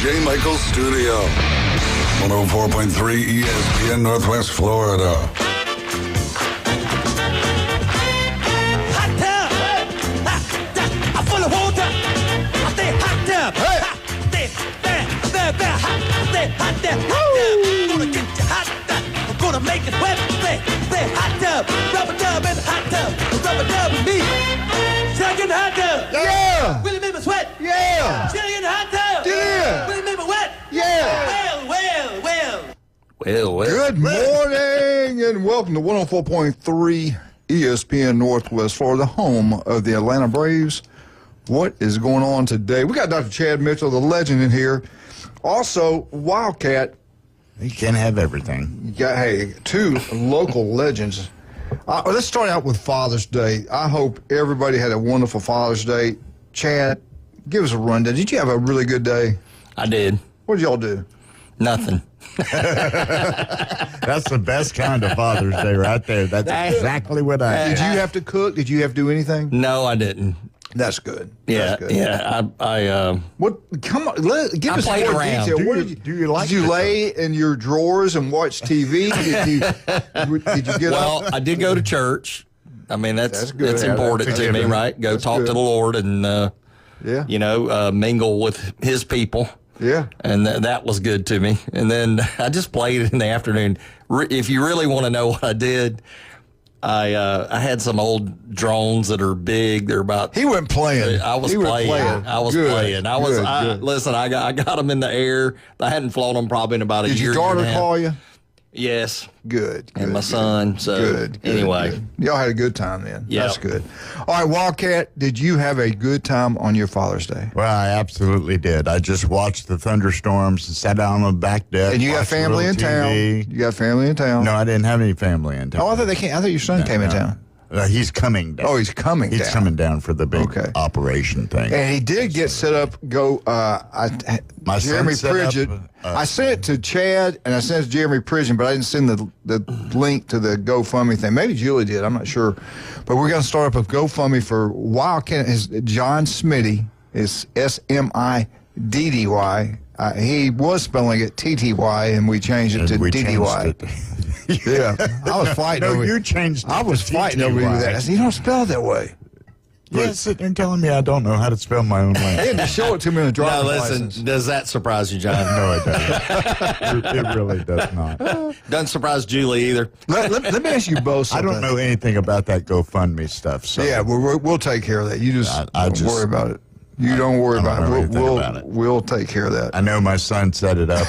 J. Michael's Studio. 104.3 ESPN Northwest Florida. Hot tub! I'm full of water! I stay hot tub! Hey! Stay very hot! Stay hot tub! Hot tub! I'm gonna get you hot tub! I'm gonna make it wet! Stay hot tub! Rubber dub in the hot tub! Rubber dub with me! Stuck in the hot tub! Yeah! Really made me sweat! Yeah! Chilling in the hot tub! Yeah! Really made me wet! Yeah! Well. Good morning and welcome to 104.3 ESPN Northwest Florida, home of the Atlanta Braves. What is going on today? We got Dr. Chad Mitchell, the legend, in here. Also, Wildcat. You can't have everything. You got, hey, two local legends. Let's start out with Father's Day. I hope everybody had a wonderful Father's Day. Chad, give us a rundown. Did you have a really good day? I did. What did y'all do? Nothing. That's the best kind of Father's Day right there. That's exactly what I Did did. you have to cook? Did you have to do anything? No, I didn't. That's good. Yeah, That's good. yeah. I What? Come on, give I us played more around. detail. Do What you- did do you like Did you to lay in your drawers and watch TV? Did you get well, up? I did go to church. I mean, that's good. that's important That's to me, good. right? Go That's talk good. to the Lord and Yeah. mingle with His people. Yeah. And that was good to me. And then I just played in the afternoon. If you really want to know what I did, I had some old drones that are big. They're about. He went playing. I was He went playing. I was Good. playing. Good. Listen. I got them in the air. I hadn't flown them probably in about a Did year. your daughter year and a half. call you? Yes. Good. And my good. son. So Good. anyway. Good. Y'all had a good time then. Yep. That's good. All right, Wildcat, did you have a good time on your Father's Day? Well, I absolutely did. I just watched the thunderstorms and sat down on the back deck. And you got watched a family in little town. TV. You got family in town. No, I didn't have any family in town. Oh, I thought your son came in town. He's coming down. Oh, he's coming He's down. coming down for the big Okay. operation thing. And he did get set up. My Jeremy son set Pridgett. up, I sent it to Chad and I sent it to Jeremy Pridgett, but I didn't send the link to the GoFundMe thing. Maybe Julie did. I'm not sure. But we're going to start up a GoFundMe for Wildcat. His John Smitty is SMIDDY. He was spelling it TTY, and we changed it to we DDY. changed it. Yeah, I was fighting No, over you changed it I was to fighting over you with that. I TTY. said, you don't spell it that way. Yeah, sitting there telling me I don't know how to spell my own He name. had to show it to me on a No, driver's listen. license. Does that surprise you, John? No, it doesn't. It really does not. Doesn't surprise Julie either. Let me ask you both I something. don't know anything about that GoFundMe stuff. So Yeah, we'll take care of that. You just I don't just- worry about it. You don't worry I don't about know it. anything about it. We'll take care of that. I know my son set it up,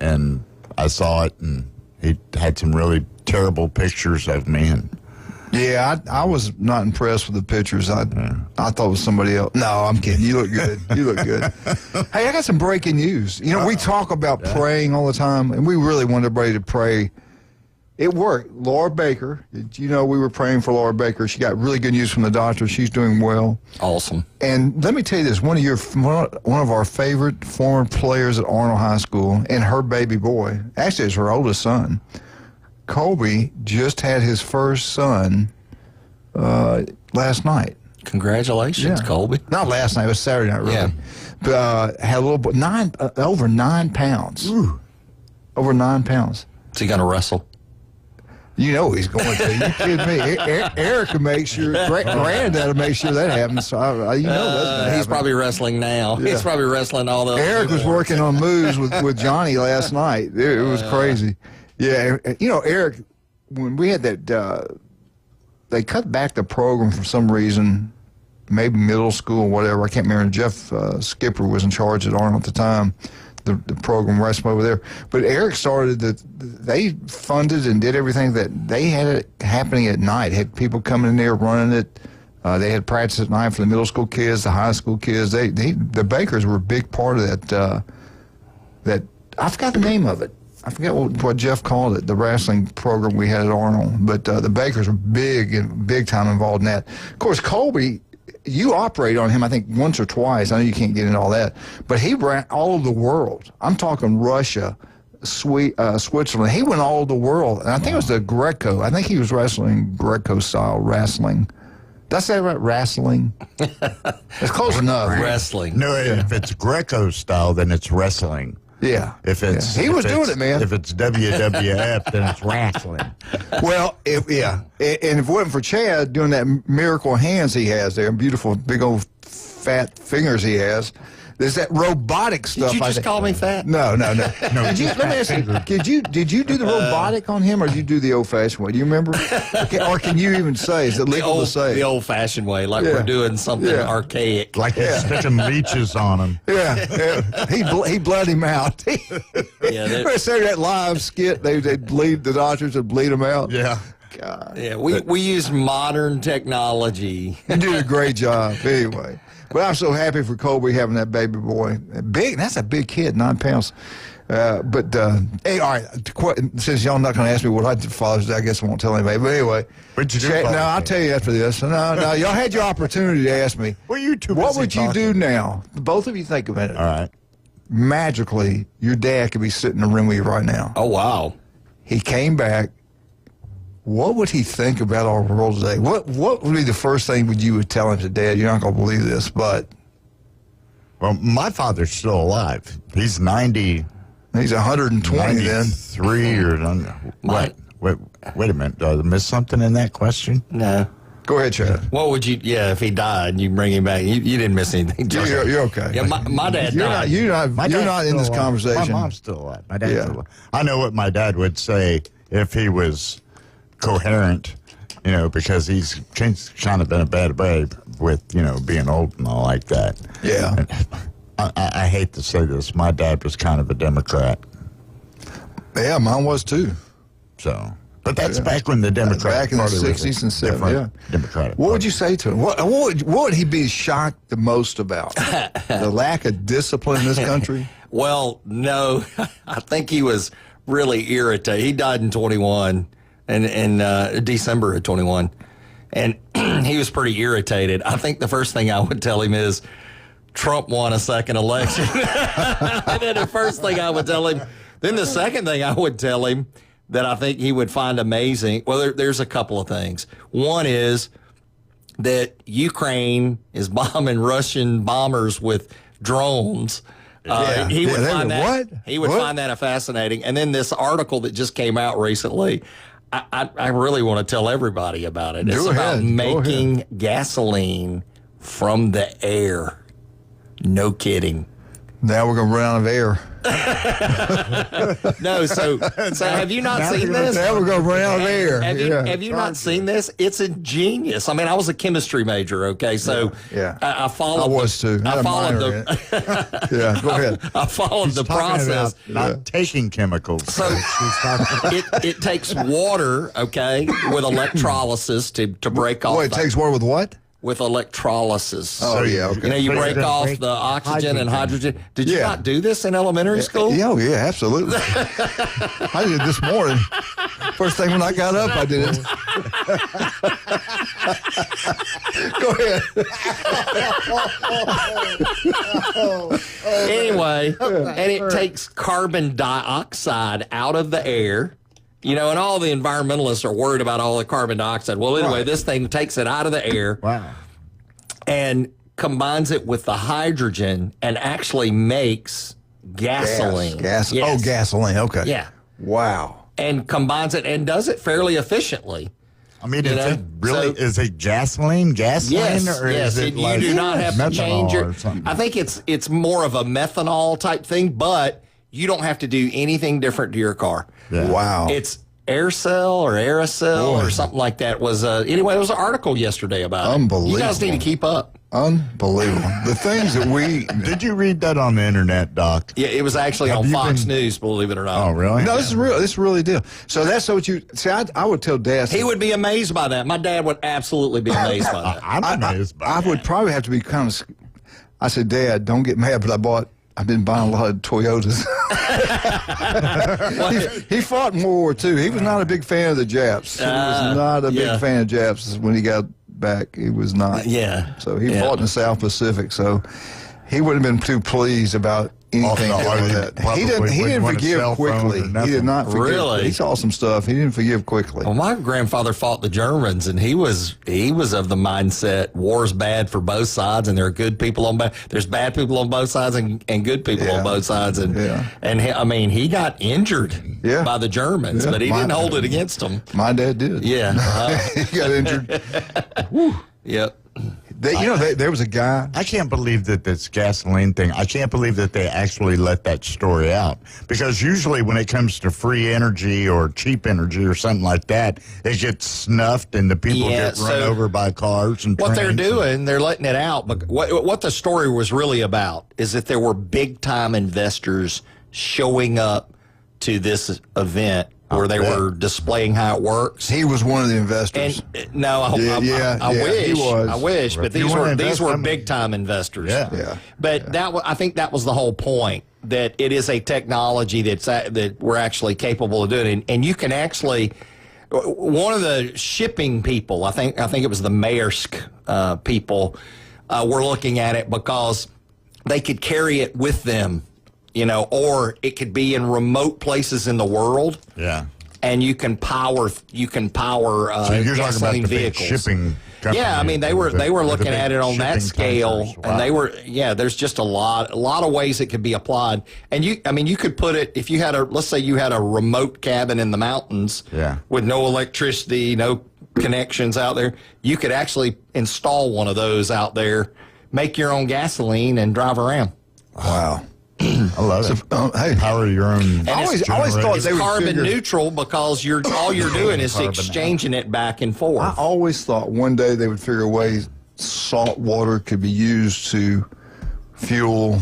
and I saw it, and he had some really terrible pictures of me. And Yeah, I was not impressed with the pictures. I thought it was somebody else. No, I'm kidding. You look good. You look good. Hey, I got some breaking news. You know, we talk about praying all the time, and we really want everybody to pray. It worked. Laura Baker, you know, we were praying for Laura Baker. She got really good news from the doctor. She's doing well. Awesome. And let me tell you this: one of our favorite former players at Arnold High School, and her baby boy, actually, it's her oldest son, Colby, just had his first son last night. Congratulations, Yeah. Colby. Not last night; it was Saturday night, really. Yeah. But had a little boy, over 9 pounds. Ooh. Over 9 pounds. Is he going to wrestle? You know he's going to. You kidding me? Eric will make sure. Granddad will make sure that happens. So that's going to happen. He's probably wrestling now. Yeah. He's probably wrestling all the. Eric was working on moves with Johnny last night. It was crazy. Yeah, you know, Eric, when we had that, they cut back the program for some reason, maybe middle school, whatever. I can't remember. Jeff Skipper was in charge at Arnold at the time, the program wrestling over there. But Eric started they funded and did everything that they had it happening at night. Had people coming in there running it. They had practice at night for the middle school kids, the high school kids. The Bakers were a big part of that. That I forgot the name of it. I forget what Jeff called it, the wrestling program we had at Arnold. But the Bakers were big time involved in that. Of course, Colby, you operate on him, I think, once or twice. I know you can't get into all that. But he ran all over the world. I'm talking Russia, Switzerland. He went all over the world. And I think it was the Greco. I think he was wrestling Greco-style wrestling. Did I say that right? Wrestling? It's close enough. Wrestling. No, if it's Greco style, then it's wrestling. Yeah. If it's He was doing it, man. If it's WWF, then it's wrestling. Well, and if it wasn't for Chad doing that miracle hands he has there, beautiful big old fat fingers he has, there's that robotic stuff. Did you just call me fat? No. Let me ask you, did you do the robotic on him, or did you do the old-fashioned way? Do you remember? Or can you even say? Is it legal to say? The old-fashioned way, like we're doing something archaic. Like he's sticking leeches on him. Yeah. He bled him out. They say that live skit, they'd bleed the doctors would bleed him out. Yeah. God. Yeah, we use modern technology. You did a great job, anyway. But I'm so happy for Colby having that baby boy. That's a big kid, 9 pounds. Hey, all right, since y'all not going to ask me what I did for Father's Day, I guess I won't tell anybody. But anyway. What'd you do? No, I'll tell you after this. No, y'all had your opportunity to ask me. Well, you too What busy would you talking. do now? Both of you think a minute. All right. Magically, your dad could be sitting in the room with you right now. Oh, wow. He came back. What would he think about our world today? What would be the first thing you would tell him to, Dad? You're not going to believe this, but... Well, my father's still alive. He's 90. He's 120 then. 3 or... What? Wait a minute. Did I miss something in that question? No. Go ahead, Chad. What would you? Yeah, if he died, and you bring him back. You didn't miss anything. You're okay. Yeah, my dad You're died. you're not in this still alive. conversation. My mom's still alive. My dad's still alive. I know what my dad would say if he was coherent, because he's kind of been a bad boy with, being old and all like that. Yeah. And I hate to say this. My dad was kind of a Democrat. Yeah, mine was too. So, but that's back when the Democratic Back in the Party was a 60s and 70s, different yeah. Democratic What would Party. you say to him? What would he be shocked the most about? The lack of discipline in this country? Well, no, I think he was really irritated. He died in 21, in December of 21, and he was pretty irritated. I think the first thing I would tell him is Trump won a second election. And then the first thing I would tell him, then the second thing I would tell him that I think he would find amazing, well, there's a couple of things. One is that Ukraine is bombing Russian bombers with drones. He would find that fascinating. And then this article that just came out recently, I really want to tell everybody about it. It's about making gasoline from the air. No kidding. Now we're going to run out of air. No, so have you not seen this? Now we're going to run out of air. Have you not seen this? It's ingenious. I mean, I was a chemistry major, okay? So I followed. I was too. I followed Yeah, go ahead. I followed the process. Not taking chemicals. So it takes water, okay, with electrolysis to break off. It takes water with what? With electrolysis. Oh, yeah, okay. You So break you off break the oxygen and hydrogen. hydrogen. Did you not do this in elementary school? Yeah, absolutely. I did it this morning. First thing when I got up, I did it. Go ahead. Anyway, and it takes carbon dioxide out of the air. And all the environmentalists are worried about all the carbon dioxide. Well, anyway, this thing takes it out of the air. Wow. And combines it with the hydrogen and actually makes gasoline. Gas. Yes. Oh, gasoline. Okay. Yeah. Wow. And combines it and does it fairly efficiently. I mean, is it gasoline? Yes, or is it you like do not have to change methanol or it. something? I think it's more of a methanol type thing, but you don't have to do anything different to your car. Yeah. Wow. It's Aircell or Aerosol or something like that. Anyway, it was an article yesterday about it. Unbelievable. You guys need to keep up. Unbelievable. The things that we... Did you read that on the internet, Doc? Yeah, it was actually on Fox News, believe it or not. Oh, really? No, this is real. This is really deal. So that's what you... See, I would tell Dad... He would be amazed by that. My dad would absolutely be amazed by that. I'm amazed by I would probably have to be kind of... I said, Dad, don't get mad, but I've been buying a lot of Toyotas. he fought in World War II. He was not a big fan of the Japs. He was not a big fan of Japs when he got back. He was not. Yeah. So he fought in the South Pacific. So he wouldn't have been too pleased about anything Also, like he that. probably He didn't wouldn't want a forgive cell phone or quickly. He nothing. did not forgive. Really? He saw some stuff. He didn't forgive quickly. Well, my grandfather fought the Germans, and he was of the mindset war's bad for both sides, and there are good people on both. There's bad people on both sides and good people on both sides, and he got injured by the Germans, but he didn't hold it against them. My dad did. Yeah, He got injured. Yep. There was a guy. I can't believe that this gasoline thing, I can't believe that they actually let that story out. Because usually when it comes to free energy or cheap energy or something like that, it gets snuffed and the people get run over by cars and what they're trains doing, they're letting it out. But what the story was really about is that there were big-time investors showing up to this event where they were displaying how it works. He was one of the investors. And no, I wish. He was. I wish, but these were big time investors. Yeah. But I think that was the whole point, that it is a technology that we're actually capable of doing, and you can actually. One of the shipping people, I think it was the Maersk people, were looking at it because they could carry it with them. Or it could be in remote places in the world. Yeah. And you can power So you're talking about gasoline the big vehicles. shipping company. Yeah, I mean they were looking at it on that scale, tankers. and they were there's just a lot of ways it could be applied, and you could put it if you had let's say you had a remote cabin in the mountains, with no electricity, no connections out there, you could actually install one of those out there, make your own gasoline, and drive around. Wow. I love it. Hey, power your own. I always thought It's they would carbon figure, neutral because all you're doing is Carbon exchanging it back and forth. I always thought one day they would figure a way salt water could be used to fuel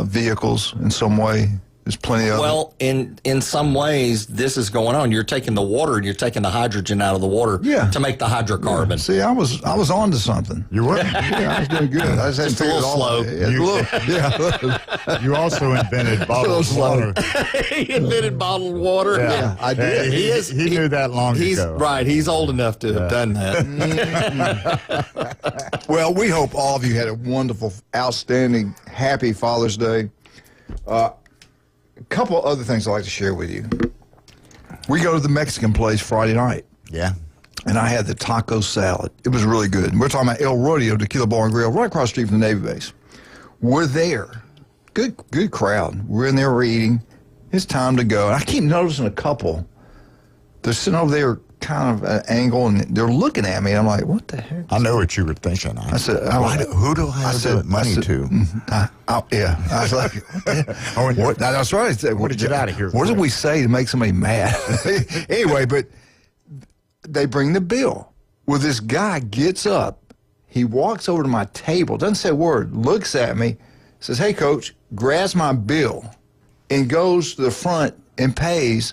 vehicles in some way. There's plenty of Well, in some ways, this is going on. You're taking the water and you're taking the hydrogen out of the water to make the hydrocarbon. See, I was on to something. You were? Yeah, I was doing good. I just had Just to a figure little it slow. Yeah, You also invented bottled water. He invented bottled water. Yeah, I did. He knew that long ago. Right. He's old enough to have done that. Well, we hope all of you had a wonderful, outstanding, happy Father's Day. A couple other things I'd like to share with you. We go to the Mexican place Friday night, Yeah. and I had the taco salad. It was really good. We're talking about El Rodeo Tequila Bar and Grill, right across the street from the Navy base. We're there. Good crowd. We're in there, we're eating. It's time to go. And I keep noticing a couple. They're sitting over there kind of at an angle, and they're looking at me. I'm like, what the heck? I know what you were thinking. I said, who do I have to money to? Yeah. I was like, what? That's right. I said, I want to get out of here. What did we say to make somebody mad? Anyway, but they bring the bill. Well, this guy gets up. He walks over to my table, doesn't say a word, looks at me, says, hey, Coach, grabs my bill, and goes to the front and pays.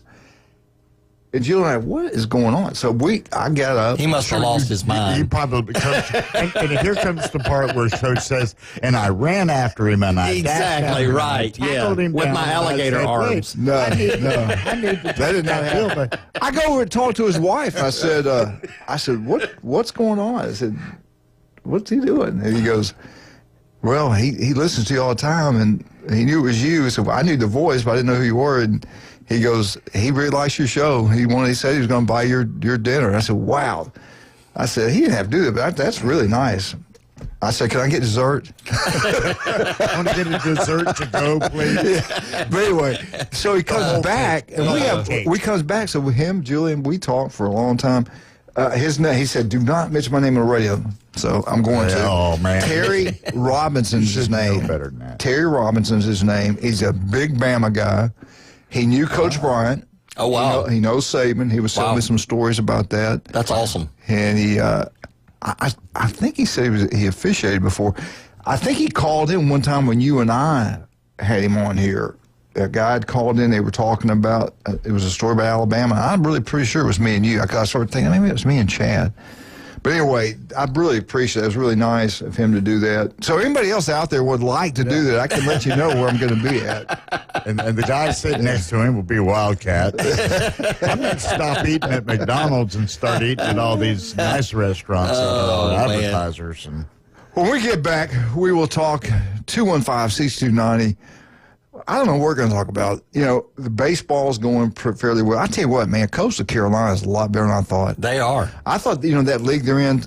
And Jill and I, what is going on? So I got up. He must have lost his mind. He probably, Coach, and here comes the part where Coach says, and I ran after him and I Exactly dashed right. after him and tackled him With down my and I alligator said, arms. No, I need to that did not bill, happen. but I go over and talk to his wife. I said, what's going on? I said, what's he doing? And he goes, well, he listens to you all the time, and he knew it was you. So I knew the voice, but I didn't know who you were. And he goes, he really likes your show. He said he was going to buy your dinner. And I said, wow. I said, he didn't have to do that, but that's really nice. I said, can I get dessert? I want to get a dessert to go, please. Yeah. But anyway, so he comes back, and we comes back. So with him, Julian, we talked for a long time. His name, he said, do not mention my name on the radio. So I'm going to. Oh, man. Terry Robinson's his name. know better than that. Terry Robinson's his name. He's a big Bama guy. He knew Coach Bryant. Oh, wow. He knows Saban. He was telling me some stories about that. That's awesome. And he, I think he said he officiated before. I think he called in one time when you and I had him on here. A guy had called in. They were talking about, it was a story about Alabama. I'm really pretty sure it was me and you. I started thinking maybe it was me and Chad. But anyway, I really appreciate it. It was really nice of him to do that. So anybody else out there would like to do that, I can let you know where I'm going to be at. And the guy sitting next to him will be a Wildcat. I'm going to stop eating at McDonald's and start eating at all these nice restaurants that are all advertisers. And When we get back, we will talk 215-6290. I don't know what we're going to talk about. You know, the baseball's going fairly well. I tell you what, man, Coastal Carolina is a lot better than I thought. They are. I thought, that league they're in,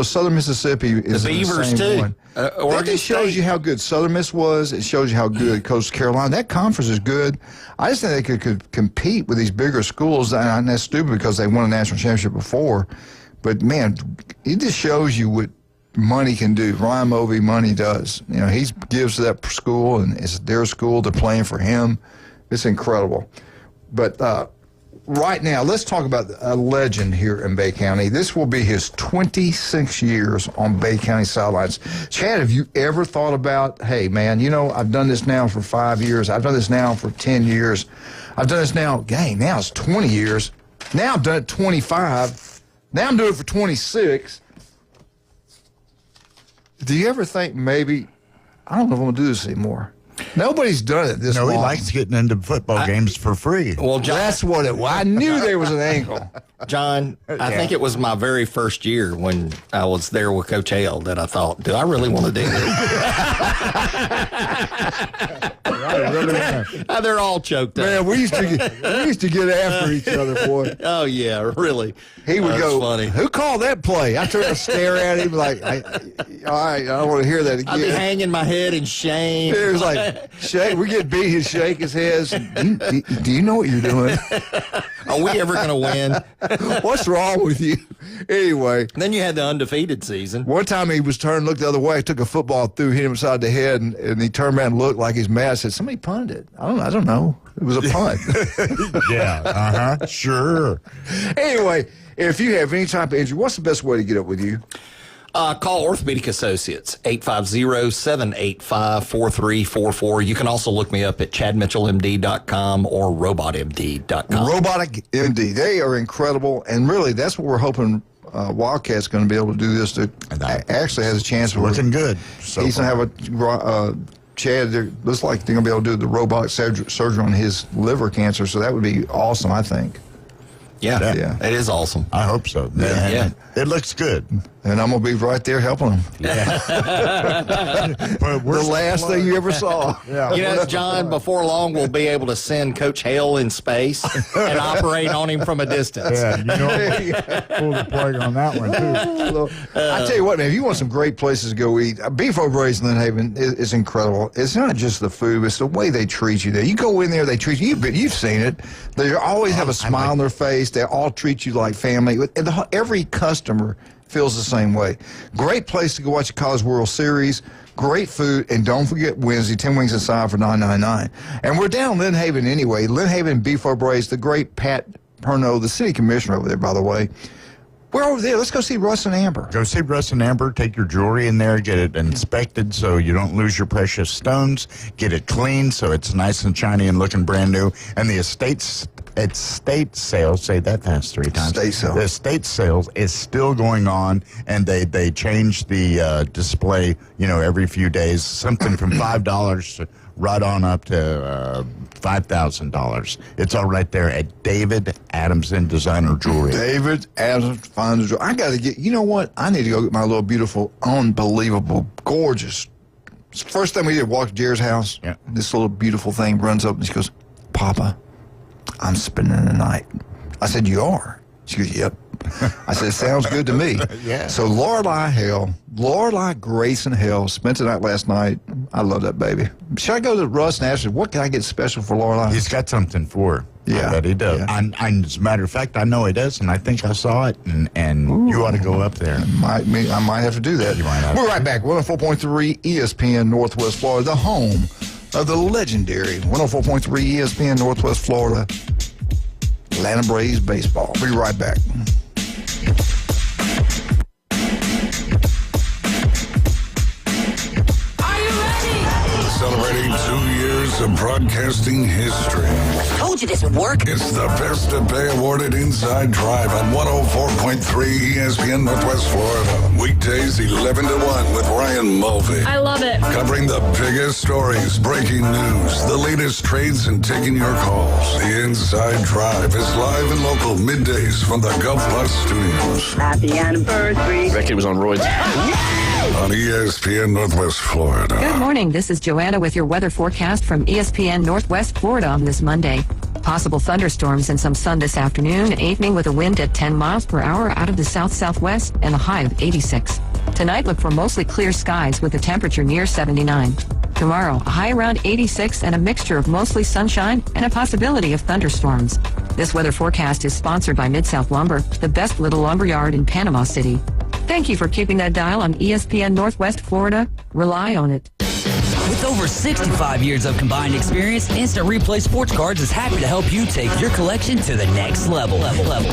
Southern Mississippi is the in Beavers, the same too. one. Oregon That just shows State. you how good Southern Miss was. It shows you how good Coastal Carolina. That conference is good. I just think they could compete with these bigger schools. And that's stupid because they won a national championship before. But, man, it just shows you what money can do. Ryan Mulvey, money does. He gives to that school, and it's their school. They're playing for him. It's incredible. But right now, let's talk about a legend here in Bay County. This will be his 26 years on Bay County sidelines. Chad, have you ever thought about, hey, man, I've done this now for 5 years. I've done this now for 10 years. I've done this now, now it's 20 years. Now I've done it 25. Now I'm doing it for 26. Do you ever think maybe, I don't know if I'm going to do this anymore? Nobody's done it this long. He likes getting into football games for free. Well, John, That's what it was. I knew there was an angle. John, I think it was my very first year when I was there with Coach Hale that I thought, do I really want to do this? They're all choked up. Man, we used to get after each other, boy. Oh, yeah, really. He would That's go, funny. who called that play? I turned to stare at him like, all right, I don't want to hear that I'd be again. hanging my head in shame. It was like, shake, we get beat, he'd shake his head. Do you know what you're doing? Are we ever going to win? What's wrong with you? Anyway, Then you had the undefeated season. one time he was turned, looked the other way, took a football through, hit him inside the head, and he turned around and looked like he's mad. Said, somebody punted it. I don't know. It was a punt. Yeah, sure. Anyway, if you have any type of injury, what's the best way to get up with you? Call Orthopedic Associates, 850-785-4344. You can also look me up at chadmitchellmd.com or robotmd.com. Robotic MD. They are incredible, and really, that's what we're hoping Wildcat's going to be able to do this. To actually has a chance. Looking good. So He's going to have a Chad. Looks like they're going to be able to do the robotic surgery on his liver cancer, so that would be awesome, I think. Yeah, it is awesome. I hope so. Yeah. It looks good. And I'm going to be right there helping him. But The last thing you ever saw. Yeah. You know, John, before long, we'll be able to send Coach Hale in space and operate on him from a distance. Yeah, pull the plug on that one, too. I tell you what, man, if you want some great places to go eat, Beef O'Brady's in Lynn Haven is incredible. It's not just the food, it's the way they treat you there. You go in there, they treat you, you've seen it. They always have a smile on their face. They all treat you like family. And every customer feels the same way. Great place to go watch the College World Series. Great food, and don't forget Wednesday, 10 wings aside for $9.99. And we're down in Lynn Haven anyway. Lynn Haven Beef O'Brady's, the great Pat Perno, the city commissioner over there, by the way. We're over there. Let's go see Russ and Amber. Go see Russ and Amber. Take your jewelry in there. Get it inspected so you don't lose your precious stones. Get it cleaned so it's nice and shiny and looking brand new. And the estate sales, say that fast 3 times. Estate sale. The estate sales is still going on, and they change the display, every few days. Something from $5 to right on up to $5,000. It's all right there at David Adamson Designer Jewelry. David Adams Fine Jewelry. I got to get, you know what? I need to go get my little beautiful, unbelievable, gorgeous. First time we did walk to Jerry's house, Yeah. this little beautiful thing runs up and she goes, Papa, I'm spending the night. I said, you are? She goes, yep. I said, sounds good to me. Yeah. So Lorelei Grayson Hale spent the night last night. I love that baby. Should I go to Russ and ask her, what can I get special for Lorelei? He's got something for her. Yeah. I bet he does. Yeah. And as a matter of fact, I know he does, and I think I saw it, and you ought to go up there. I might have to do that. You might have We're to. right back. 104.3 ESPN Northwest Florida, the home of the legendary 104.3 ESPN Northwest Florida, Atlanta Braves baseball. We'll be right back. Celebrating 2 years of broadcasting history. Told you this would work. It's the Best of Bay awarded Inside Drive on 104.3 ESPN Northwest Florida. Weekdays 11 to 1 with Ryan Mulvey. I love it. Covering the biggest stories, breaking news, the latest trades, and taking your calls. The Inside Drive is live and local middays from the Gulf Plus Studios. Happy anniversary. That kid was on roids. on ESPN Northwest Florida. Good morning. This is Joanna with your weather forecast from ESPN Northwest Florida on this Monday. Possible thunderstorms and some sun this afternoon and evening with a wind at 10 miles per hour out of the south-southwest and a high of 86. Tonight, look for mostly clear skies with a temperature near 79. Tomorrow, a high around 86 and a mixture of mostly sunshine and a possibility of thunderstorms. This weather forecast is sponsored by Mid-South Lumber, the best little lumber yard in Panama City. Thank you for keeping that dial on ESPN Northwest Florida. Rely on it. With over 65 years of combined experience, Instant Replay Sports Cards is happy to help you take your collection to the next level.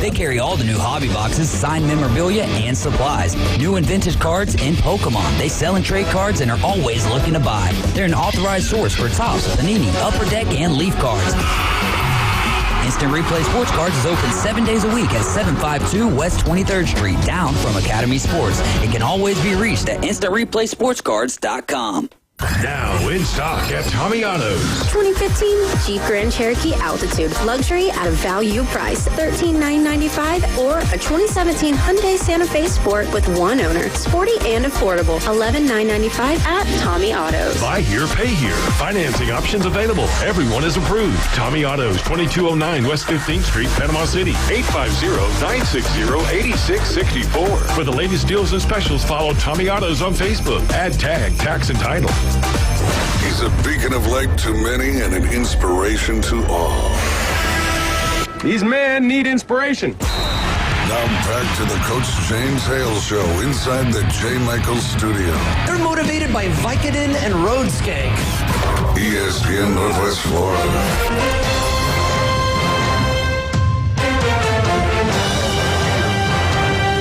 They carry all the new hobby boxes, signed memorabilia, and supplies. New and vintage cards and Pokemon. They sell and trade cards and are always looking to buy. They're an authorized source for Topps, Panini, Upper Deck, and Leaf cards. Instant Replay Sports Cards is open 7 days a week at 752 West 23rd Street, down from Academy Sports. It can always be reached at InstantReplaySportsCards.com. Now in stock at Tommy Otto's. 2015 Jeep Grand Cherokee Altitude. Luxury at a value price. $13,995 or a 2017 Hyundai Santa Fe Sport with one owner. Sporty and affordable. $11,995 at Tommy Otto's. Buy here, pay here. Financing options available. Everyone is approved. Tommy Otto's, 2209 West 15th Street, Panama City. 850-960-8664. For the latest deals and specials, follow Tommy Otto's on Facebook. Add tag, tax, and title. He's a beacon of light to many and an inspiration to all. These men need inspiration. Now back to the Coach James Hale Show inside the J. Michaels studio. They're motivated by Vicodin and road skank. ESPN Northwest Florida.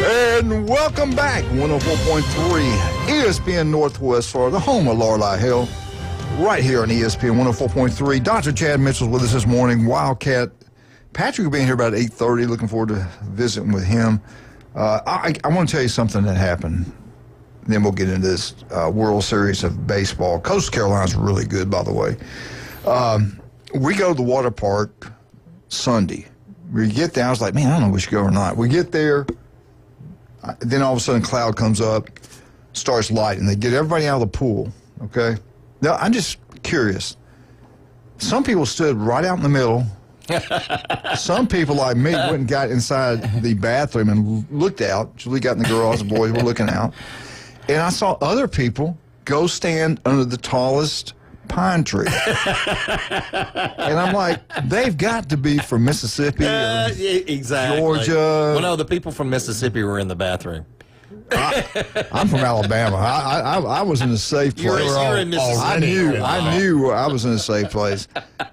And welcome back, 104.3 ESPN Northwest Florida, the home of Lorelei Hill, right here on ESPN 104.3. Dr. Chad Mitchell's with us this morning. Wildcat Patrick will be in here about 8:30. Looking forward to visiting with him. I want to tell you something that happened. Then we'll get into this World Series of baseball. Coastal Carolina's really good, by the way. We go to the water park Sunday. We get there. I was like, man, I don't know if we should go or not. We get there. Then all of a sudden, a cloud comes up, starts lighting. They get everybody out of the pool, okay? Now, I'm just curious. Some people stood right out in the middle. Some people, like me, went and got inside the bathroom and looked out. Julie got in the garage, the boys were looking out. And I saw other people go stand under the tallest pine tree. And I'm like, they've got to be from Mississippi or exactly. Georgia. Well, no, the people from Mississippi were in the bathroom. I'm from Alabama. I was in a safe place. You're in Mississippi. I knew I was in a safe place.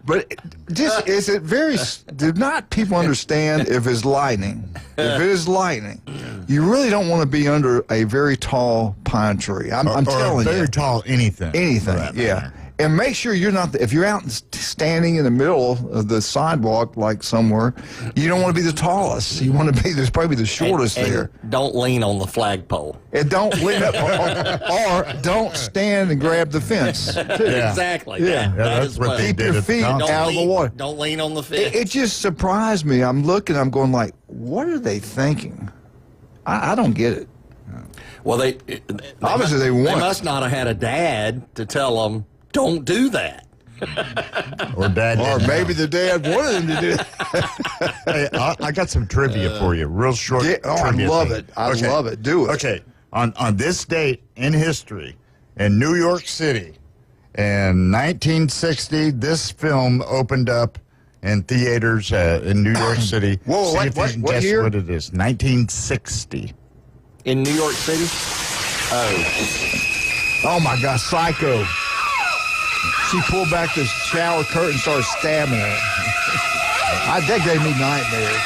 But just is it very? Do not people understand if it's lightning? If it is lightning, you really don't want to be under a very tall pine tree. I'm telling you, very tall anything. Anything, yeah. And make sure you're not, if you're out standing in the middle of the sidewalk, like somewhere, you don't want to be the tallest. You want to be, there's probably the shortest there. Don't lean on the flagpole. And don't lean up, or don't stand and grab the fence. Yeah. Exactly. Yeah. That is what Keep your feet out of the water. Don't lean on the fence. It just surprised me. I'm looking, I'm going like, what are they thinking? I don't get it. Well, they obviously they want. They must not have had a dad to tell them, don't do that. Or dad. Or maybe the dad wanted them to do it. Hey, I got some trivia for you, real short. Yeah, I love it. I love it. Do it. Okay, on this date in history, in New York City, in 1960, this film opened up in theaters in New York City. Whoa, See if you can what guess year? what it is. 1960. In New York City? Oh my God, Psycho. She pulled back the shower curtain and started stabbing her. That gave me nightmares.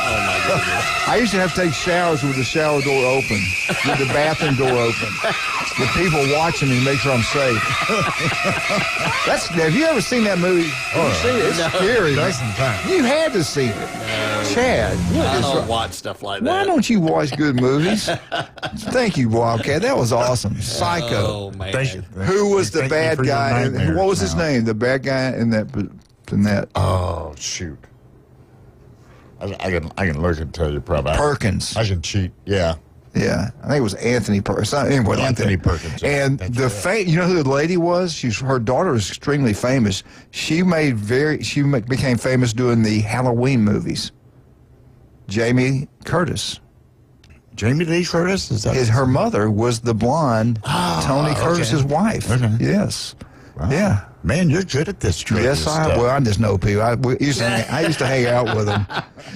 Oh, my goodness. I used to have to take showers with the shower door open, with the bathroom door open, with people watching me to make sure I'm safe. Have you ever seen that movie? Have you seen it? It's scary. You had to see it. Chad. I don't watch stuff like that. Why don't you watch good movies? Thank you, Wildcat. That was awesome. Psycho. Oh, man. Thank you. Who was the Thank you bad for your guy? nightmares What was his now. name? The bad guy in that. Oh, shoot. I can look and tell you probably. Perkins. I can cheat. Yeah. Yeah, I think it was Anthony Perkins. Anyway, Anthony like Perkins. And That's you know who the lady was? Her daughter is extremely famous. She became famous doing the Halloween movies. Jamie Curtis. Jamie Lee Curtis? Is that Her mother was the blonde Tony Curtis's wife. Okay. Yes. Wow. Yeah. Man, you're good at this trivia Yes, stuff. I just know people. I used to hang out with them.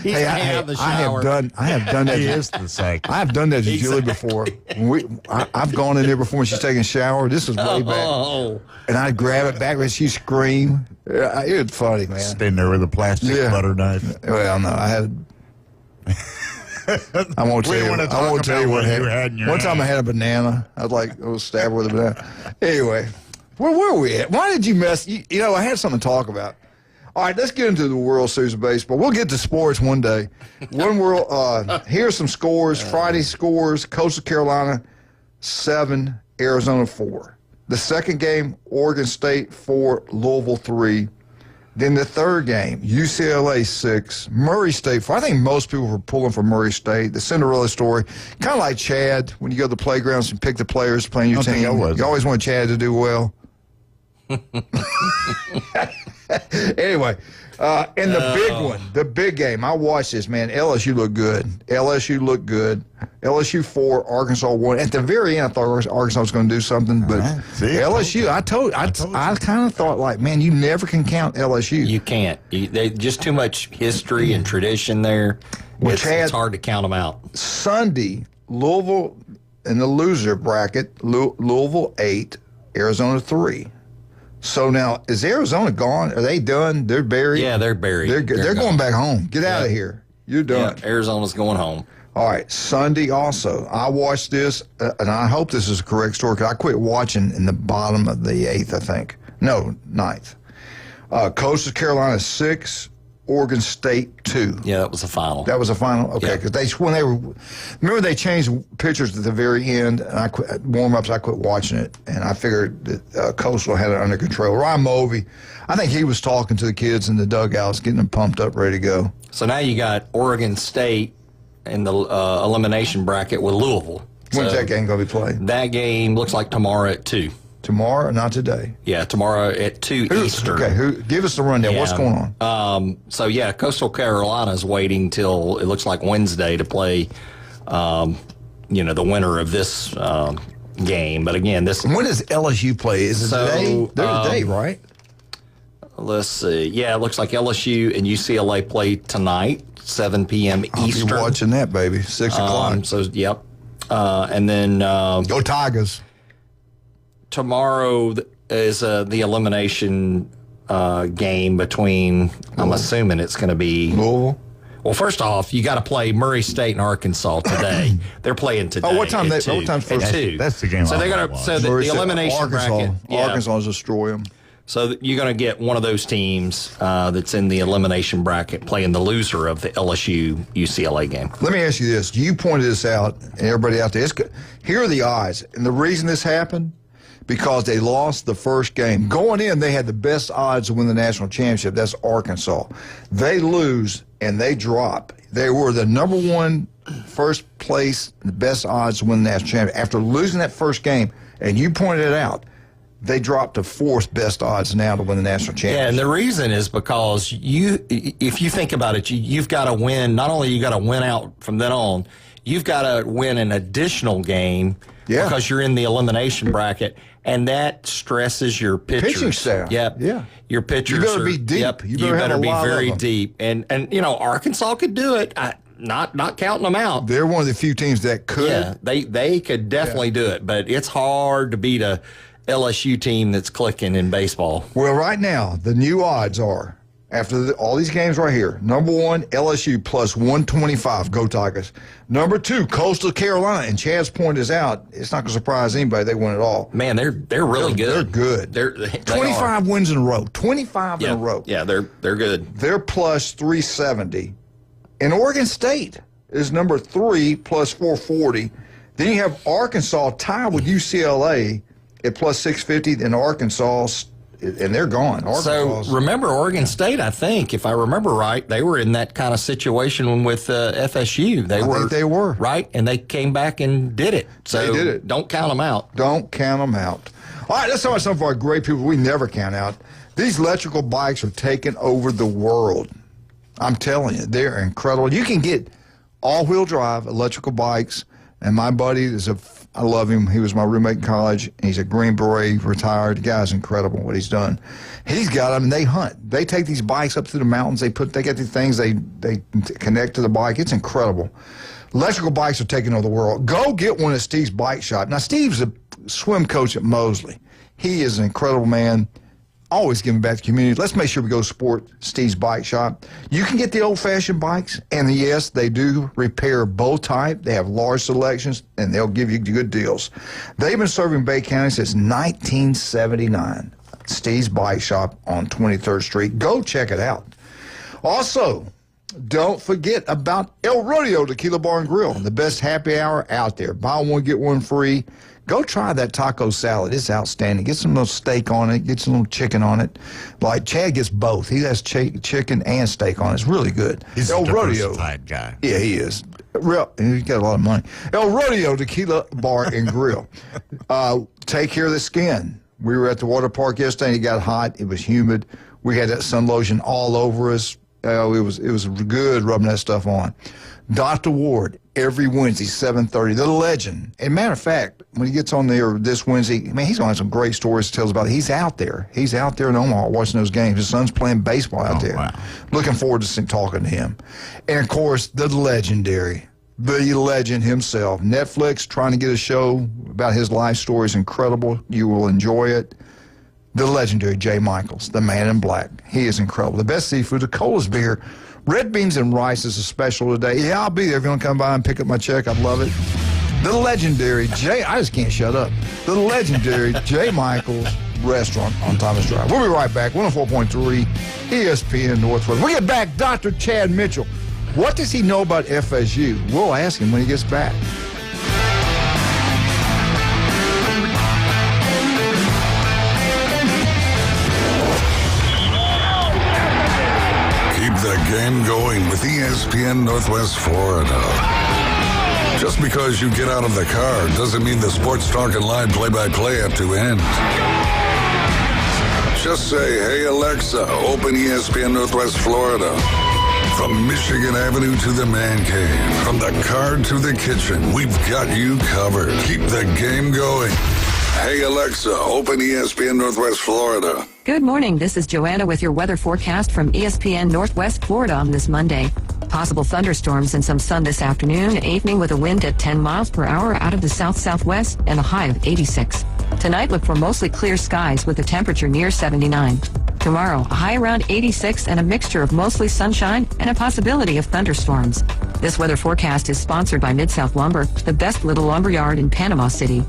He's hanging out in the shower. I have done that. He is the psych. I have done that to Julie before. I've gone in there before when she's taking a shower. This is way back. Oh, And I'd grab it back when she screamed. It was funny, man. Standing there with a plastic butter knife. Well, no, I had. I won't tell We you. wanna I talk won't tell you about what what you happened. had in your One time hand. I had a banana. I was stabbed with a banana. Anyway, where were we at? Why did you mess? You know, I had something to talk about. All right, let's get into the World Series of Baseball. We'll get to sports one day. Here's some scores. Friday scores: Coastal Carolina 7, Arizona 4. The second game: Oregon State 4, Louisville 3. Then the third game: UCLA 6, Murray State 4. I think most people were pulling for Murray State. The Cinderella story, kind of like Chad when you go to the playgrounds and pick the players playing your I don't think team. I was. You always want Chad to do well. Anyway, and the big game, I watched this, man. LSU looked good. LSU 4, Arkansas 1. At the very end, I thought Arkansas was going to do something, but right. See, LSU, I kind of thought, like, man, you never can count LSU. you can't. They just too much history and tradition there. Well, It's hard to count them out. Sunday, Louisville in the loser bracket, Louisville 8, Arizona 3. So now, is Arizona gone? Are they done? They're buried? Yeah, they're buried. They're going back home. Get out of here. You're done. Yeah, Arizona's going home. All right, Sunday also. I watched this, and I hope this is a correct story, because I quit watching in the bottom of the 8th, I think. No, 9th. Coastal Carolina 6, Oregon State 2. Yeah, that was the final. That was a final? Okay, Yeah. because remember they changed pictures at the very end, and I quit, warm-ups, I quit watching it, and I figured that Coastal had it under control. Ryan Mulvey, I think he was talking to the kids in the dugouts, getting them pumped up, ready to go. So now you got Oregon State in the elimination bracket with Louisville. When's So that game going to be played? That game looks like tomorrow at 2. Tomorrow, not today. Yeah, tomorrow at 2 Eastern. Okay, give us the rundown. Yeah. What's going on? So yeah, Coastal Carolina is waiting till it looks like Wednesday to play. The winner of this game. But again, When does LSU play? Is it today? They're today, right? Let's see. Yeah, it looks like LSU and UCLA play tonight, 7 p.m. Eastern. I'll be watching that, baby. 6 o'clock. So yep. And then Go Tigers. tomorrow is the elimination game between. I'm assuming it's going to be. Louisville. Well, first off, you got to play Murray State and Arkansas today. They're playing today. Oh, what time? At 2. What time's At first? 2. That's the game So I they're wanna gonna. watch. So the Murray State, elimination Arkansas. bracket. Yeah. Arkansas destroy them. So you're going to get one of those teams that's in the elimination bracket playing the loser of the LSU UCLA game. Let me ask you this. You pointed this out, and everybody out there, here are the odds. And the reason this happened, because they lost the first game. Going in, they had the best odds to win the national championship. That's Arkansas. They lose, and they drop. They were the number 1 first place, the best odds to win the national championship. After losing that first game, and you pointed it out, they dropped to 4th best odds now to win the national championship. Yeah, and the reason is because if you think about it, you've got to win. Not only you got to win out from then on, you've got to win an additional game because you're in the elimination bracket, and that stresses your pitchers. Pitching staff. Yep. Yeah. Your pitchers. You better be deep. Yep. You better have a be lot of very them. deep. And Arkansas could do it. Not counting them out. They're one of the few teams that could. Yeah, they could definitely do it, but it's hard to beat a LSU team that's clicking in baseball. Well, right now, the new odds are, after all these games right here, number 1, LSU plus 125, go Tigers. Number 2, Coastal Carolina, and Chad's point is out. It's not going to surprise anybody. They win it all. Man, they're really good. They're good. They 25 are. wins in a row. 25 in a row. Yeah, they're good. They're plus 370. And Oregon State is number 3 plus 440. Then you have Arkansas tied with UCLA at plus 650, and Arkansas and they're gone. So remember Oregon State, I think, if I remember right, they were in that kind of situation with FSU. I think they were. Right? And they came back and did it. So they did it. Don't count them out. Don't count them out. All right, let's talk about some of our great people we never count out. These electrical bikes are taking over the world. I'm telling you, they're incredible. You can get all-wheel drive electrical bikes, and my buddy I love him. He was my roommate in college. He's a Green Beret, retired. The guy's incredible what he's done. He's got them, and they hunt. They take these bikes up through the mountains. They get these things, they connect to the bike. It's incredible. Electrical bikes are taking over the world. Go get one at Steve's Bike Shop. Now, Steve's a swim coach at Mosley. He is an incredible man. Always giving back to the community. Let's make sure we go support Steve's Bike Shop. You can get the old-fashioned bikes, and yes, they do repair both type. They have large selections, and they'll give you good deals. They've been serving Bay County since 1979. Steve's Bike Shop on 23rd Street. Go check it out. Also, don't forget about El Rodeo Tequila Bar and Grill, the best happy hour out there. Buy one, get one free. Go try that taco salad. It's outstanding. Get some little steak on it. Get some little chicken on it. Like Chad gets both. He has chicken and steak on it. It's really good. He's a diversified guy. Yeah, he is. He's got a lot of money. El Rodeo Tequila Bar and Grill. Take care of the skin. We were at the water park yesterday, and it got hot. It was humid. We had that sun lotion all over us. It was good rubbing that stuff on. Dr. Ward, every Wednesday, 7:30. The legend. And matter of fact, when he gets on there this Wednesday, man, he's going to have some great stories to tell us about it. He's out there. He's out there in Omaha watching those games. His son's playing baseball out there. Wow. Looking forward to talking to him. And, of course, the legendary, the legend himself. Netflix trying to get a show about his life story is incredible. You will enjoy it. The legendary Jay Michaels, the man in black. He is incredible. The best seafood, the coldest beer. Red beans and rice is a special today. Yeah, I'll be there if you want to come by and pick up my check. I'd love it. The legendary Jay, I just can't shut up. The legendary Jay Michaels Restaurant on Thomas Drive. We'll be right back. 104.3 ESPN Northwest. We get back, Dr. Chad Mitchell. What does he know about FSU? We'll ask him when he gets back. The game going with ESPN Northwest Florida. Just because you get out of the car doesn't mean the Sports Talk and Live play-by-play have to end. Just say, hey, Alexa, open ESPN Northwest Florida. From Michigan Avenue to the man cave, from the car to the kitchen, we've got you covered. Keep the game going. Hey, Alexa, open ESPN Northwest Florida. Good morning. This is Joanna with your weather forecast from ESPN Northwest Florida on this Monday. Possible thunderstorms and some sun this afternoon and evening with a wind at 10 miles per hour out of the south-southwest and a high of 86. Tonight, look for mostly clear skies with a temperature near 79. Tomorrow, a high around 86 and a mixture of mostly sunshine and a possibility of thunderstorms. This weather forecast is sponsored by Mid-South Lumber, the best little lumber yard in Panama City.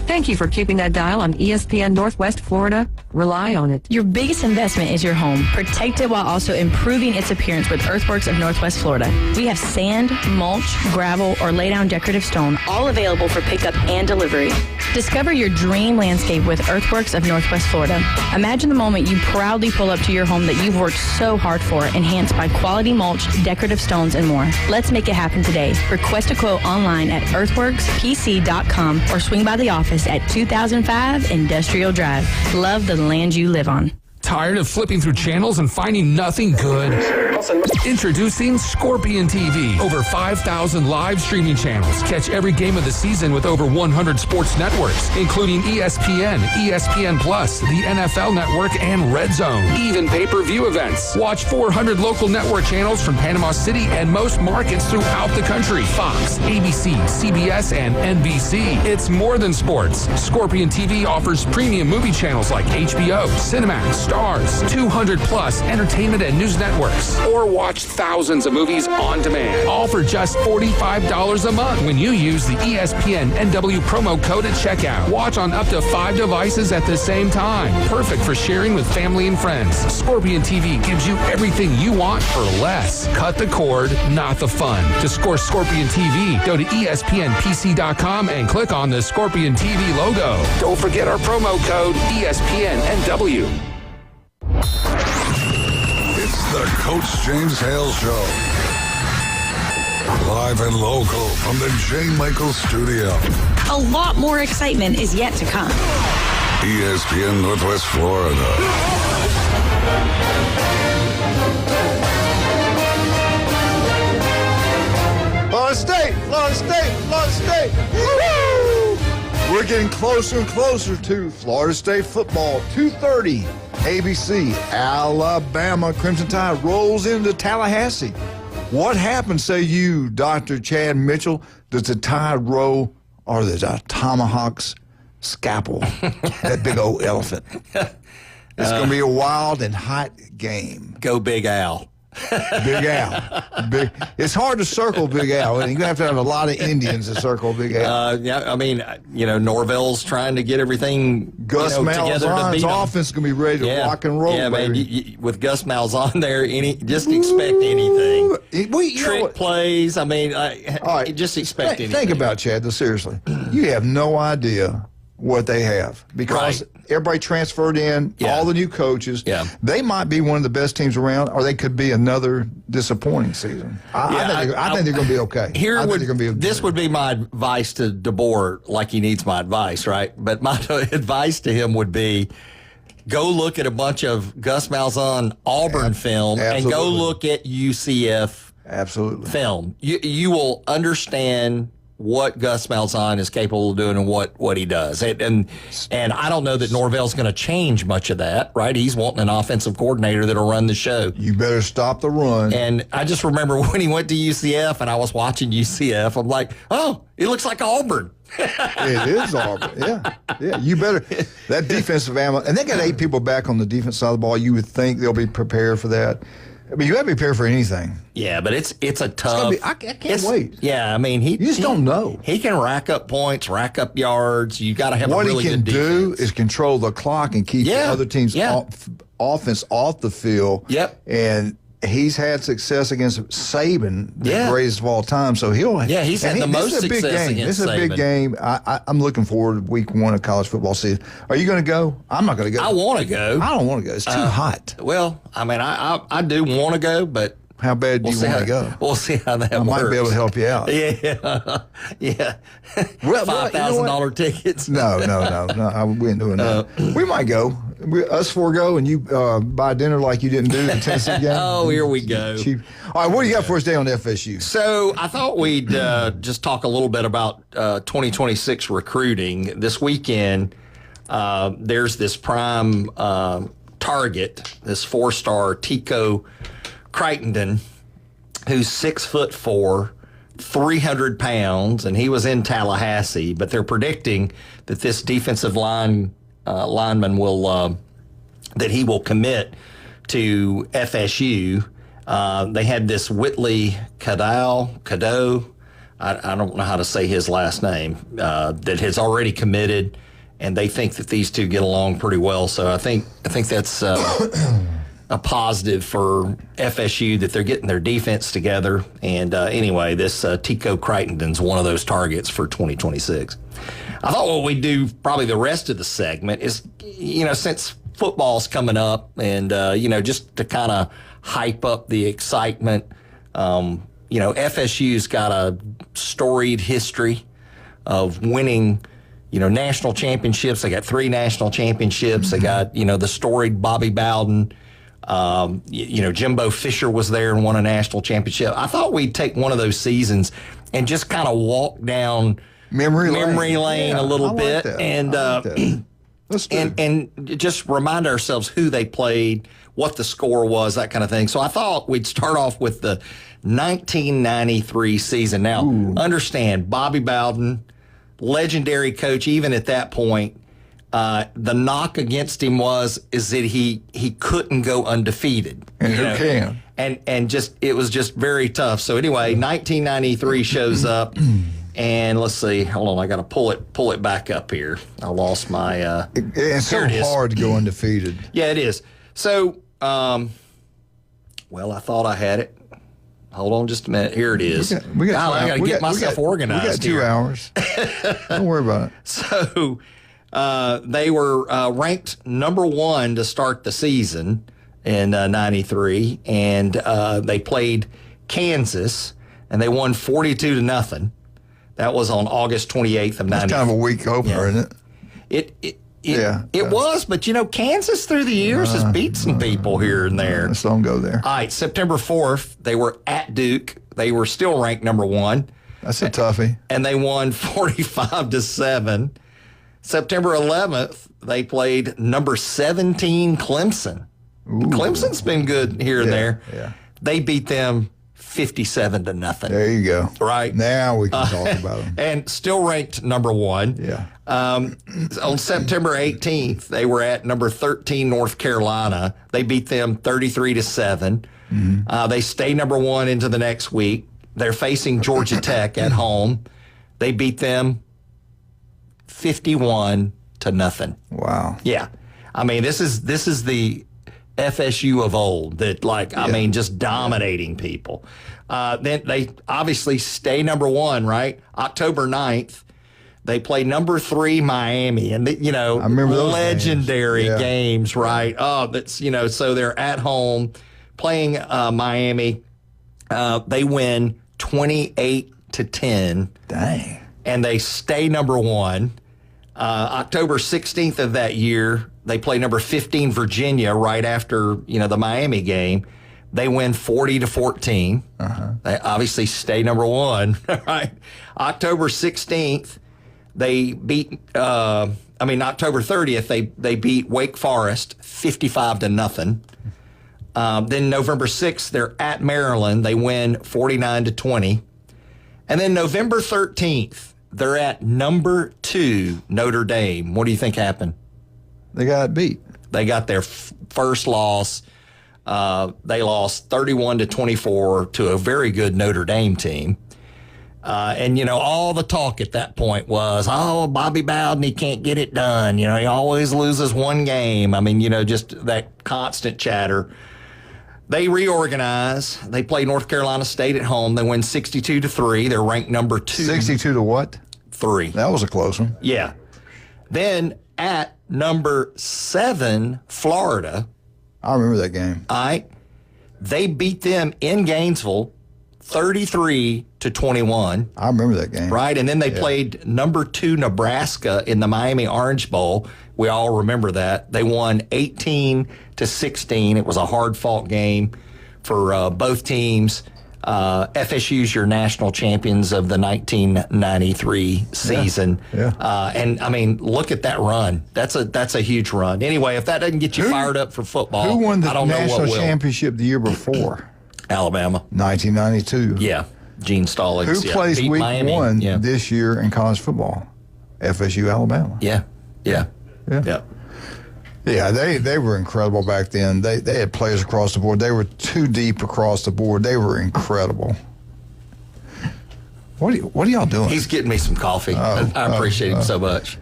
Thank you for keeping that dial on ESPN Northwest Florida. Rely on it. Your biggest investment is your home. Protect it while also improving its appearance with Earthworks of Northwest Florida. We have sand, mulch, gravel, or lay down decorative stone, all available for pickup and delivery. Discover your dream landscape with Earthworks of Northwest Florida. Imagine the moment you proudly pull up to your home that you've worked so hard for, enhanced by quality mulch, decorative stones, and more. Let's make it happen today. Request a quote online at earthworkspc.com or swing by the office at 2005 Industrial Drive. Love the land you live on. Tired of flipping through channels and finding nothing good? Introducing Scorpion TV. Over 5,000 live streaming channels. Catch every game of the season with over 100 sports networks, including ESPN, ESPN Plus, the NFL Network, and Red Zone. Even pay-per-view events. Watch 400 local network channels from Panama City and most markets throughout the country. Fox, ABC, CBS, and NBC. It's more than sports. Scorpion TV offers premium movie channels like HBO, Cinemax, Stars, 200 plus entertainment and news networks, or watch thousands of movies on demand, all for just $45 a month when you use the ESPN NW promo code at checkout. Watch on up to 5 devices at the same time. Perfect for sharing with family and friends. Scorpion TV gives you everything you want for less. Cut the cord, not the fun. To score Scorpion TV, go to ESPNPC.com and click on the Scorpion TV logo. Don't forget our promo code ESPN NW. The Coach James Hale Show. Live and local from the J. Michael Studio. A lot more excitement is yet to come. ESPN Northwest Florida. Florida State, Florida State, Florida State. Woo-hoo! We're getting closer and closer to Florida State football. 2:30, ABC, Alabama Crimson Tide rolls into Tallahassee. What happens, say you, Dr. Chad Mitchell? Does the Tide roll or does a tomahawk's scalpel that big old elephant? It's going to be a wild and hot game. Go Big Al. Big Al. It's hard to circle Big Al. You're going to have a lot of Indians to circle Big Al. Yeah, I mean, Norvell's trying to get everything Gus together to beat Malzahn's them. offense is going to be ready to rock and roll. Yeah, baby. man, with Gus Malzahn there, just expect anything. Trick plays, I mean, just expect anything. Think about it, Chad, though, seriously. You have no idea what they have because everybody transferred in, all the new coaches. Yeah. They might be one of the best teams around, or they could be another disappointing season. I think they're going to be okay. This would be my advice to DeBoer, like he needs my advice, right? But my advice to him would be go look at a bunch of Gus Malzahn Auburn film and go look at UCF film. You will understand what Gus Malzahn is capable of doing and what he does. And I don't know that Norvell's going to change much of that, right? He's wanting an offensive coordinator that'll run the show. You better stop the run. And I just remember when he went to UCF and I was watching UCF, I'm like, oh, it looks like Auburn. It is Auburn, yeah. You better. That defensive ammo, and they got 8 people back on the defense side of the ball. You would think they'll be prepared for that. I mean, you got to be prepared for anything. Yeah, but it's a tough. I can't wait. Yeah, I mean, you just don't know. He can rack up points, rack up yards. You got to have a really good defense. What he can do is control the clock and keep the other team's offense off the field. Yep. And he's had success against Saban, the greatest of all time. So he's had the most success against Saban. This is a big game. I'm looking forward to week 1 of college football season. Are you going to go? I'm not going to go. I want to go. I don't want to go. It's too hot. Well, I mean, I do want to go, but how bad do you want to go? We'll see how that works. I might be able to help you out. Yeah. Well, $5,000 tickets. No. We ain't doing that. We might go. Us 4 go, and you buy dinner like you didn't do in the Tennessee game. Oh, here we go. Cheap. All right, what do you got for us today on FSU? So I thought we'd just talk a little bit about 2026 recruiting. This weekend, there's this prime target, this 4-star Tico Crittenden, who's 6'4", 300 pounds, and he was in Tallahassee. But they're predicting that this defensive lineman will that he will commit to FSU. They had this Whitley Cadeau. I don't know how to say his last name. That has already committed, and they think that these two get along pretty well. So I think that's a positive for FSU that they're getting their defense together. And anyway, this Tico Crittenden's one of those targets for 2026. I thought what we'd do probably the rest of the segment is, since football's coming up and, just to kind of hype up the excitement, FSU's got a storied history of winning national championships. They got 3 national championships. They got, the storied Bobby Bowden. Jimbo Fisher was there and won a national championship. I thought we'd take one of those seasons and just kind of walk down memory lane a little bit and just remind ourselves who they played, what the score was, that kind of thing. So I thought we'd start off with the 1993 season. Now, understand, Bobby Bowden, legendary coach, even at that point. The knock against him is that he couldn't go undefeated. And who can? And just it was just very tough. So anyway, 1993 shows up, and let's see. Hold on, I got to pull it back up here. I lost my. It's so hard to go undefeated. Yeah, it is. So, I thought I had it. Hold on just a minute. Here it is. I got to get myself organized. We got 2 hours. Don't worry about it. So. They were ranked number 1 to start the season, in 93, and they played Kansas, and they won 42-0. That was on August 28th of 93. That's kind of a weak opener, isn't it? It was, but Kansas through the years has beat some people here and there. Let's don't go there. All right, September 4th, they were at Duke. They were still ranked number 1. That's a toughie. And they won 45-7. September 11th, they played number 17 Clemson. Ooh. Clemson's been good here and there. Yeah. They beat them 57-0. There you go. Right. Now we can talk about them. And still ranked number 1. Yeah. On September 18th, they were at number 13 North Carolina. They beat them 33-7. Mm-hmm. They stay number 1 into the next week. They're facing Georgia Tech at home. They beat them 51-0. Wow. Yeah. I mean, this is the FSU of old that, just dominating people. Then they obviously stay number 1, right? October 9th, they play number 3 Miami, and I remember those legendary games, right? Oh, that's so they're at home playing Miami. They win 28-10. Dang. And they stay number 1. October 16th of that year, they play number 15 Virginia right after, the Miami game. They win 40-14. Uh-huh. They obviously stay number 1, right? October 16th, they beat, October 30th, they beat Wake Forest 55-0. Then November 6th, they're at Maryland. They win 49-20. And then November 13th, they're at number 2 Notre Dame. What do you think happened? They got beat. They got their first loss. They lost 31-24 to a very good Notre Dame team. And all the talk at that point was, Bobby Bowden, he can't get it done. He always loses one game. I mean, just that constant chatter. They reorganize. They play North Carolina State at home. They win 62-3. They're ranked number 2. 62 to what? 3. That was a close one. Yeah. Then at number 7, Florida. I remember that game. All right. They beat them in Gainesville 33-21. I remember that game. Right. And then they played number 2 Nebraska in the Miami Orange Bowl. We all remember that. They won 18-16. It was a hard-fought game for both teams. FSU's your national champions of the 1993 season. Yeah. And look at that run. That's a huge run. Anyway, if that doesn't get you fired up for football, who won the I don't know what national will. championship the year before? Alabama. 1992. Yeah. Gene Stallings. Who plays beat week Miami. 1 this year in college football? FSU, Alabama. Yeah. Yeah, they were incredible back then. They had players across the board. They were too deep across the board. They were incredible. What are y'all doing? He's getting me some coffee. I appreciate him so much.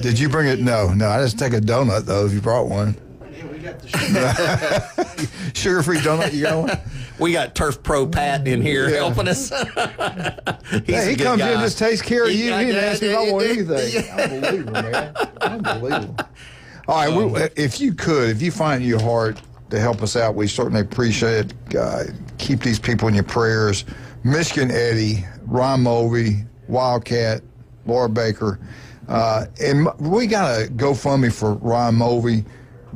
Did you bring it? No. I just take a donut, though, if you brought one. We got the sugar-free donut, you got one? We got Turf Pro Pat in here helping us. He comes in and just takes care of you. He didn't ask me if I want anything. Unbelievable, man. Unbelievable. All right, if you find in your heart to help us out, we certainly appreciate it. Keep these people in your prayers. Michigan Eddie, Ron Mulvey, Wildcat, Laura Baker. And we got a GoFundMe for Ron Mulvey.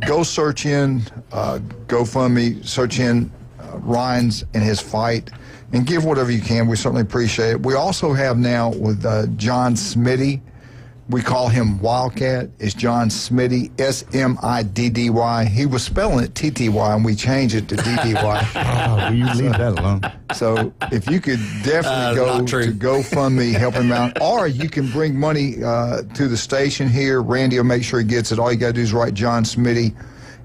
Go search in GoFundMe, search in Ryan's and his fight, and give whatever you can. We certainly appreciate it. We also have now with John Smitty. We call him Wildcat. It's John Smitty, Smiddy. He was spelling it TTY, and we changed it to DDY. Will you leave that alone? So if you could definitely go to GoFundMe, help him out. Or you can bring money to the station here. Randy will make sure he gets it. All you got to do is write John Smitty,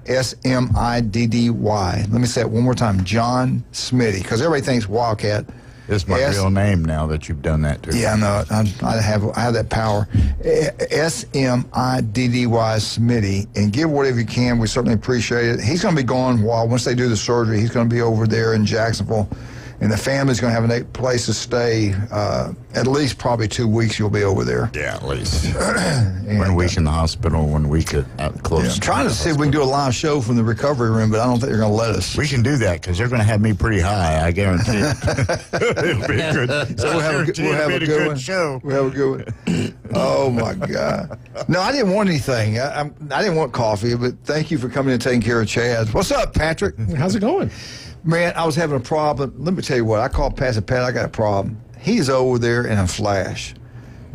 Smiddy. Let me say it one more time, John Smitty, because everybody thinks Wildcat. It's my real name now that you've done that to. Yeah, no, I have that power. Smiddy Smitty, and give whatever you can. We certainly appreciate it. He's going to be gone once they do the surgery. He's going to be over there in Jacksonville And the family's going to have a place to stay. At least probably 2 weeks you'll be over there. Yeah, at least. 1 week in the hospital, 1 week at close. I'm trying to see if we can do a live show from the recovery room, but I don't think they're going to let us. We can do that because they're going to have me pretty high, I guarantee. It'll be good. So we'll have a good one. Show. We'll have a good one. Oh, my God. No, I didn't want anything. I didn't want coffee, but thank you for coming and taking care of Chad. What's up, Patrick? How's it going? Man, I was having a problem. Let me tell you what. I called Pat. I got a problem. He's over there in a flash.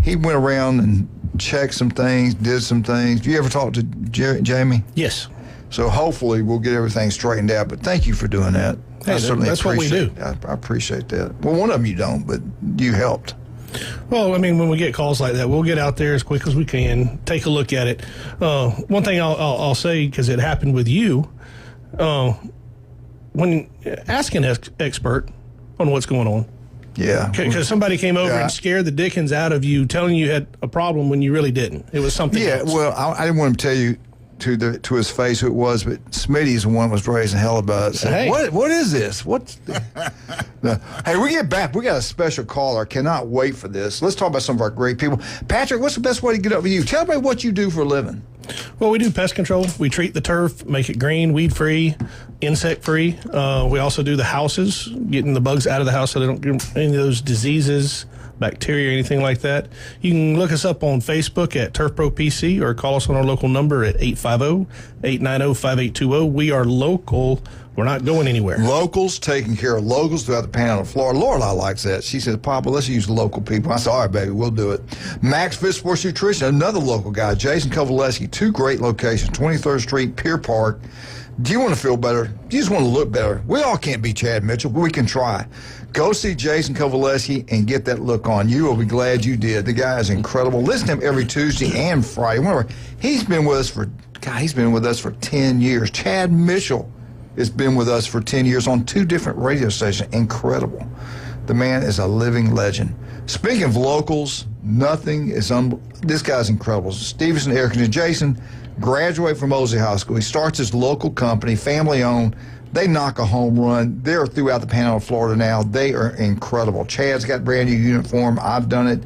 He went around and checked some things, did some things. You ever talk to Jamie? Yes. So hopefully we'll get everything straightened out. But thank you for doing that. Hey, that's what we do. I appreciate that. Well, one of them you don't, but you helped. Well, I mean, when we get calls like that, we'll get out there as quick as we can, take a look at it. One thing I'll say, because it happened with you, when ask an expert on what's going on. Yeah. Because somebody came over and scared the dickens out of you, telling you had a problem when you really didn't. It was something else. Yeah, well, I didn't want him to tell you to his face who it was, but Smitty's the one that was raising hell about it. So, hey. What is this? No. Hey, we get back. We got a special caller. Cannot wait for this. Let's talk about some of our great people. Patrick, what's the best way to get up with you? Tell me what you do for a living. Well, we do pest control. We treat the turf, make it green, weed-free, insect-free. We also do the houses, getting the bugs out of the house so they don't get any of those diseases, bacteria, anything like that. You can look us up on Facebook at Turf Pro PC or call us on our local number at 850-890-5820. We are local. We're not going anywhere. Locals, taking care of locals throughout the Panhandle of Florida. Lorelei likes that. She says, Papa, let's use local people. I said, all right, baby, we'll do it. Max Fit Sports Nutrition, another local guy. Jason Kovaleski, 2 great locations, 23rd Street, Pier Park. Do you want to feel better? Do you just want to look better? We all can't be Chad Mitchell, but we can try. Go see Jason Kovaleski and get that look on. You will be glad you did. The guy is incredible. Listen to him every Tuesday and Friday. He's been with us for 10 years. Chad Mitchell has been with us for 10 years on 2 different radio stations. Incredible. The man is a living legend. Speaking of locals, this guy's incredible. Stevenson Air Conditioning. Jason graduated from Mosley High School. He starts his local company, family-owned. They knock a home run. They're throughout the Panhandle of Florida now. They are incredible. Chad's got brand new uniform. I've done it.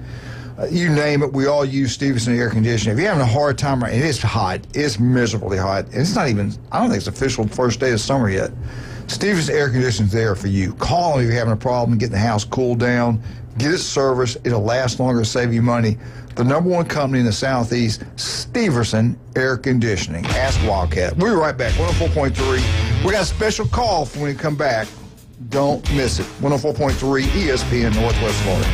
You name it, we all use Stevenson Air Conditioning. If you're having a hard time, and it's hot, it's miserably hot. And it's not even, I don't think it's official first day of summer yet. Stevenson Air Conditioning's there for you. Call them if you're having a problem getting the house cooled down. Get it serviced. It'll last longer, save you money. The #1 company in the Southeast, Stevenson Air Conditioning. Ask Wildcat. We'll be right back. 104.3. We got a special call for when we come back. Don't miss it. 104.3 ESPN Northwest Florida.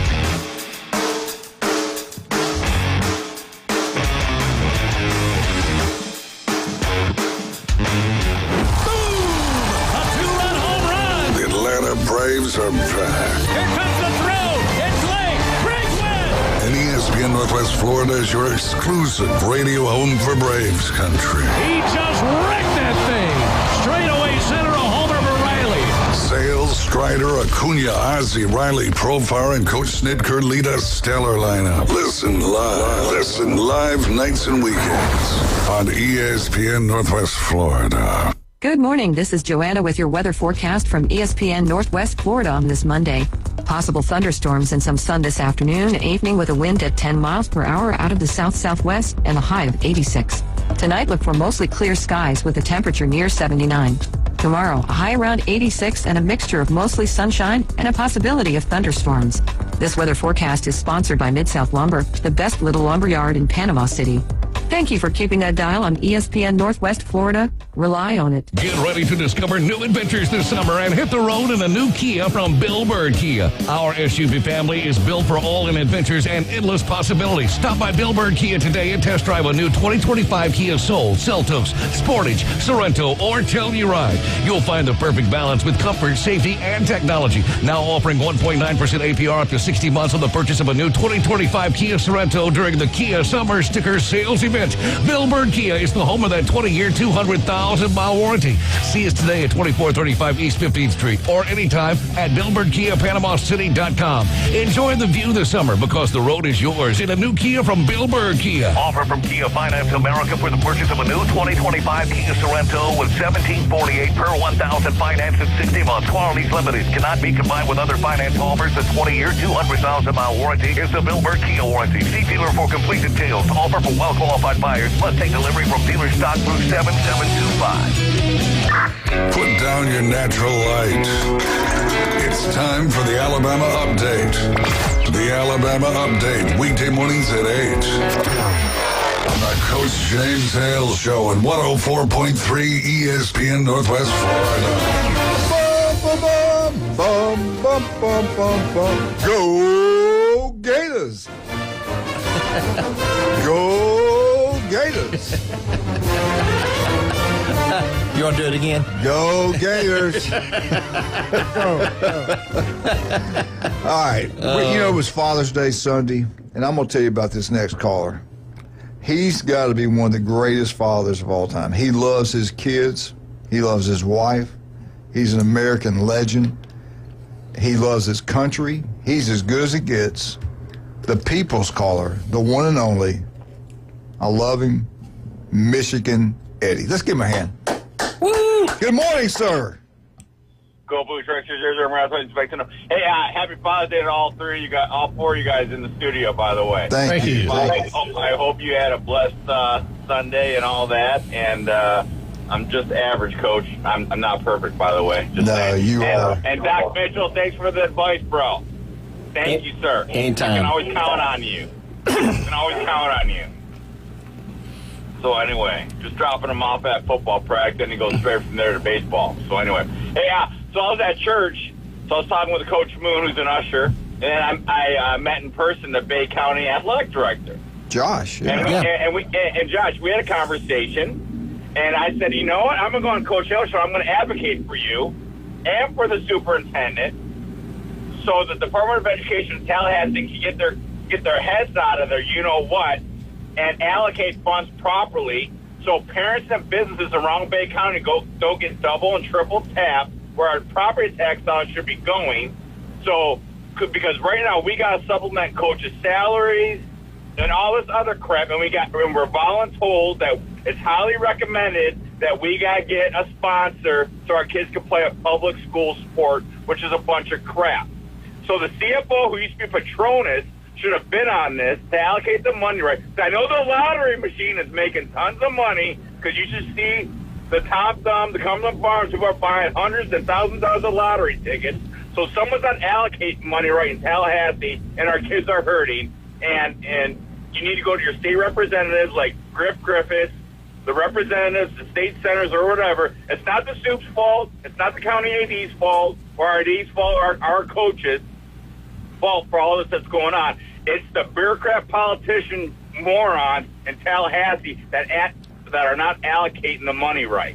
Braves are back. Here comes the throw. It's late. Braves win. And ESPN Northwest Florida is your exclusive radio home for Braves country. He just wrecked that thing. Straightaway center, a homer for Riley. Sales, Strider, Acuna, Ozzie, Riley, Profar, and Coach Snitker lead a stellar lineup. Listen live nights and weekends on ESPN Northwest Florida. Good morning. This is Joanna with your weather forecast from ESPN Northwest Florida on this Monday. Possible thunderstorms and some sun this afternoon and evening with a wind at 10 miles per hour out of the south-southwest and a high of 86. Tonight, look for mostly clear skies with a temperature near 79. Tomorrow, a high around 86 and a mixture of mostly sunshine and a possibility of thunderstorms. This weather forecast is sponsored by Mid-South Lumber, the best little lumber yard in Panama City. Thank you for keeping that dial on ESPN Northwest Florida. Rely on it. Get ready to discover new adventures this summer and hit the road in a new Kia from Bill Bird Kia. Our SUV family is built for all in adventures and endless possibilities. Stop by Bill Bird Kia today and test drive a new 2025 Kia Soul, Seltos, Sportage, Sorento, or Telluride. You'll find the perfect balance with comfort, safety, and technology. Now offering 1.9% APR up to 60 months on the purchase of a new 2025 Kia Sorento during the Kia Summer Sticker Sales Event. Bill Bird Kia is the home of that 20-year, 200,000 1,000-mile warranty. See us today at 2435 East 15th Street or anytime at BillBirdKiaPanamaCity.com. Enjoy the view this summer because the road is yours in a new Kia from Bill Bird Kia. Offer from Kia Finance America for the purchase of a new 2025 Kia Sorento with $1,748 per 1,000 finance in 60 months. Qualities limited. Cannot be combined with other finance offers. The 20-year, 200,000-mile warranty is the Bill Bird Kia warranty. See dealer for complete details. Offer for well-qualified buyers. Must take delivery from dealer stock through 7725. Put down your natural light. It's time for the Alabama Update. The Alabama Update, weekday mornings at 8. On the Coach James Hale Show on 104.3 ESPN Northwest Florida. Bum, bum, bum, bum, bum, bum. Go Gators! Go Gators! You want to do it again? Go Gators! All right. It was Father's Day Sunday, and I'm going to tell you about this next caller. He's got to be one of the greatest fathers of all time. He loves his kids. He loves his wife. He's an American legend. He loves his country. He's as good as it gets. The people's caller, the one and only. I love him, Michigan Eddie. Let's give him a hand. Woo! Good morning, sir. Go Blue Sharks, Hey, happy Father's Day to all four of you guys in the studio, by the way. Thank you. I hope you had a blessed Sunday and all that. And I'm just average, Coach. I'm not perfect, by the way. Just saying. You are. And Doc Mitchell, thanks for the advice, bro. Thank you, sir. Anytime. I can always count on you. So anyway, just dropping him off at football practice, and he goes straight from there to baseball. So anyway, hey, so I was at church. So I was talking with Coach Moon, who's an usher, and I met in person the Bay County Athletic Director, Josh. Yeah. And Josh, we had a conversation, and I said, you know what? I'm going to go on Coach Hale show. I'm going to advocate for you and for the superintendent, so the Department of Education in Tallahassee can get their heads out of their you-know-what and allocate funds properly so parents and businesses around Bay County don't get double and triple tapped where our property tax dollars should be going. So, because right now we got to supplement coaches' salaries and all this other crap, and we're voluntold that it's highly recommended that we got to get a sponsor so our kids can play a public school sport, which is a bunch of crap. So the CFO, who used to be Petronas, should have been on this to allocate the money right. I know the lottery machine is making tons of money because you should see the top thumb, the Cumberland Farms, who are buying hundreds and thousands of lottery tickets. So someone's not allocating money right in Tallahassee, and our kids are hurting. And you need to go to your state representatives like Griffiths, the representatives, the state senators, or whatever. It's not the Soup's fault. It's not the county AD's fault or our AD's fault or our coaches' fault for all this that's going on. It's the bureaucrat politician morons in Tallahassee that are not allocating the money right.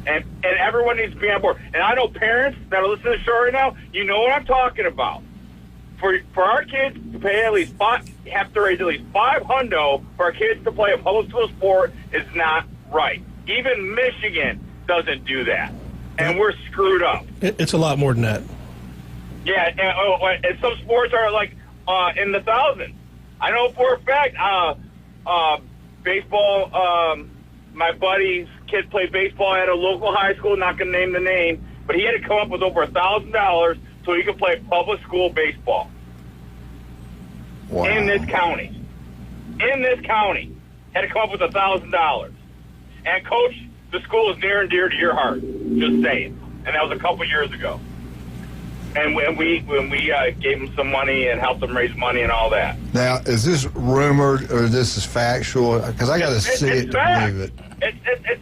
And everyone needs to be on board. And I know parents that are listening to the show right now, you know what I'm talking about. For our kids to pay have to raise at least $500 for our kids to play a public school sport is not right. Even Michigan doesn't do that. And we're screwed up. It's a lot more than that. Yeah, and some sports are like in the thousands. I know for a fact, baseball, my buddy's kid played baseball at a local high school, not going to name the name, but he had to come up with over $1,000 so he could play public school baseball. Wow. In this county. Had to come up with $1,000. And, Coach, the school is near and dear to your heart. Just saying. And that was a couple years ago. And when we gave them some money and helped them raise money and all that. Now, is this rumored or this is factual? Because I got to see it to believe it.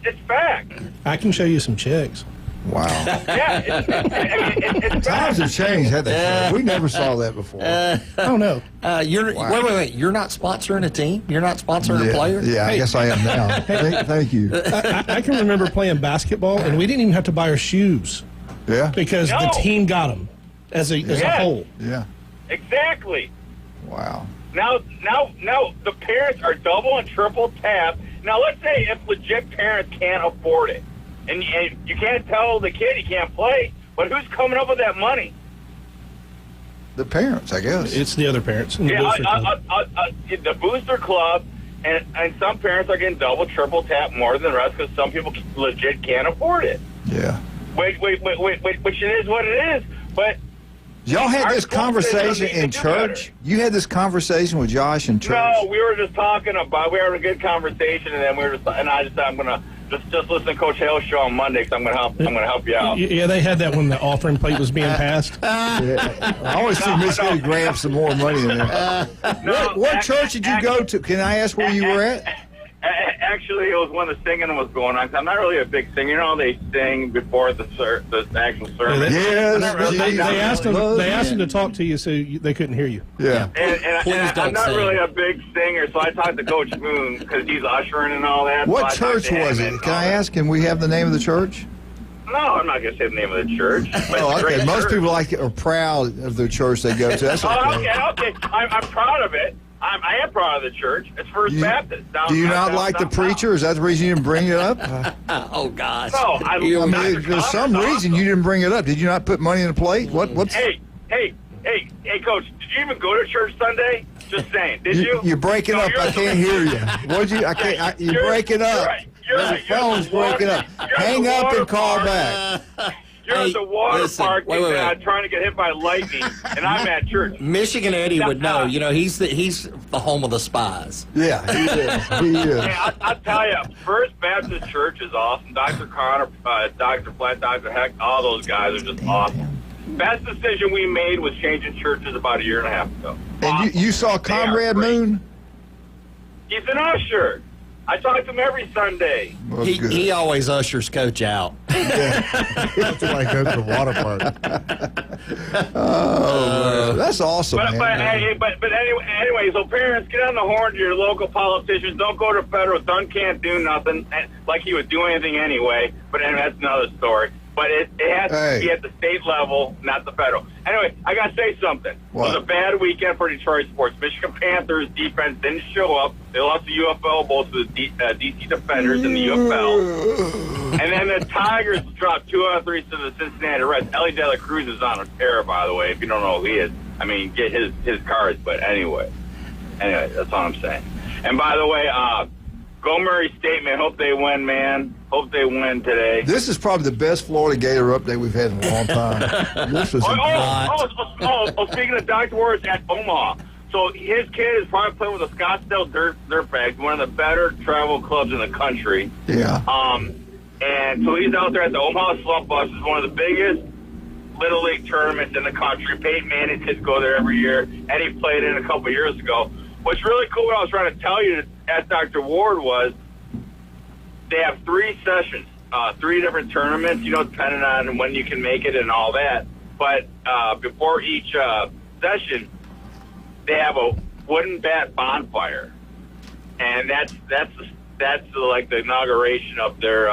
It's fact. I can show you some checks. Wow. Yeah. It's Times have changed, have they? We never saw that before. Oh, no. Wait. You're not sponsoring a team? You're not sponsoring a player? Yeah, I guess I am now. Thank you. I can remember playing basketball, and we didn't even have to buy our shoes. Yeah. Because the team got them as a whole. Yeah. Exactly. Wow. Now the parents are double and triple tapped, Now, let's say if legit parents can't afford it, and you can't tell the kid he can't play, but who's coming up with that money? The parents, I guess. It's the other parents. In the Yeah, booster club. the booster club, and some parents are getting double, triple tap more than the rest because some people legit can't afford it. Yeah. Wait, which it is what it is, but... Y'all had our this school conversation system in needs to do better. church? You had this conversation with Josh in church? No, we were just talking about. We were having a good conversation, and then I just said I'm gonna just listen to Coach Hale's show on Monday because I'm gonna help you out. Yeah, they had that when the offering plate was being passed. Yeah. I always see Michigan grab some more money in there. What church did you go to? Can I ask where you were at? Actually, it was when the singing was going on. 'Cause I'm not really a big singer. You know, they sing before the actual sermon. They asked him to talk to you, so they couldn't hear you. Yeah. And I'm not really a big singer, so I talked to Coach Moon because he's ushering and all that. What so I talked church to him was it? and Can all I that. ask? Can we have the name of the church? No, I'm not going to say the name of the church. But it's a Oh, okay. great Most church. people are proud of their church they go to. That's okay. Okay. I'm proud of it. I am proud of the church. It's First Baptist. Do you not like the preacher? Is that the reason you didn't bring it up? Oh, gosh. No, I mean, there's some reason you didn't bring it up. Did you not put money in the plate? What's? Hey, Coach, did you even go to church Sunday? Just saying. Did you? You're breaking up. I can't hear you. What'd you? I can't. You're breaking up. The phone's breaking up. Hang up and call back. You're at the water park trying to get hit by lightning, and I'm at church. Michigan Eddie would know. You know, he's the home of the spies. Yeah, he is. He is. Hey, I'll tell you, First Baptist Church is awesome. Dr. Connor, Dr. Flat, Dr. Heck, all those guys are just awesome. Best decision we made was changing churches about a year and a half ago. And you saw Comrade Moon? He's an usher. I talk to him every Sunday. Well, he always ushers Coach out. That's why I go to the water park. Oh, that's awesome, man. But anyway, so parents, get on the horn to your local politicians. Don't go to federal. Dunn can't do nothing like he would do anything anyway. But anyway, that's another story. But it has to be at the state level, not the federal. Anyway, I got to say something. What? It was a bad weekend for Detroit sports. Michigan Panthers defense didn't show up. They lost the UFL, both to the DC Defenders and the UFL. And then the Tigers dropped 2 out of 3 to the Cincinnati Reds. Ellie De La Cruz is on a tear, by the way. If you don't know who he is, I mean, get his cards. But anyway, that's all I'm saying. And by the way, go Murray State, man. Hope they win, man. Hope they win today. This is probably the best Florida Gator update we've had in a long time. This was Speaking of Dr. Ward's at Omaha. So his kid is probably playing with the Scottsdale Dirtbags, one of the better travel clubs in the country. Yeah. And so he's out there at the Omaha Slump Bus. It's one of the biggest Little League tournaments in the country. Peyton Manning's kids go there every year. Eddie played in a couple of years ago. What's really cool, what I was trying to tell you at Dr. Ward was they have 3 sessions, 3 different tournaments, depending on when you can make it and all that. But before each session, they have a wooden bat bonfire, and that's like the inauguration of their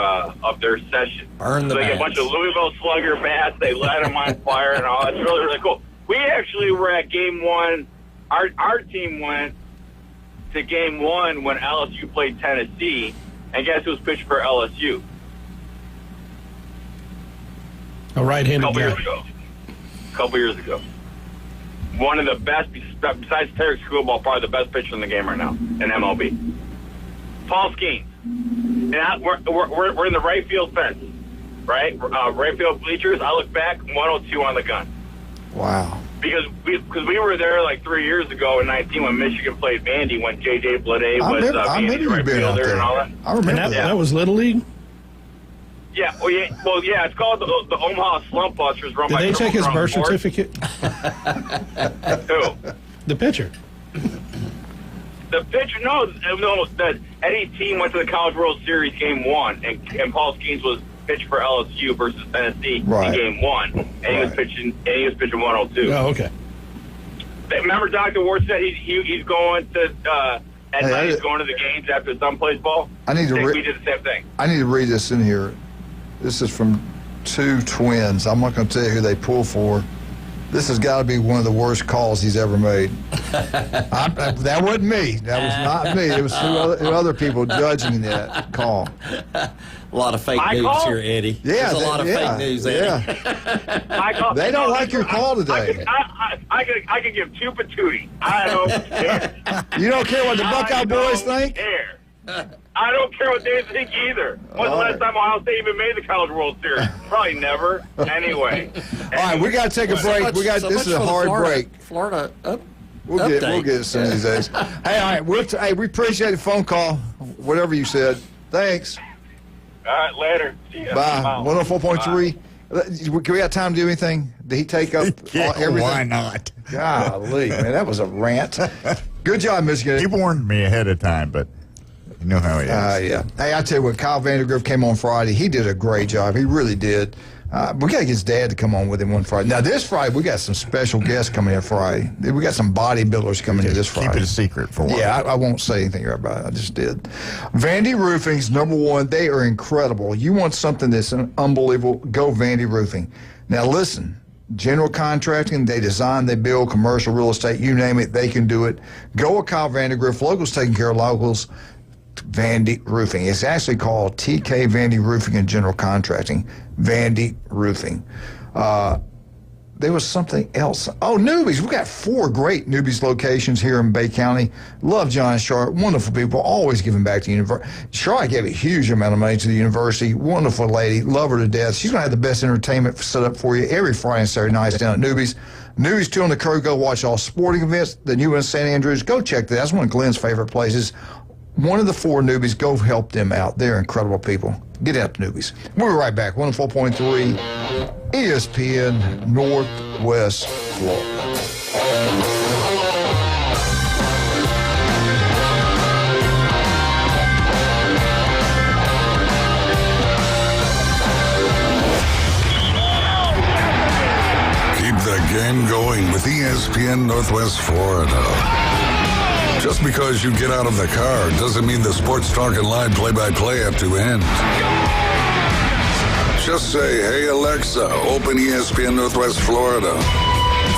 session. Burn the so they get a bunch of Louisville Slugger bats. They light them on fire and all. It's really, really cool. We actually were at Game 1. Our team went to Game 1 when LSU played Tennessee, and guess who was pitched for LSU? A right-handed guy. A couple years ago. One of the best, besides Tarek Schoolball, probably the best pitcher in the game right now in MLB. Paul Skeens. And we're in the right field fence, right? Right field bleachers. I look back, 102 on the gun. Wow. Because we were there like 3 years ago in 19 when Michigan played Vandy, when J.J. Blade was Vandy's right fielder and all that. I remember that was Little League? Yeah, yeah, it's called the Omaha Slump Busters. Run Did by they take his Colonel birth Ford. certificate? Who? The pitcher. The pitcher, no, the Eddie team went to the College World Series Game 1, and Paul Skeens was pitched for LSU versus Tennessee in Game 1, and he was pitching 102. Oh, okay. Remember, Dr. Ward said he's going to at night. He's going to the games after his son plays ball. I need to we did the same thing. I need to read this in here. This is from 2 twins. I'm not going to tell you who they pull for. This has got to be one of the worst calls he's ever made. That wasn't me. That was not me. It was two other people judging that call. A lot of fake news here, Eddie. Yeah, there's a lot of fake news, Eddie. They don't like your call today. I could give two patooties. I don't care. You don't care what the Buckeye boys think? Care. I don't care what they think either. When's the last time Ohio State even made the College World Series? Probably never. Anyway. All right, we got to take a break. This is a hard break. Florida We'll get it some of these days. Hey, all right, we appreciate the phone call. Whatever you said. Thanks. All right, later. See ya. Bye. 104.3. Can we have time to do anything? Did he take up everything? Why not? Golly, man, that was a rant. Good job, Michigan. He warned me ahead of time, but you know how he is. Yeah. Hey, I tell you what, Kyle Vandergriff came on Friday. He did a great job. He really did. We got to get his dad to come on with him one Friday. Now, this Friday, we got some special guests coming in Friday. We got some bodybuilders coming in this Friday. Keep it a secret for a while. Yeah, I won't say anything about it. I just did. Vandy Roofing's number one. They are incredible. You want something that's unbelievable, go Vandy Roofing. Now, listen, general contracting, they design, they build, commercial real estate, you name it, they can do it. Go with Kyle Vandergriff. Locals taking care of locals. Vandy Roofing. It's actually called TK Vandy Roofing and General Contracting. Vandy Roofing. There was something else. Oh, Newbies. We've got 4 great Newbies locations here in Bay County. Love John and Charlotte. Wonderful people. Always giving back to the university. Charlotte gave a huge amount of money to the university. Wonderful lady. Love her to death. She's going to have the best entertainment set up for you every Friday and Saturday nights down at Newbies. Newbies 2 on the curve. Go watch all sporting events. The new one in St. Andrews. Go check that. That's one of Glenn's favorite places. One of the 4 Newbies, go help them out. They're incredible people. Get out to Newbies. We'll be right back. 104.3 ESPN Northwest Florida. Keep the game going with ESPN Northwest Florida. Just because you get out of the car doesn't mean the Sports Talk and Live play-by-play have to end. Just say, hey, Alexa, open ESPN Northwest Florida.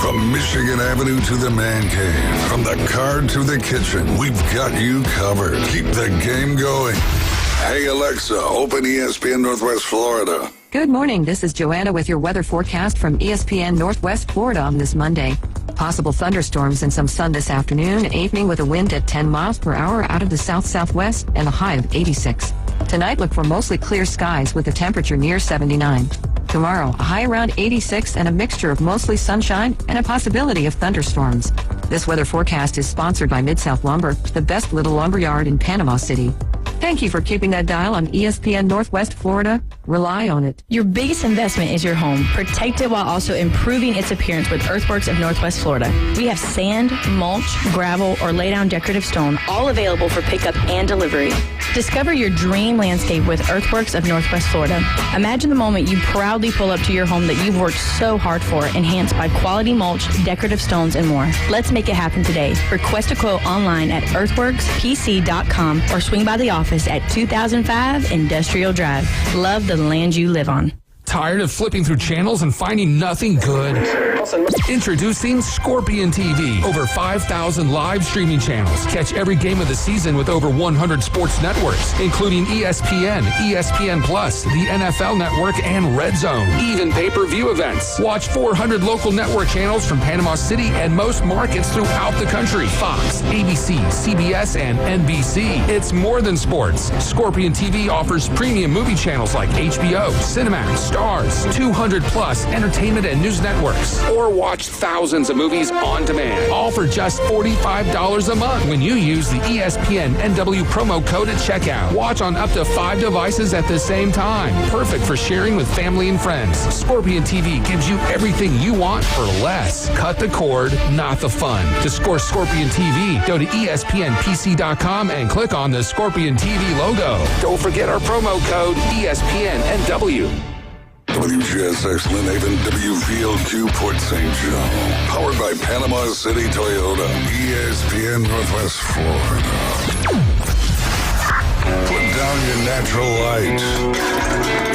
From Michigan Avenue to the Man Cave, from the car to the kitchen, we've got you covered. Keep the game going. Hey, Alexa, open ESPN Northwest Florida. Good morning. This is Joanna with your weather forecast from ESPN Northwest Florida on this Monday. Possible thunderstorms and some sun this afternoon and evening with a wind at 10 miles per hour out of the south-southwest and a high of 86. Tonight, look for mostly clear skies with a temperature near 79. Tomorrow, a high around 86 and a mixture of mostly sunshine and a possibility of thunderstorms. This weather forecast is sponsored by Mid-South Lumber, the best little lumber yard in Panama City. Thank you for keeping that dial on ESPN Northwest Florida. Rely on it. Your biggest investment is your home. Protect it while also improving its appearance with Earthworks of Northwest Florida. We have sand, mulch, gravel, or lay down decorative stone, all available for pickup and delivery. Discover your dream landscape with Earthworks of Northwest Florida. Imagine the moment you proudly pull up to your home that you've worked so hard for, enhanced by quality mulch, decorative stones, and more. Let's make it happen today. Request a quote online at earthworkspc.com or swing by the office at 2005 Industrial Drive. Love the land you live on. Tired of flipping through channels and finding nothing good? Introducing Scorpion TV. Over 5,000 live streaming channels. Catch every game of the season with over 100 sports networks, including ESPN, ESPN Plus, the NFL Network, and Red Zone. Even pay-per-view events. Watch 400 local network channels from Panama City and most markets throughout the country. Fox, ABC, CBS, and NBC. It's more than sports. Scorpion TV offers premium movie channels like HBO, Cinemax, Stars, 200 plus entertainment and news networks, or watch thousands of movies on demand, all for just $45 a month when you use the ESPN NW promo code at checkout. Watch on up to 5 devices at the same time. Perfect for sharing with family and friends. Scorpion TV gives you everything you want for less. Cut the cord, not the fun. To score Scorpion TV, go to ESPNPC.com and click on the Scorpion TV logo. Don't forget our promo code ESPNNW. WGSX Lynn Haven, WVLQ Port St. Joe. Powered by Panama City Toyota. ESPN Northwest Florida. Put down down your natural light.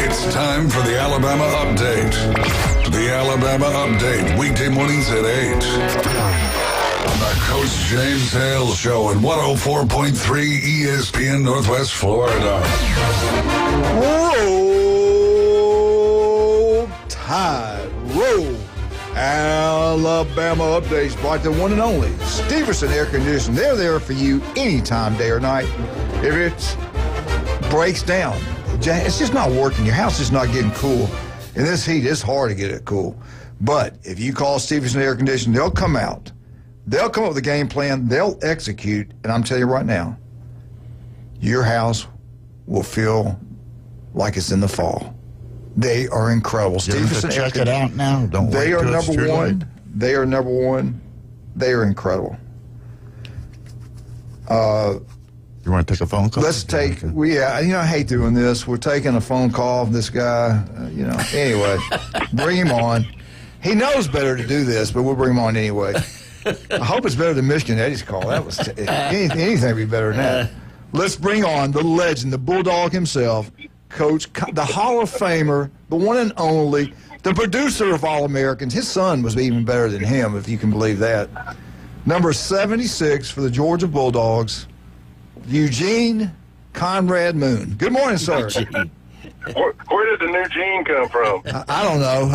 It's time for the Alabama Update. The Alabama Update, weekday mornings at 8. On the Coach James Hale Show at 104.3 ESPN Northwest Florida. Roll Tide, roll. Alabama Updates brought to the one and only Stevenson Air Conditioning. They're there for you anytime, day or night. If it breaks down, it's just not working. Your house is not getting cool. In this heat, it's hard to get it cool. But if you call Stevenson Air Conditioning, they'll come out. They'll come up with a game plan. They'll execute. And I'm telling you right now, your house will feel like it's in the fall. They are incredible. Stevenson, check it out now. Don't they wait are till it's number too one. late. They are number one. They are incredible. You want to take a phone call? Let's take. I hate doing this. We're taking a phone call from this guy. Anyway, bring him on. He knows better to do this, but we'll bring him on anyway. I hope it's better than Michigan Eddie's call. That was anything would be better than that. Let's bring on the legend, the Bulldog himself. Coach, the Hall of Famer, the one and only, the producer of All-Americans. His son was even better than him, if you can believe that. Number 76 for the Georgia Bulldogs, Eugene Conrad Moon. Good morning, sir. Where did the new gene come from? I don't know.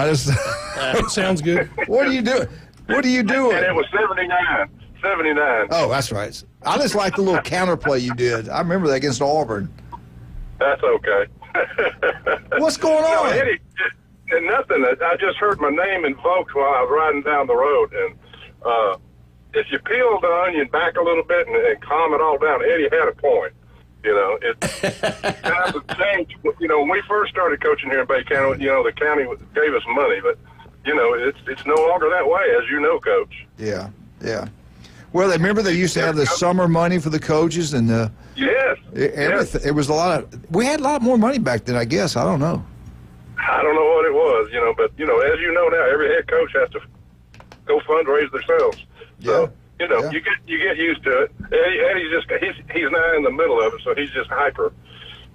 Sounds good. What are you doing? What are you doing? And it was 79. 79. Oh, that's right. I just like the little counterplay you did. I remember that against Auburn. That's okay. What's going on? No, Eddie, and nothing. I just heard my name invoked while I was riding down the road. And if you peel the onion back a little bit and calm it all down, Eddie had a point. It's times have changed. When we first started coaching here in Bay County, the county gave us money, but it's no longer that way, as you know, Coach. Yeah. Well, remember they used to have the summer money for the coaches and the everything. Yes. It was we had a lot more money back then, I guess. I don't know. I don't know what it was, but as you know now, every head coach has to go fundraise themselves. So you get used to it. Eddie's he's now in the middle of it, so he's just hyper.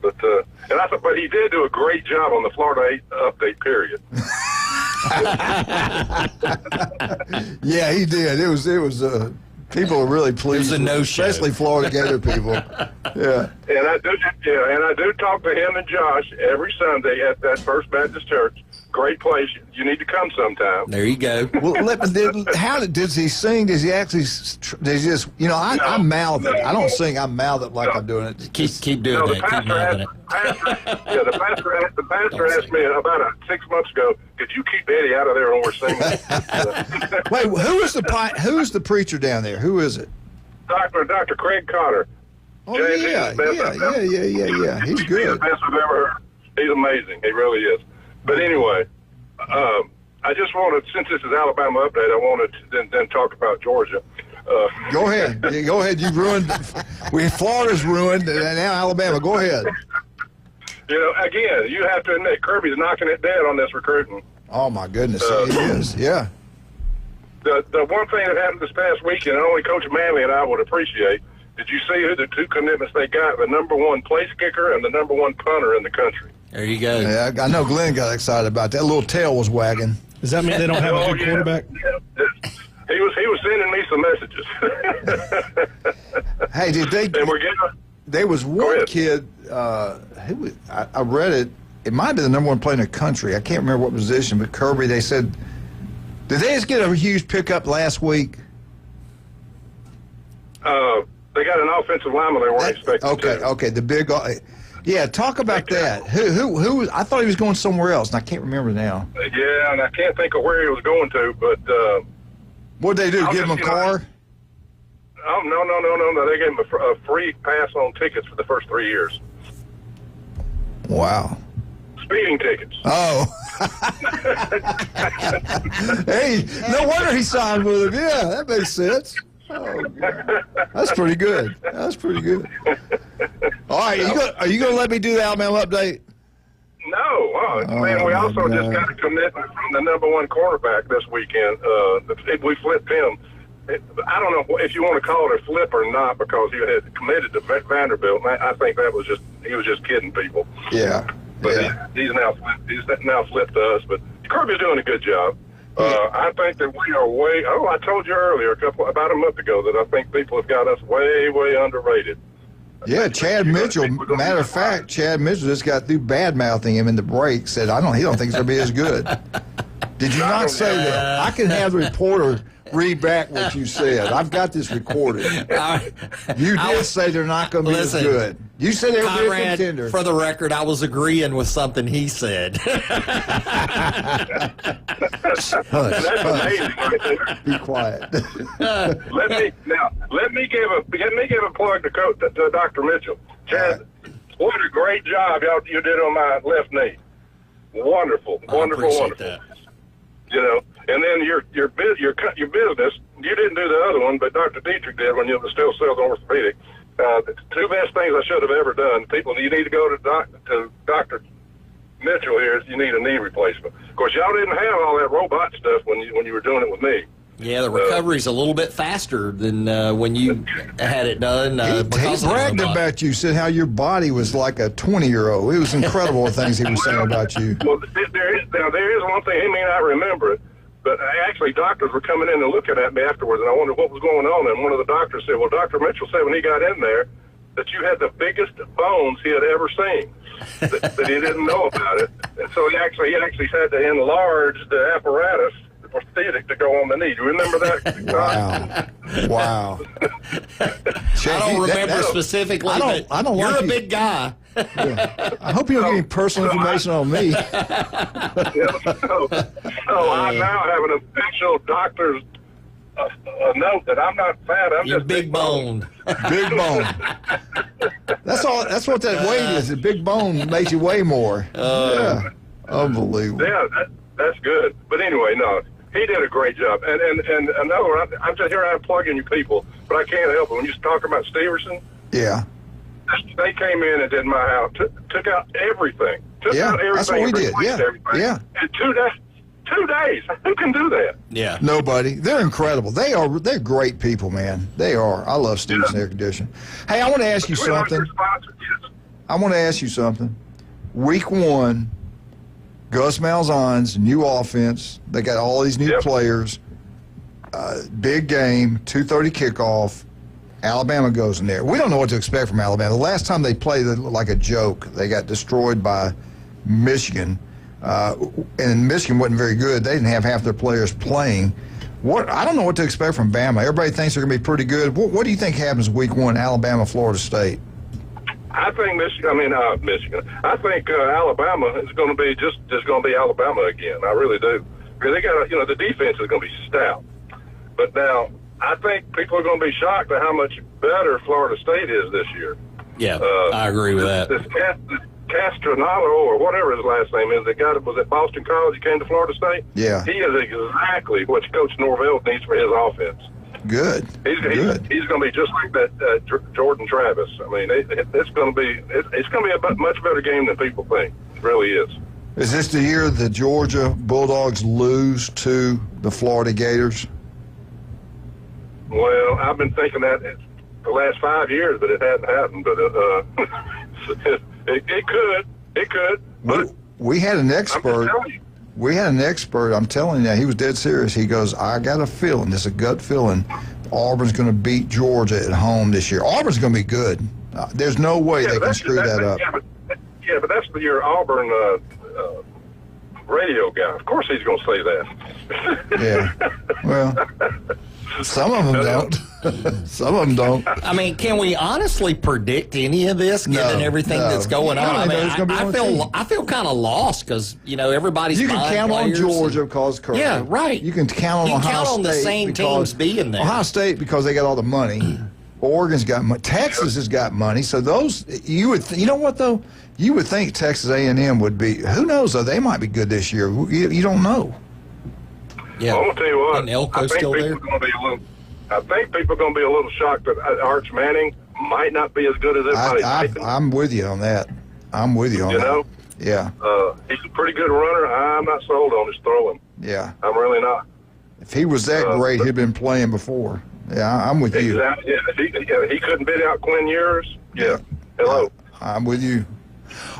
But but he did do a great job on the Florida update period. Yeah, he did. It was. People are really pleased. It was a no-show. Especially Florida Gator people. Yeah. And I do talk to him and Josh every Sunday at that First Baptist Church. Great place. You need to come sometime. There you go. Well, does he sing? Does he actually? Does he just? I mouth it. I don't sing. I mouth it like I'm doing it. Keep doing it. Keep mouthing it. The pastor asked me about 6 months ago, could you keep Eddie out of there when we're singing? Wait, who's the preacher down there? Who is it? Dr. Craig Cotter. Oh, yeah. He's good. He's the best I've ever heard. He's amazing. He really is. But anyway, I just wanted, since this is Alabama Update, I wanted to then talk about Georgia. Go ahead. Go ahead. You've ruined. Florida's ruined, and now Alabama. Go ahead. Again, you have to admit, Kirby's knocking it dead on this recruiting. Oh, my goodness. He is. Yeah. The one thing that happened this past weekend, only Coach Manley and I would appreciate, did you see who the two commitments they got? The number one place kicker and the number one punter in the country. There you go. Yeah, I know Glenn got excited about that. Little tail was wagging. Does that mean they don't have a good quarterback? He was sending me some messages. Hey, did they? And we're getting. There was one kid. I read it. It might be the number one player in the country. I can't remember what position, but Kirby. They said, did they just get a huge pickup last week? They got an offensive lineman they weren't expecting. Okay. The big. Yeah, talk about that. Who? I thought he was going somewhere else, and I can't remember now. Yeah, and I can't think of where he was going to, but. What'd they do? Give him a car? Oh, no. They gave him a free pass on tickets for the first 3 years. Wow. Speeding tickets. Oh. Hey, no wonder he signed with him. Yeah, that makes sense. Oh, God. That's pretty good. All right, are you going to let me do the Alabama update? No. Man, we also just got a commitment from the number one quarterback this weekend. We flipped him. I don't know if you want to call it a flip or not, because he had committed to Vanderbilt. And I think that was just He was just kidding people. Yeah. But he's now flipped to us. But Kirby's doing a good job. I think that we are way. Oh, I told you earlier, about a month ago, that I think people have got us way, way underrated. Yeah, Chad Mitchell. Matter of fact, Chad Mitchell just got through bad-mouthing him in the break. Said, he don't think it's going to be as good. Did you not say that? I can have the reporter read back what you said. I've got this recorded. You did say they're not going to be as good. You said they were a contender. For the record, I was agreeing with something he said. That's amazing right there. Be quiet. Let me give a plug to Dr. Mitchell. Chad, what a great job you did on my left knee. Wonderful. That. You know, and then your business, you didn't do the other one, but Dr. Dietrich did when you were still selling orthopedic. The two best things I should have ever done. People, you need to go to Dr. Mitchell here. You need a knee replacement. Of course, y'all didn't have all that robot stuff when you were doing it with me. Yeah, the recovery's a little bit faster than when you had it done. He bragged about you, said how your body was like a 20-year-old. It was incredible the things he was saying about you. Well, there is one thing. He may not remember it, but actually doctors were coming in and looking at me afterwards, and I wondered what was going on. And one of the doctors said, well, Dr. Mitchell said when he got in there that you had the biggest bones he had ever seen, that he didn't know about it. And so he actually had to enlarge the apparatus, the prosthetic, to go on the knee. Do you remember that? Wow. I don't remember specifically, but you're a big guy. Yeah. I hope you don't get any personal information on me. So I now have an official doctor's note that I'm not fat. I'm You're just big boned. Big bone. That's all. That's what that weight is. A big bone makes you weigh more. Yeah. Unbelievable. Yeah, that's good. But anyway, no, he did a great job. And another one, I'm just here. I'm plugging you people, but I can't help it. When you talk about Steverson, yeah, they came in and did my house, took out everything. That's what we did. Yeah, yeah. In 2 days. 2 days. Who can do that? Yeah. Nobody. They're incredible. They're great people, man. They are. I love Stevenson Air Conditioning. Hey, I want to ask you something. Week 1, Gus Malzahn's new offense. They got all these new players. Big game, 2:30 kickoff. Alabama goes in there. We don't know what to expect from Alabama. The last time they played like a joke, they got destroyed by Michigan. And Michigan wasn't very good. They didn't have half their players playing. I don't know what to expect from Bama. Everybody thinks they're going to be pretty good. What do you think happens week 1, Alabama, Florida State? I think Michigan. I think Alabama is going to be just going to be Alabama again. I really do, because they got the defense is going to be stout. But now I think people are going to be shocked at how much better Florida State is this year. Yeah, I agree with that. This Castronalo, or whatever his last name is, was at Boston College. He came to Florida State. Yeah, he is exactly what Coach Norvell needs for his offense. Good. He's going to be just like that Jordan Travis. I mean, it's going to be a much better game than people think. It really is. Is this the year the Georgia Bulldogs lose to the Florida Gators? Well, I've been thinking that the last 5 years, but it hasn't happened. But it could. But we had an expert. I'm telling you, he was dead serious. He goes, I got a feeling, it's a gut feeling, Auburn's going to beat Georgia at home this year. Auburn's going to be good. There's no way they can screw that up. Yeah, but that's your Auburn radio guy. Of course he's going to say that. Yeah. Well, some of them don't. Some of them don't. I mean, can we honestly predict any of this, given everything that's going on? I mean, I feel kind of lost because everybody's. You can count on Georgia because Kirby. Yeah, right. You can count on Ohio State. The same teams being there. Ohio State because they got all the money. Oregon's got money. Texas has got money. So those you would you know what though? You would think Texas A&M would be. Who knows though? They might be good this year. You don't know. Yeah. Well, I'm gonna tell you what. And Elko's still there. I think people are going to be a little shocked that Arch Manning might not be as good as everybody. I'm with you on that. I'm with you on that. You know? Yeah. He's a pretty good runner. I'm not sold on his throwing. Yeah. I'm really not. If he was that great, he'd been playing before. Yeah, I'm with you. Exactly. Yeah, he couldn't beat out Quinn Ewers. Yeah. Hello. I'm with you.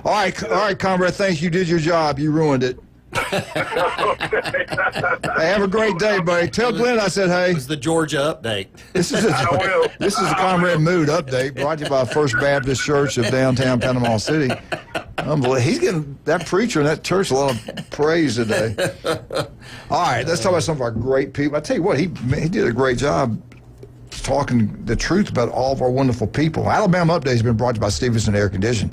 All right, comrade. Thanks. You did your job. You ruined it. Hey, have a great day, buddy. Tell Glenn I said hey. It was the Georgia update. This is the Comrade Mood update brought to you by First Baptist Church of downtown Panama City. Unbelievable. He's getting that preacher in that church a lot of praise today. All right, let's talk about some of our great people. I tell you what, he did a great job talking the truth about all of our wonderful people. Alabama Update has been brought to you by Stevenson Air Conditioning.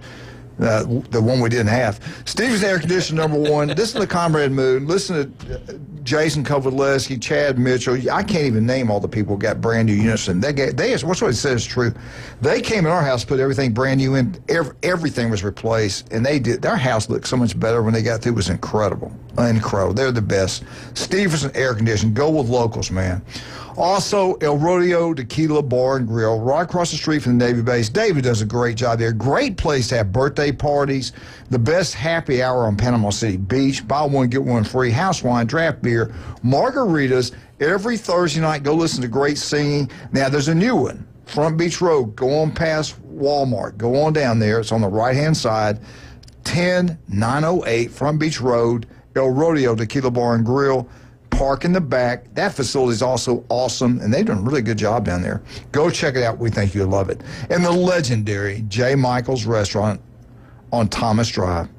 The one we didn't have. Stevenson Air Conditioning, #1. Listen to Comrade Mood. Listen to Jason Kovaleski, Chad Mitchell. I can't even name all the people who got brand new units. And what's what it says is true. They came in our house, put everything brand new in. Everything was replaced, and they did. Their house looked so much better when they got through. It was incredible. Incredible. They're the best. Stevenson Air Conditioning. Go with locals, man. Also, El Rodeo Tequila Bar and Grill, right across the street from the Navy base. David does a great job there. Great place to have birthday parties. The best happy hour on Panama City Beach. Buy one, get one free. House wine, draft beer, margaritas. Every Thursday night, go listen to great singing. Now, there's a new one. Front Beach Road. Go on past Walmart. Go on down there. It's on the right-hand side. 10908 Front Beach Road. El Rodeo Tequila Bar and Grill. Park in the back. That facility is also awesome, and they've done a really good job down there. Go check it out. We think you'll love it. And the legendary J. Michael's Restaurant on Thomas Drive.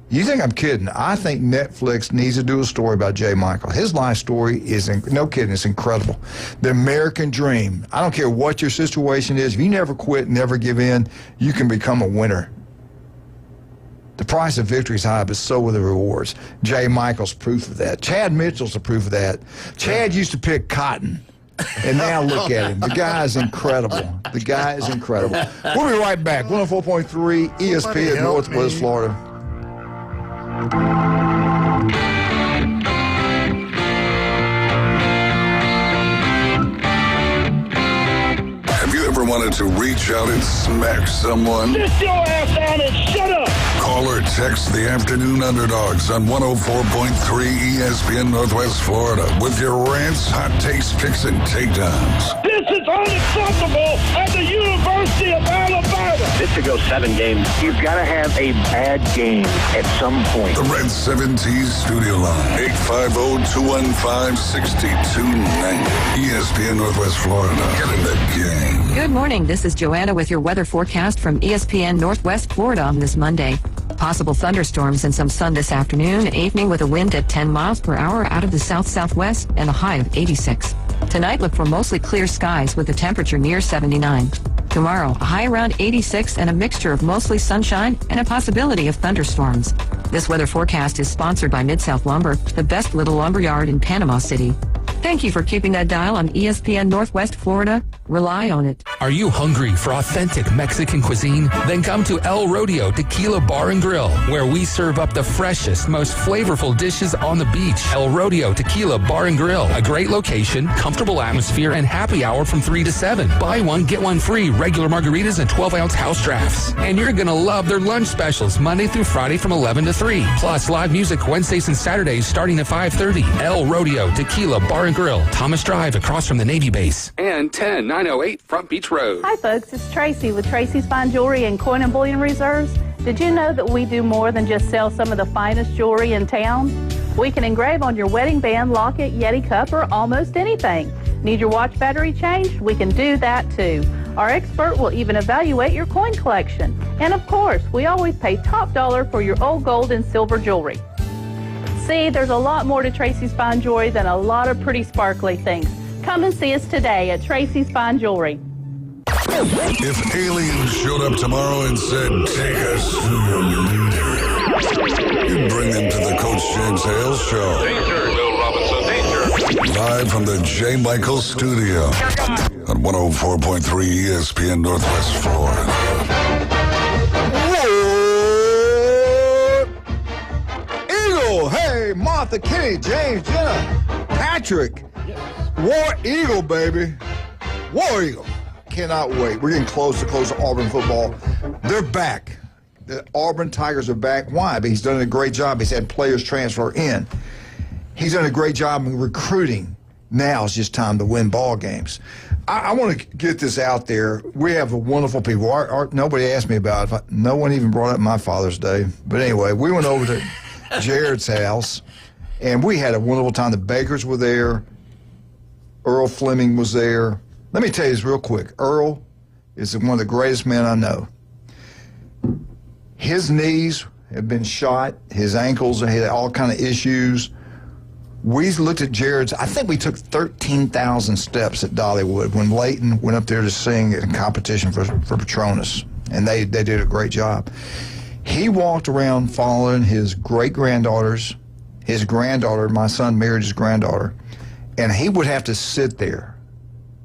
You think I'm kidding? I think Netflix needs to do a story about J. Michael. His life story is, no kidding, it's incredible. The American dream. I don't care what your situation is. If you never quit, never give in, you can become a winner. The price of victory is high, but so are the rewards. Jay Michael's proof of that. Chad Mitchell's the proof of that. Chad used to pick cotton, and now look at him. The guy is incredible. The guy is incredible. We'll be right back. 104.3 ESPN Northwest Florida. Have you ever wanted to reach out and smack someone? Sit your ass down and shut up! Call or text the Afternoon Underdogs on 104.3 ESPN Northwest Florida with your rants, hot takes, picks, and takedowns. This is unacceptable at the University of Alabama! This should go 7 games. You've got to have a bad game at some point. The Red 70s studio line, 850-215-6290. ESPN Northwest Florida. Get in the game. Good morning. This is Joanna with your weather forecast from ESPN Northwest Florida on this Monday. Possible thunderstorms and some sun this afternoon and evening with a wind at 10 miles per hour out of the south-southwest and a high of 86. Tonight, look for mostly clear skies with a temperature near 79. Tomorrow, a high around 86 and a mixture of mostly sunshine and a possibility of thunderstorms. This weather forecast is sponsored by Mid-South Lumber, the best little lumber yard in Panama City. Thank you for keeping that dial on ESPN Northwest Florida. Rely on it. Are you hungry for authentic Mexican cuisine? Then come to El Rodeo Tequila Bar and Grill, where we serve up the freshest, most flavorful dishes on the beach. El Rodeo Tequila Bar and Grill, a great location, comfortable atmosphere, and happy hour from 3 to 7. Buy one, get one free, regular margaritas and 12-ounce house drafts. And you're going to love their lunch specials Monday through Friday from 11 to 3. Plus live music Wednesdays and Saturdays starting at 5:30. El Rodeo Tequila Bar and Grill, Thomas Drive across from the Navy base. And 10908 Front Beach Road. Hi folks, it's Tracy with Tracy's Fine Jewelry and Coin and Bullion Reserves. Did you know that we do more than just sell some of the finest jewelry in town? We can engrave on your wedding band, locket, Yeti cup, or almost anything. Need your watch battery changed? We can do that too. Our expert will even evaluate your coin collection. And of course, we always pay top dollar for your old gold and silver jewelry. See, there's a lot more to Tracy's Fine Jewelry than a lot of pretty sparkly things. Come and see us today at Tracy's Fine Jewelry. If aliens showed up tomorrow and said, take us to your leader, you'd bring them to the Coach James Hale Show. Danger, Will Robinson, danger. Live from the J. Michael Studio on 104.3 ESPN Northwest Florida. Eagle, hey, Martha, Kenny, James, Jenna, Patrick. War Eagle, baby. War Eagle. Cannot wait. We're getting close to Auburn football. They're back. The Auburn Tigers are back. Why? But he's done a great job. He's had players transfer in. He's done a great job in recruiting. Now it's just time to win ball games. I want to get this out there. We have a wonderful people. Nobody asked me about it. No one even brought up my Father's Day. But anyway, we went over to Jared's house, and we had a wonderful time. The Bakers were there. Earl Fleming was there. Let me tell you this real quick. Earl is one of the greatest men I know. His knees have been shot. His ankles had all kind of issues. We looked at Jared's. I think we took 13,000 steps at Dollywood when Leighton went up there to sing in competition for Patronus, and they did a great job. He walked around following his great-granddaughters, his granddaughter. My son married his granddaughter, and he would have to sit there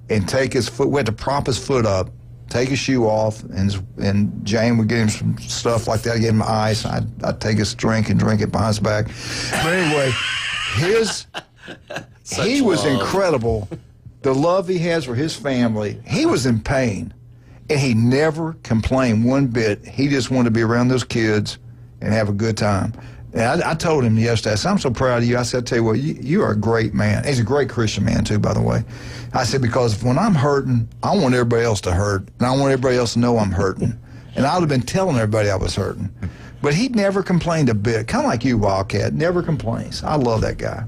and take his foot. We had to prop his foot up, take his shoe off, and Jane would get him some stuff like that, get him ice. I'd take his drink and drink it behind his back. But anyway, he was incredible. The love he has for his family. He was in pain, and he never complained one bit. He just wanted to be around those kids and have a good time. And I told him yesterday, I said, I'm so proud of you. I said, I tell you what, you are a great man. He's a great Christian man, too, by the way. I said, because when I'm hurting, I want everybody else to hurt, and I want everybody else to know I'm hurting. And I would have been telling everybody I was hurting. But he never complained a bit. Kind of like you, Wildcat, never complains. I love that guy.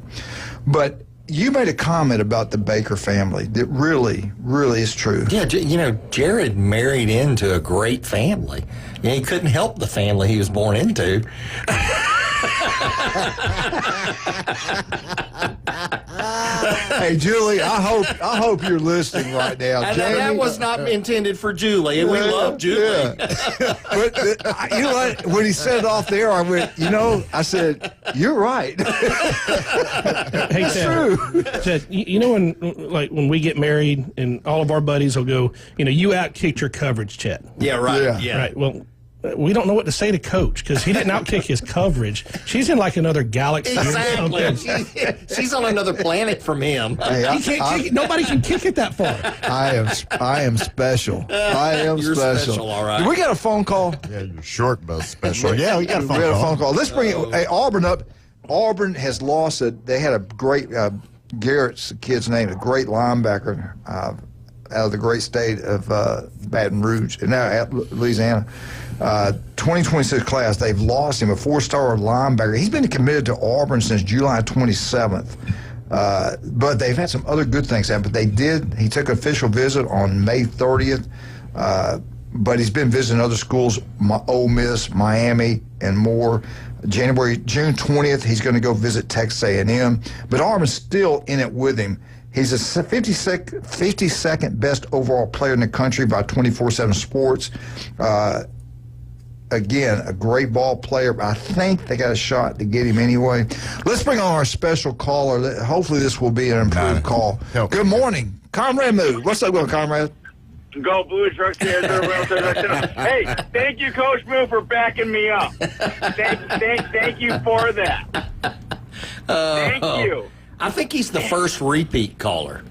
But you made a comment about the Baker family that really, really is true. Yeah, Jared married into a great family. He couldn't help the family he was born into. Hey, Julie, I hope you're listening right now. That was not intended for Julie, and we love Julie. Yeah. But you know what? When he said it off the air, I went, I said, you're right. Hey, it's true. Ted, when we get married and all of our buddies will go, you outkicked your coverage, Chet. Yeah, right. Yeah. Right. Well, we don't know what to say to Coach because he didn't outkick his coverage. She's in like another galaxy. Exactly. She's on another planet from him. Hey, he can't kick it. Nobody can kick it that far. I am special. You're special, all right. We got a phone call. Yeah, you're short but special. Yeah, we got a phone call. Let's bring Auburn up. Auburn has lost they had a great, Garrett's kid's name, a great linebacker out of the great state of Baton Rouge, and now at Louisiana. 2026 class, they've lost him, a 4-star linebacker. He's been committed to Auburn since July 27th. But they've had some other good things happen. But he took an official visit on May 30th. But he's been visiting other schools, Ole Miss, Miami, and more. June 20th, he's going to go visit Texas A&M. But Auburn's still in it with him. He's a 52nd best overall player in the country by 24/7 Sports. Again, a great ball player. I think they got a shot to get him anyway. Let's bring on our special caller. Hopefully this will be an improved call. Good morning. Comrade Mood. What's up, Comrade? Go Blue Trucks here. Hey, thank you, Coach Moo, for backing me up. Thank you for that. Thank you. I think he's the first repeat caller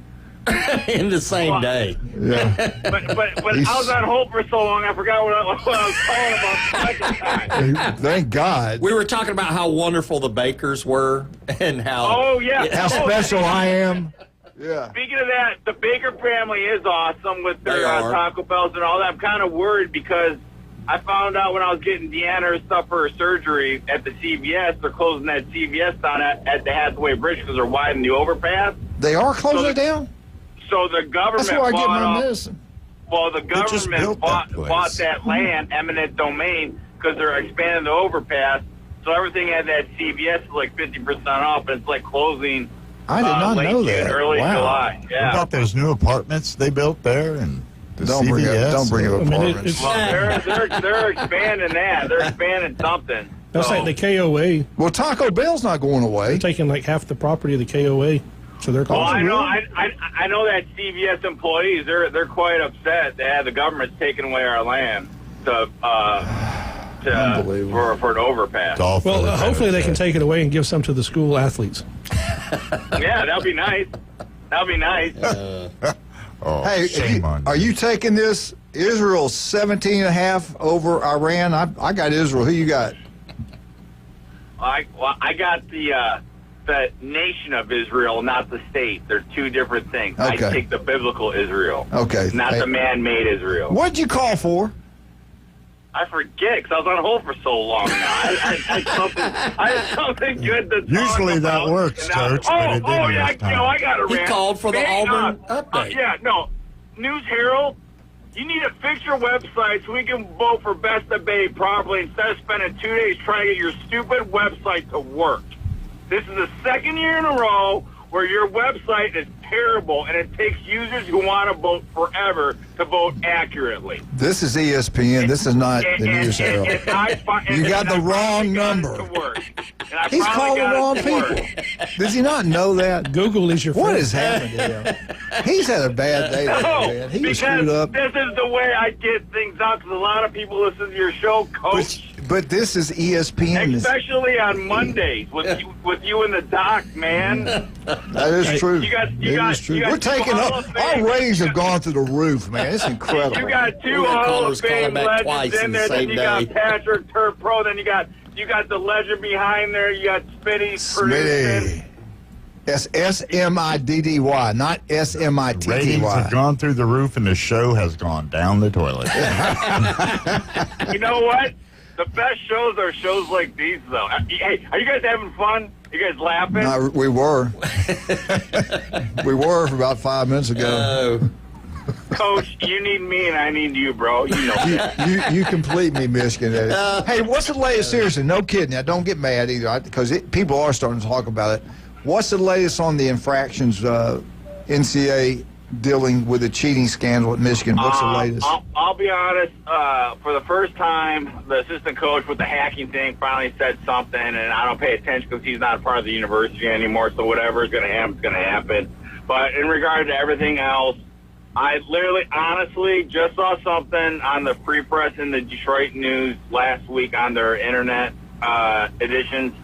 in the same day. Yeah. But I was on hold for so long, I forgot what I was calling about. Thank God. We were talking about how wonderful the Bakers were and how. Oh, yeah. How special I am. Yeah. Speaking of that, the Baker family is awesome with their Taco Bells and all that. I'm kind of worried because I found out when I was getting Deanna her stuff for her surgery at the CVS, they're closing that CVS down at the Hathaway Bridge because they're widening the overpass. They are closing it down? So the government That's where I get my bought medicine. Well, the government bought that land, eminent domain, because they're expanding the overpass. So everything at that CVS is like 50% off, and it's like closing. I did not late know June, that. Early July. What Yeah. about those new apartments they built there and the Don't bring CVS? up apartments. Well, they're expanding that. They're expanding something. That's like the KOA. Well, Taco Bell's not going away. They're taking like half the property of the KOA. So they're Well, closing. I know that CVS employees they're quite upset that the government's taking away our land for an overpass. Well, hopefully they can take it away and give some to the school athletes. Yeah, that'd be nice. That'd be nice. Hey, are you taking this? Israel 17.5 over Iran. I got Israel. Who you got? I got the the nation of Israel, not the state. They're two different things. Okay. I take the biblical Israel. Okay. Not the man-made Israel. What'd you call for? I forget because I was on hold for so long now. I had something good to talk Usually that about. works, Coach. But it didn't Yeah, this time. I got a He rant. called for the Hey, Auburn update. Yeah, no. News Herald, you need to fix your website so we can vote for best debate properly instead of spending 2 days trying to get your stupid website to work. This is the second year in a row where your website is terrible, and it takes users who want to vote forever to vote accurately. This is ESPN. This is not the News Herald. You got the wrong number. He's calling the wrong people. Does he not know that? Google is your friend. What has happened to him? He's had a bad day today, man. He was screwed up. This is the way I get things out because a lot of people listen to your show, Coach. But this is ESPN. Especially on Mondays with you and the doc, man. That is true. It is true. We're taking up. Our ratings have gone through the roof, man. It's incredible. You got two Hall of Fame legends in there. Then you got Patrick Turf Pro. Then you got the legend behind there. You got Smitty producing. That's Smiddy, not Smitty. Ratings have gone through the roof, and the show has gone down the toilet. You know what? The best shows are shows like these, though. Hey, are you guys having fun? You guys laughing? No, we were. We were for about 5 minutes ago. Coach, you need me and I need you, bro. You know that. You complete me, Michigan. Hey, what's the latest? Seriously, no kidding. Now, don't get mad either, because people are starting to talk about it. What's the latest on the infractions, NCAA dealing with the cheating scandal at Michigan? What's the latest? I'll be honest. For the first time, the assistant coach with the hacking thing finally said something, and I don't pay attention because he's not a part of the university anymore, so whatever is going to happen is going to happen. But in regard to everything else, I literally, honestly, just saw something on the Free Press in the Detroit News last week on their internet editions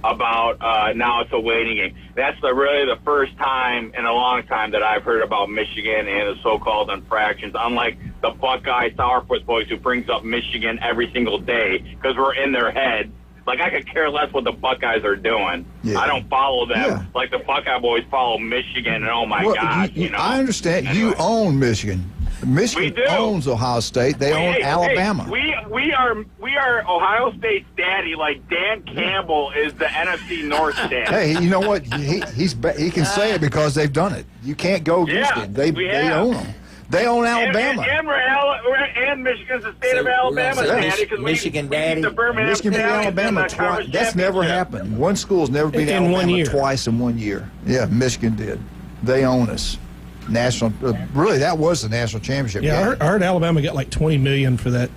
about now it's a waiting game. That's really the first time in a long time that I've heard about Michigan and the so-called infractions, unlike the Buckeye Sourpuss boys who brings up Michigan every single day because we're in their head. Like, I could care less what the Buckeyes are doing. Yeah. I don't follow them like the Buckeye boys follow Michigan, and oh, my God. I understand. Anyway. You own Michigan. Michigan owns Ohio State. They own Alabama. We are Ohio State's daddy. Like Dan Campbell is the NFC North daddy. Hey, you know what? He can say it because they've done it. You can't go against it. They own them. They own Alabama. And Michigan's the state of Alabama, daddy. Michigan daddy. Michigan beat Alabama twice. That's never happened. One school's never beat Alabama twice in 1 year. Yeah, Michigan did. They own us. National, really, that was the national championship game. I heard Alabama got like $20 million for that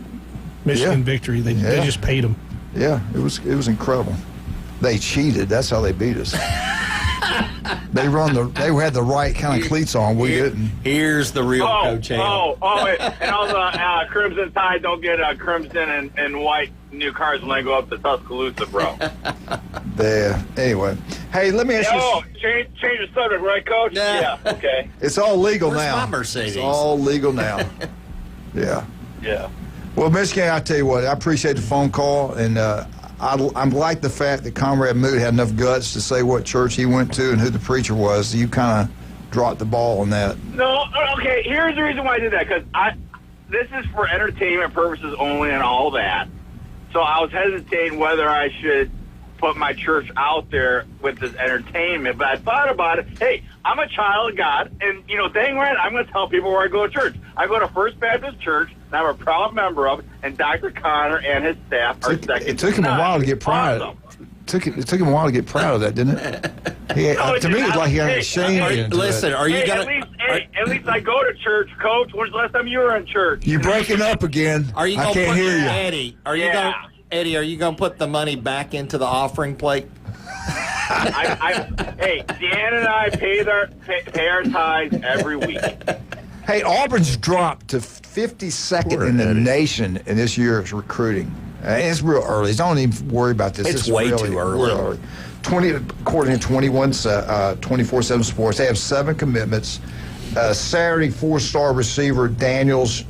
Michigan victory. They just paid them. Yeah, it was incredible. They cheated. That's how they beat us. They had the right kind of cleats on. We didn't. Here's the real Coach Hale. And all the Crimson Tide don't get crimson and white new cars when they go up to Tuscaloosa, bro. There. Anyway, hey, let me ask you. Change the subject, right, Coach? Yeah. Okay. It's all legal now. My Mercedes? It's all legal now. Yeah. Yeah. Well, Michigan, I tell you what, I appreciate the phone call, and I'm like the fact that Comrade Mood had enough guts to say what church he went to and who the preacher was. You kind of dropped the ball on that. No, okay. Here's the reason why I did that, because this is for entertainment purposes only and all that. So I was hesitating whether I should put my church out there with this entertainment, but I thought about it. Hey, I'm a child of God, and dang right, I'm going to tell people where I go to church. I go to First Baptist Church, and I'm a proud member of it, and Dr. Connor and his staff are second. It took him a while to get proud of it. It took him a while to get proud of that, didn't it? To me, it's like he got ashamed. Listen, are you going to... At least I go to church, Coach. When's the last time you were in church? You're breaking up again. I can't hear you. Eddie, are you going to put the money back into the offering plate? Hey, Dan and I pay our tithes every week. Hey, Auburn's dropped to 52nd in the nation in this year's recruiting. It's real early. Don't even worry about this. It's way too early. 20, according to 24/7 Sports, they have 7 commitments. Saturday, 4-star receiver Daniels.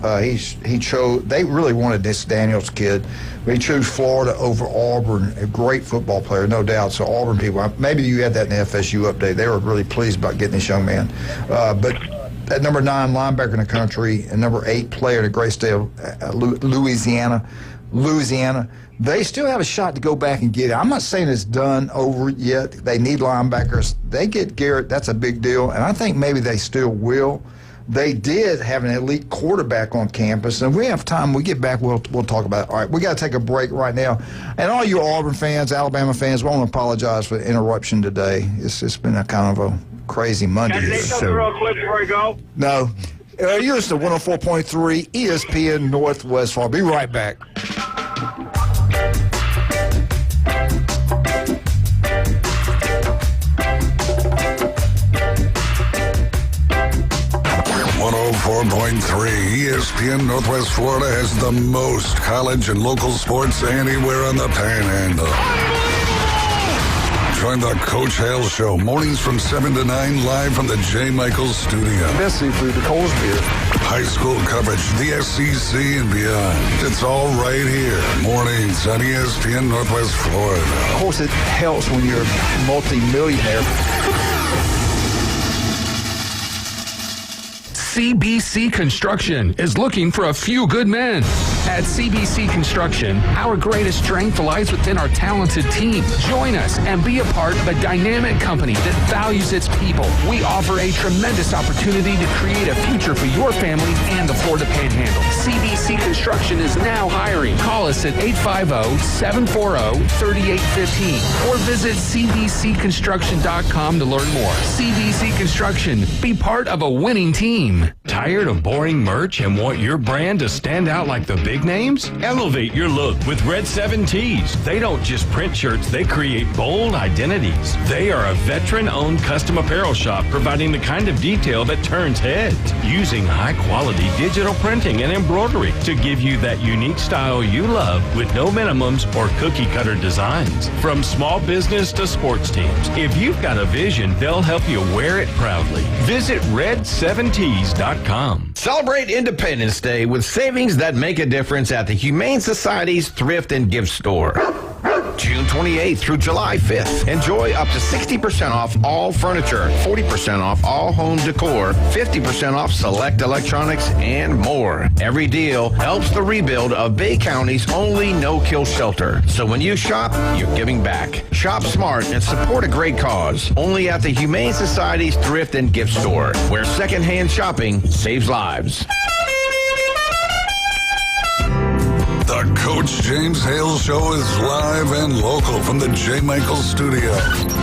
He chose. They really wanted this Daniels kid, but he chose Florida over Auburn. A great football player, no doubt. So Auburn people, maybe you had that in the FSU update. They were really pleased about getting this young man. But at number 9 linebacker in the country and number 8 player in the great state of Louisiana, they still have a shot to go back and get it. I'm not saying it's done over yet. They need linebackers. They get Garrett. That's a big deal. And I think maybe they still will. They did have an elite quarterback on campus. And if we have time, we get back, we'll talk about it. All right, we got to take a break right now. And all you Auburn fans, Alabama fans, we want to apologize for the interruption today. It's been a kind of a crazy Monday. Can I say something real quick before we go? No. You're listening to 104.3 ESPN Northwest Florida. Be right back. 104.3 ESPN Northwest Florida has the most college and local sports anywhere on the Panhandle. Join the Coach Hale Show, mornings from 7 to 9, live from the J. Michaels studio. Best seafood, the Coles beer. High school coverage, the SEC and beyond. It's all right here. Mornings on ESPN Northwest Florida. Of course, it helps when you're a multi-millionaire. CBC Construction is looking for a few good men. At CBC Construction, our greatest strength lies within our talented team. Join us and be a part of a dynamic company that values its people. We offer a tremendous opportunity to create a future for your family and the Florida Panhandle. CBC Construction is now hiring. Call us at 850-740-3815 or visit cbcconstruction.com to learn more. CBC Construction, be part of a winning team. Tired of boring merch and want your brand to stand out like the big names? Elevate your look with Red 7 Tees. They don't just print shirts, they create bold identities. They are a veteran-owned custom apparel shop providing the kind of detail that turns heads, using high-quality digital printing and embroidery to give you that unique style you love with no minimums or cookie-cutter designs. From small business to sports teams, if you've got a vision, they'll help you wear it proudly. Visit red7tees.com. Celebrate Independence Day with savings that make a difference at the Humane Society's Thrift and Gift Store. June 28th through July 5th. Enjoy up to 60% off all furniture, 40% off all home decor, 50% off select electronics, and more. Every deal helps the rebuild of Bay County's only no-kill shelter. So when you shop, you're giving back. Shop smart and support a great cause. Only at the Humane Society's Thrift and Gift Store, where secondhand shopping saves lives. The Coach James Hale Show is live and local from the J. Michaels studio.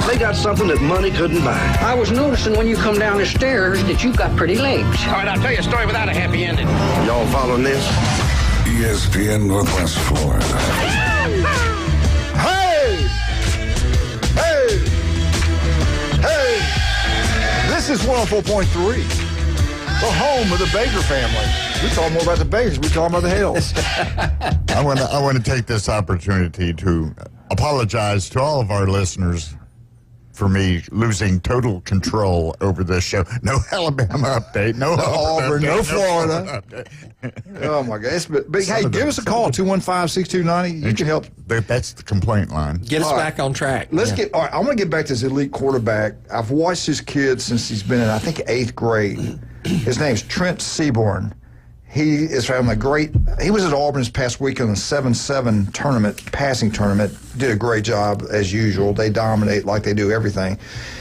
They got something that money couldn't buy. I was noticing when you come down the stairs that you've got pretty legs. All right, I'll tell you a story without a happy ending. Y'all following this? ESPN Northwest Florida. Hey! Hey! Hey! This is 104.3, the home of the Baker family. We talk more about the Bakers. We talk about the Hales. I want to take this opportunity to apologize to all of our listeners for me losing total control over this show. No Alabama update, no Auburn, no Florida. Oh my gosh! But hey, give us a call 215-6290. You can help. That's the complaint line. Get us back on track. All right, I'm going to get back to this elite quarterback. I've watched this kid since he's been in, I think, 8th grade. His name's Trent Seaborn. He is from he was at Auburn this past week in the 7-7 tournament, passing tournament. Did a great job as usual. They dominate like they do everything.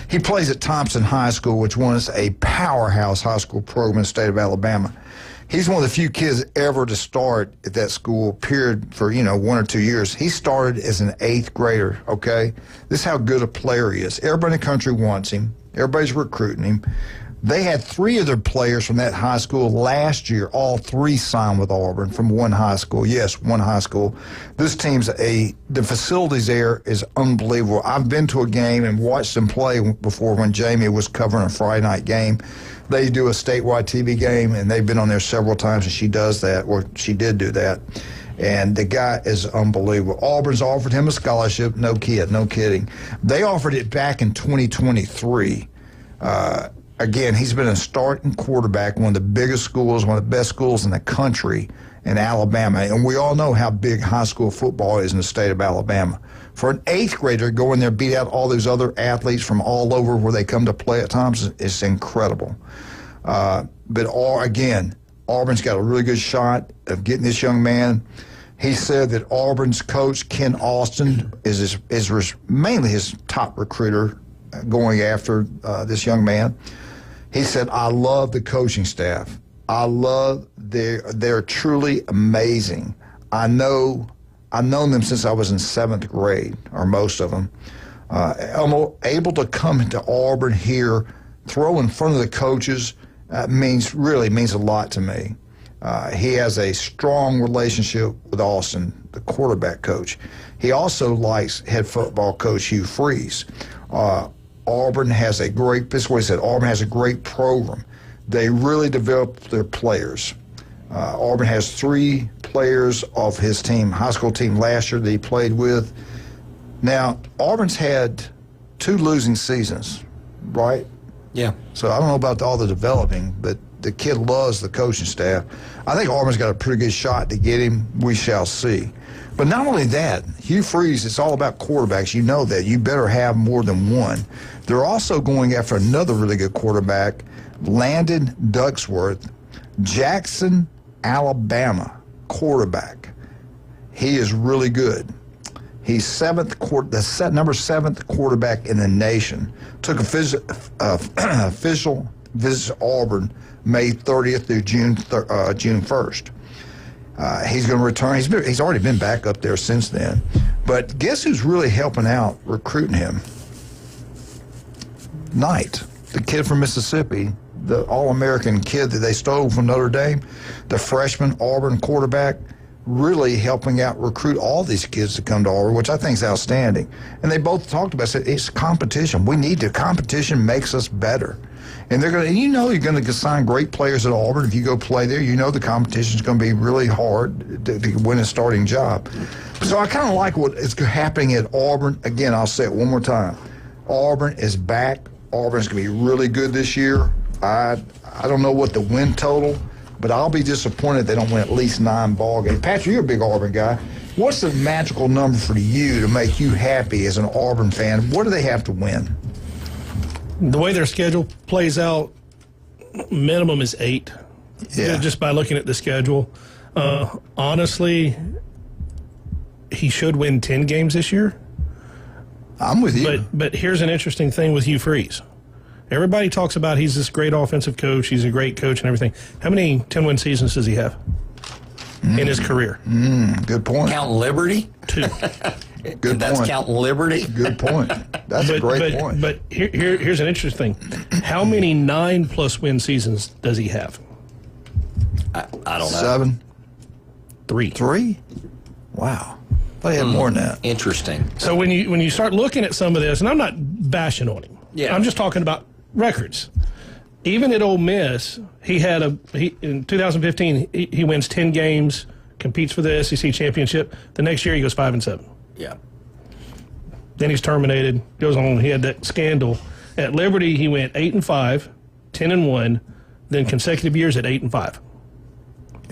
He plays at Thompson High School, which was a powerhouse high school program in the state of Alabama. He's one of the few kids ever to start at that school, period, for, 1 or 2 years. He started as an 8th grader, okay? This is how good a player he is. Everybody in the country wants him. Everybody's recruiting him. They had 3 of their players from that high school last year. All 3 signed with Auburn from one high school. Yes, one high school. This team's the facilities there is unbelievable. I've been to a game and watched them play before when Jamie was covering a Friday night game. They do a statewide TV game, and they've been on there several times, and she does that, or she did do that. And the guy is unbelievable. Auburn's offered him a scholarship. No kidding. They offered it back in 2023. again, he's been a starting quarterback, one of the biggest schools, one of the best schools in the country in Alabama. And we all know how big high school football is in the state of Alabama. For an 8th grader to go in there and beat out all those other athletes from all over where they come to play at times, it's incredible. Again, Auburn's got a really good shot of getting this young man. He said that Auburn's coach, Ken Austin, is mainly his top recruiter going after this young man. He said, I love the coaching staff. They're truly amazing. I've known them since I was in 7th grade, or most of them. I'm able to come into Auburn here, throw in front of the coaches, means a lot to me. He has a strong relationship with Austin, the quarterback coach. He also likes head football coach Hugh Freeze. Auburn has a great, this is what he said, Auburn has a great program. They really develop their players. Auburn has 3 players of his team, high school team last year that he played with. Now, Auburn's had 2 losing seasons, right? Yeah. So I don't know about all the developing, but the kid loves the coaching staff. I think Auburn's got a pretty good shot to get him. We shall see. But not only that, Hugh Freeze, it's all about quarterbacks. You know that. You better have more than one. They're also going after another really good quarterback, Landon Ducksworth, Jackson, Alabama quarterback. He is really good. He's number 7th quarterback in the nation. Took official visit to Auburn May 30th through June 1st. He's going to return. He's already been back up there since then. But guess who's really helping out recruiting him? Knight, the kid from Mississippi, the All-American kid that they stole from Notre Dame, the freshman Auburn quarterback, really helping out recruit all these kids to come to Auburn, which I think is outstanding. And they both talked about it. It's competition. We need to. Competition makes us better. And they're going to, you're going to sign great players at Auburn. If you go play there, the competition is going to be really hard to win a starting job. So I kind of like what is happening at Auburn. Again, I'll say it one more time. Auburn is back. Auburn's going to be really good this year. I don't know what the win total, but I'll be disappointed if they don't win at least 9 ball games. Patrick, you're a big Auburn guy. What's the magical number for you to make you happy as an Auburn fan? What do they have to win? The way their schedule plays out, minimum is 8. Yeah. Just by looking at the schedule. Honestly, he should win 10 games this year. I'm with you. But here's an interesting thing with Hugh Freeze. Everybody talks about he's this great offensive coach, he's a great coach and everything. How many 10-win seasons does he have in his career? Good point. Counting Liberty? 2. Good That's point. counting Liberty? Good point. That's a great point. But here's an interesting thing. How many 9+ win seasons does he have? I don't know. 7? 3. 3? Wow. They had more than that. Interesting. So when you start looking at some of this, and I'm not bashing on him. Yeah. I'm just talking about records. Even at Ole Miss, in 2015 he wins 10 games, competes for the SEC championship. The next year he goes 5-7. Yeah. Then he's terminated. Goes on. He had that scandal at Liberty. He went 8-5, 10-1, then consecutive years at 8-5.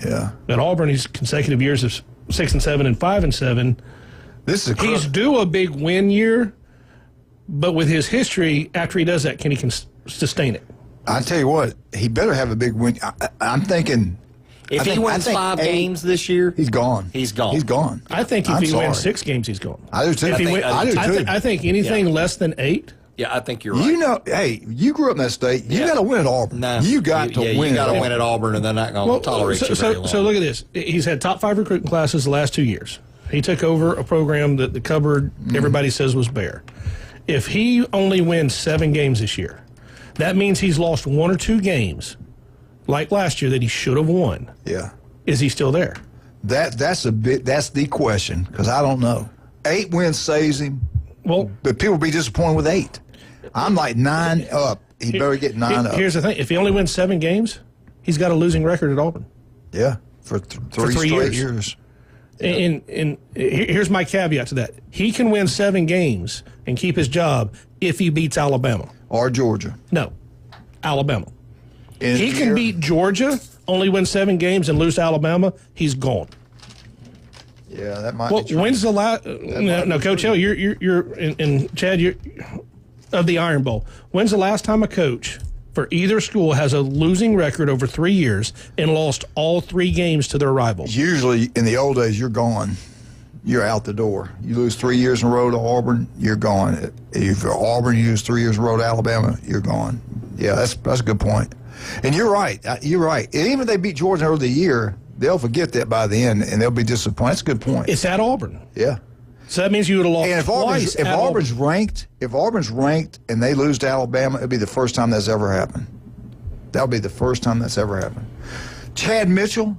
Yeah. At Auburn, he's consecutive years of 6-7 and 5-7. He's due a big win year, but with his history, after he does that, can he sustain it? I tell you what, he better have a big win. I'm thinking. If he wins 5 games this year, he's gone. He's gone. He's gone. I think if he wins 6 games, he's gone. I do too. I think anything less than 8. Yeah, I think you're right. Hey, you grew up in that state. You got to win at Auburn. No, you got to win. You got to win at Auburn, and they're not going to tolerate you very long. So look at this. He's had top 5 recruiting classes the last 2 years. He took over a program that the cupboard everybody says was bare. If he only wins 7 games this year, that means he's lost 1 or 2 games, like last year, that he should have won. Yeah. Is he still there? That's the question, because I don't know. 8 wins saves him. Well, but people be disappointed with 8. I'm like 9 up. He better get 9 up. Here's the thing: if he only wins 7 games, he's got a losing record at Auburn. Yeah, for 3 straight years. And here's my caveat to that: he can win 7 games and keep his job if he beats Alabama or Georgia. No, Alabama. In He can beat Georgia, only win 7 games, and lose to Alabama. He's gone. Yeah, that might Well, be true. when's the last? No, Coach Hale, you're and Chad, you're of the Iron Bowl. When's the last time a coach for either school has a losing record over 3 years and lost all 3 games to their rivals? Usually, in the old days, you're gone. You're out the door. You lose 3 years in a row to Auburn, you're gone. If you're Auburn, you lose 3 years in a row to Alabama, you're gone. Yeah, that's a good point. And you're right. You're right. And even if they beat Georgia over the year, they'll forget that by the end, and they'll be disappointed. That's a good point. It's at Auburn. Yeah. So that means you would have lost And if twice. Auburn's ranked and they lose to Alabama, it'll be the first time that's ever happened. That'll be the first time that's ever happened. Chad Mitchell,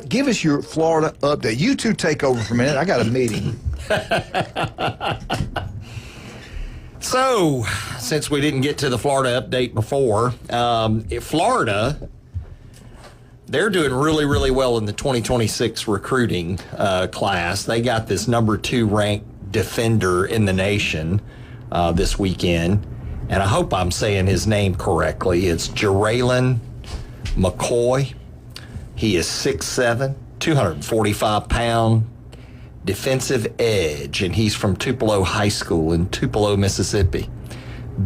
give us your Florida update. You two take over for a minute. I got a meeting. So, since we didn't get to the Florida update before, Florida, they're doing really, really well in the 2026 recruiting class. They got this number 2 ranked defender in the nation this weekend. And I hope I'm saying his name correctly. It's Jarraylen McCoy. He is 6'7", 245-pound defensive edge, and he's from Tupelo High School in Tupelo, Mississippi.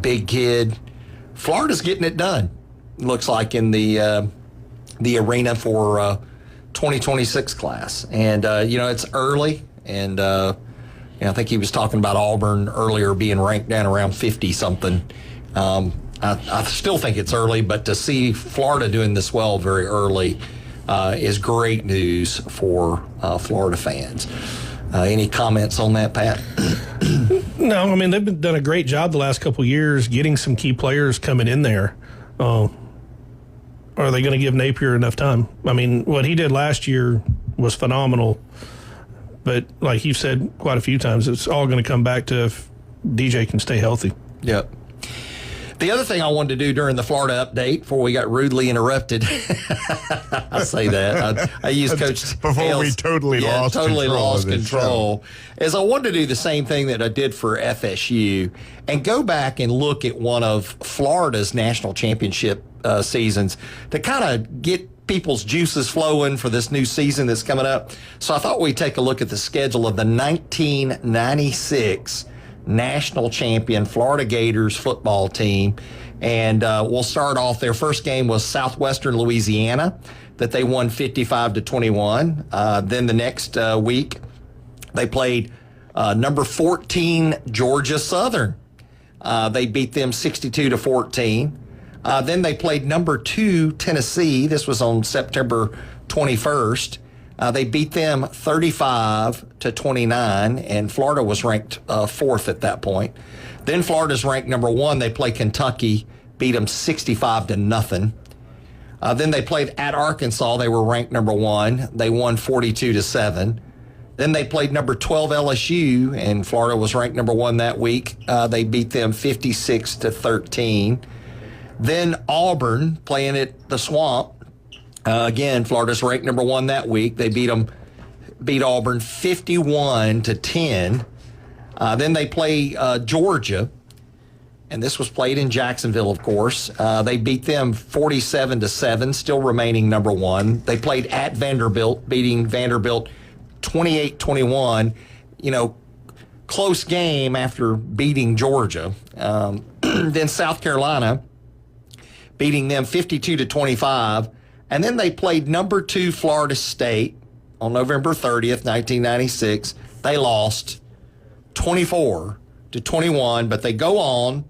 Big kid. Florida's getting it done, looks like, in the arena for 2026 class. And, it's early, and I think he was talking about Auburn earlier being ranked down around 50-something. I still think it's early, but to see Florida doing this well very early is great news for Florida fans. Any comments on that, Pat? No, I mean, they've done a great job the last couple of years getting some key players coming in there. Are they going to give Napier enough time? I mean, what he did last year was phenomenal. But like you've said quite a few times, it's all going to come back to if DJ can stay healthy. Yep. The other thing I wanted to do during the Florida update before we got rudely interrupted, I say that. I use Coach before Hale's, we totally lost control, is I wanted to do the same thing that I did for FSU and go back and look at one of Florida's national championship seasons to kind of get people's juices flowing for this new season that's coming up. So I thought we'd take a look at the schedule of the 1996 national champion Florida Gators football team. And we'll start off. Their first game was Southwestern Louisiana that they won 55-21. Then the next week they played number 14 Georgia Southern. They beat them 62-14. Then they played number 2 Tennessee. This was on September 21st. They beat them 35-29, and Florida was ranked 4th at that point. Then Florida's ranked number 1. They play Kentucky, beat them 65-0. Then they played at Arkansas. They were ranked number 1. They won 42-7. Then they played number 12 LSU, and Florida was ranked number 1 that week. They beat them 56-13. Then Auburn playing at the Swamp. Again, Florida's ranked number 1 that week. They beat Auburn 51-10. Then they play Georgia, and this was played in Jacksonville, of course. They beat them 47-7, still remaining number 1. They played at Vanderbilt, beating Vanderbilt 28-21. Close game after beating Georgia. Then South Carolina, beating them 52-25. And then they played number 2 Florida State on November 30th, 1996. They lost 24-21, but they go on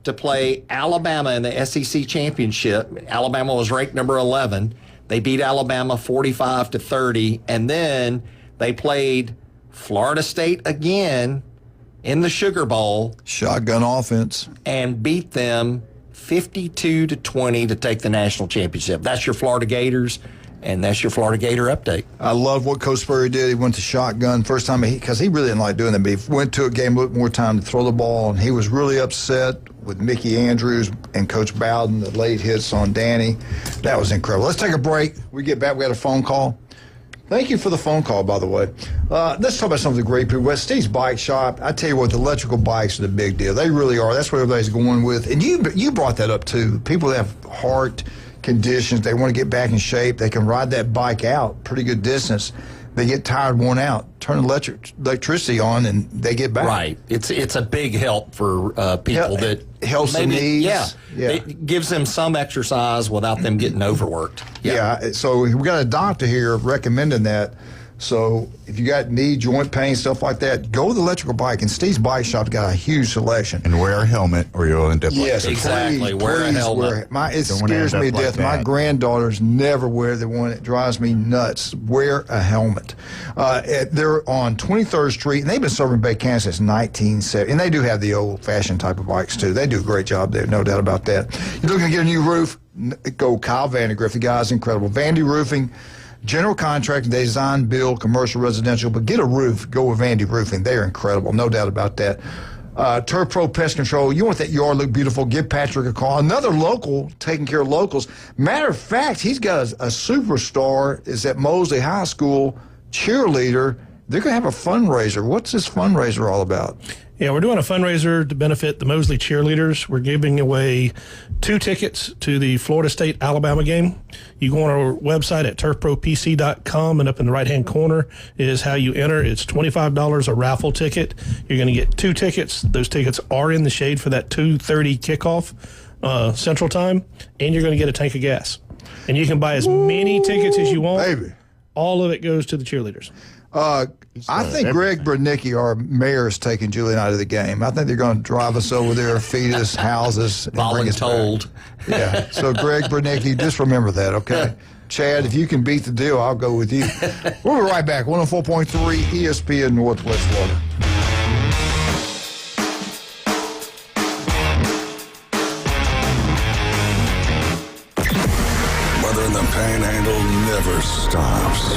to play Alabama in the SEC championship. Alabama was ranked number 11. They beat Alabama 45-30, and then they played Florida State again in the Sugar Bowl. Shotgun offense. And beat them 52-20 to take the national championship. That's your Florida Gators, and that's your Florida Gator update. I love what Coach Spurrier did. He went to shotgun first time because he really didn't like doing that. But he went to a game, looked more time to throw the ball, and he was really upset with Mickey Andrews and Coach Bowden, the late hits on Danny. That was incredible. Let's take a break. We get back. We got a phone call. Thank you for the phone call, by the way. Let's talk about some of the great people. At Steve's Bike Shop, I tell you what, the electrical bikes are the big deal. They really are. That's what everybody's going with. And you brought that up, too. People that have heart conditions, they want to get back in shape, they can ride that bike out pretty good distance. They get tired, worn out, turn electricity on, and they get back. Right. It's a big help for people that helps the knees. Yeah. It gives them some exercise without them getting overworked. Yeah. So we got a doctor here recommending that. So if you got knee, joint pain, stuff like that, go with the electrical bike. And Steve's Bike Shop's got a huge selection. And wear a helmet or you'll end up yes, like exactly. Wear a helmet. It scares me to death. My granddaughters never wear the one. It drives me nuts. Wear a helmet. They're on 23rd Street, and they've been serving Bay, Kansas since 1970. And they do have the old-fashioned type of bikes, too. They do a great job there, no doubt about that. You're looking to get a new roof? Go Kyle Vandegrift. The guy's incredible. Vandy Roofing. General contracting, they design, build, commercial, residential, but get a roof, go with Vandy Roofing. They're incredible, no doubt about that. Turf Pro Pest Control, you want that yard look beautiful, give Patrick a call. Another local, taking care of locals. Matter of fact, he's got a superstar, is at Mosley High School, cheerleader. They're going to have a fundraiser. What's this fundraiser all about? Yeah, we're doing a fundraiser to benefit the Mosley cheerleaders. We're giving away 2 tickets to the Florida State-Alabama game. You go on our website at turfpropc.com, and up in the right-hand corner is how you enter. It's $25 a raffle ticket. You're going to get 2 tickets. Those tickets are in the shade for that 2:30 kickoff Central Time, and you're going to get a tank of gas. And you can buy as many tickets as you want. Baby. All of it goes to the cheerleaders. I think Greg Bernicki, our mayor, is taking Julie and I to the game. I think they're going to drive us over there, feed us, house us, and bring us told. Back. Yeah. So Greg Bernicki, just remember that, okay? Chad, if you can beat the deal, I'll go with you. We'll be right back. 104.3 ESPN Northwest Florida. Weather in the Panhandle never stops.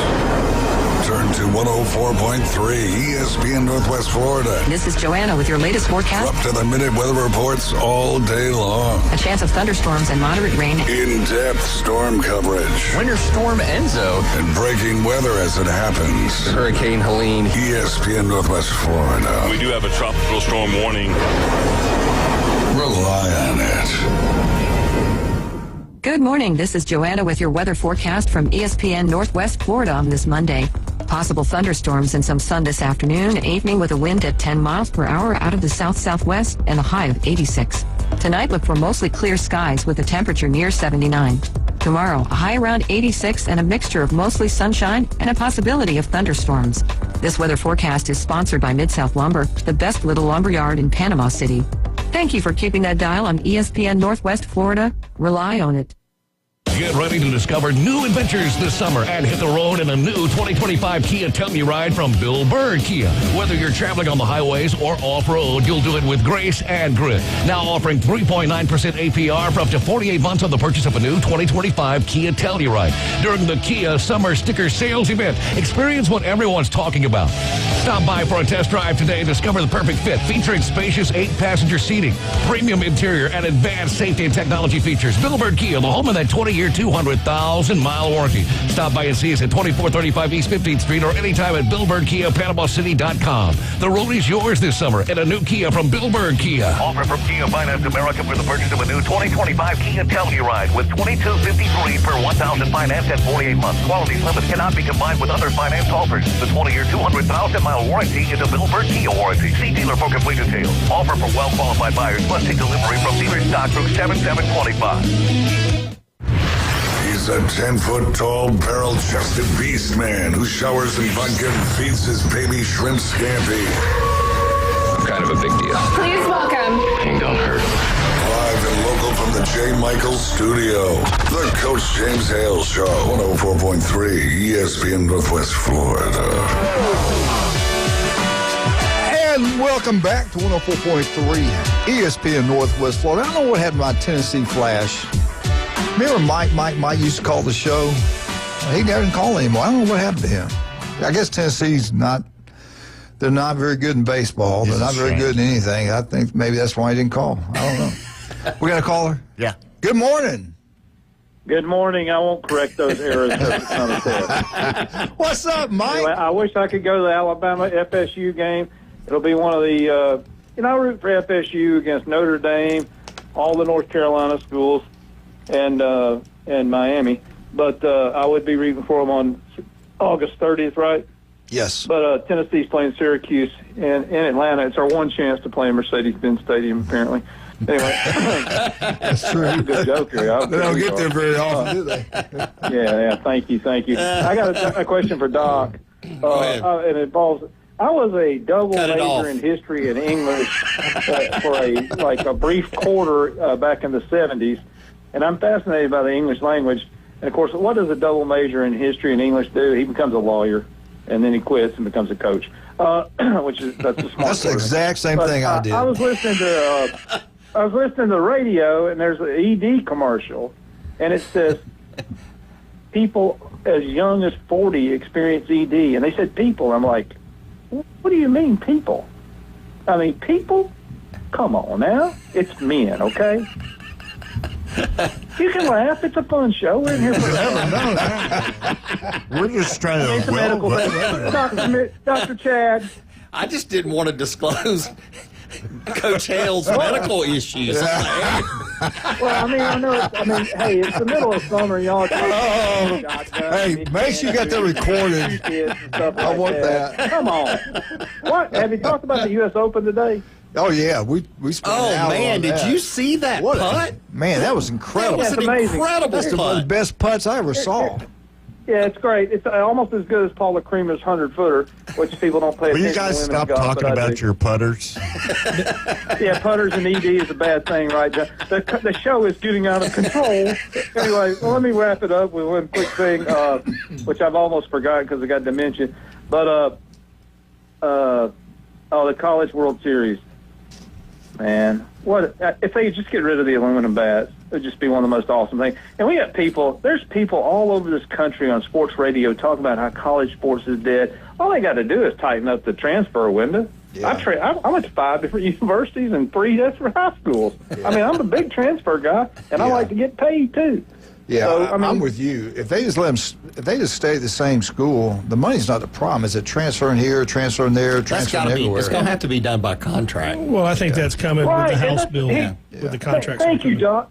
Turn to 104.3 ESPN Northwest Florida. This is Joanna with your latest forecast. Up to the minute weather reports all day long. A chance of thunderstorms and moderate rain. In-depth storm coverage. Winter Storm Enzo. And breaking weather as it happens. Hurricane Helene. ESPN Northwest Florida. We do have a tropical storm warning. Rely on it. Good morning. This is Joanna with your weather forecast from ESPN Northwest Florida on this Monday. Possible thunderstorms and some sun this afternoon and evening with a wind at 10 miles per hour out of the south-southwest and a high of 86. Tonight, look for mostly clear skies with a temperature near 79. Tomorrow, a high around 86 and a mixture of mostly sunshine and a possibility of thunderstorms. This weather forecast is sponsored by Mid-South Lumber, the best little lumber yard in Panama City. Thank you for keeping that dial on ESPN Northwest Florida. Rely on it. Get ready to discover new adventures this summer and hit the road in a new 2025 Kia Telluride from Bill Bird Kia. Whether you're traveling on the highways or off-road, you'll do it with grace and grit. Now offering 3.9% APR for up to 48 months on the purchase of a new 2025 Kia Telluride during the Kia Summer Sticker Sales Event. Experience what everyone's talking about. Stop by for a test drive today and discover the perfect fit, featuring spacious 8-passenger seating, premium interior, and advanced safety and technology features. Bill Bird Kia, the home of that 20-year, 200,000-mile warranty. Stop by and see us at 2435 East 15th Street or anytime at BillBirdKiaPanamaCity.com. The road is yours this summer in a new Kia from Bill Bird Kia. Offer from Kia Finance America for the purchase of a new 2025 Kia Telluride with $2,253 per $1,000 finance at 48 months. Quality limit cannot be combined with other finance offers. The 20-year, 200,000-mile warranty is a Bill Bird Kia warranty. See dealer for complete details. Offer for well-qualified buyers must take delivery from dealer stock through 7725. He's a 10-foot tall, barrel-chested beast man who showers in vodka and feeds his baby shrimp scampi. I'm kind of a big deal. Please welcome. Pain don't hurt. Live and local from the J. Michaels studio, the Coach James Hale Show, 104.3 ESPN Northwest Florida. And welcome back to 104.3 ESPN Northwest Florida. I don't know what happened to my Tennessee Flash. Remember Mike used to call the show? He doesn't call anymore. I don't know what happened to him. I guess Tennessee's they're not very good in baseball. They're not very good in anything. I think maybe that's why he didn't call. I don't know. We got a caller? Yeah. Good morning. Good morning. I won't correct those errors. What's up, Mike? Anyway, I wish I could go to the Alabama FSU game. It'll be one of the, I root for FSU against Notre Dame, all the North Carolina schools, and Miami. But I would be rooting for them on August 30th, right? Yes. But Tennessee's playing Syracuse in Atlanta. It's our one chance to play in Mercedes-Benz Stadium, apparently. Anyway. That's true. That's a good joke here. They don't get there very often, do they? Yeah. Thank you. I got a question for Doc. It involves. I was a double major in history and English for a brief quarter back in the 70s, and I'm fascinated by the English language. And of course, what does a double major in history and English do? He becomes a lawyer, and then he quits and becomes a coach. That's a smart. That's the exact same thing I did. I was listening to the radio, and there's an ED commercial, and it says people as young as 40 experience ED, and they said people. I'm like, what do you mean people? I mean, people? Come on now. It's men, okay? You can laugh. It's a fun show. We're in here forever. We're just trying to... It's a medical thing. Dr. Chad. I just didn't want to disclose Coach Hale's medical issues. Well, I mean, I know. Hey, it's the middle of summer, y'all. Hey, make sure you got that recorded. I want that. Come on. What? Have you talked about the U.S. Open today? Oh yeah, we spent an hour on did that. you see that putt? Man, that was incredible. That was an amazing. incredible That's one of the putt. best putts I ever saw. Yeah, it's great. It's almost as good as Paula Creamer's 100-footer, which people don't pay Will attention you guys to. stop talking about your putters? Yeah, putters and ED is a bad thing, right? The show is getting out of control. Anyway, well, let me wrap it up with one quick thing, which I've almost forgotten because I got dementia. But the College World Series. Man, what if they just get rid of the aluminum bats? It would just be one of the most awesome things. And we got there's people all over this country on sports radio talking about how college sports is dead. All they got to do is tighten up the transfer window. Yeah. I went to 5 different universities and 3 different high schools. Yeah. I mean, I'm a big transfer guy, and I like to get paid too. Yeah, so, I'm with you. If they just stay at the same school, the money's not the problem. Is it transferring here, transferring there, transferring everywhere? It's going to have to be done by contract. Well, I think that's coming with the House bill, with the contracts. Thank you, Doc.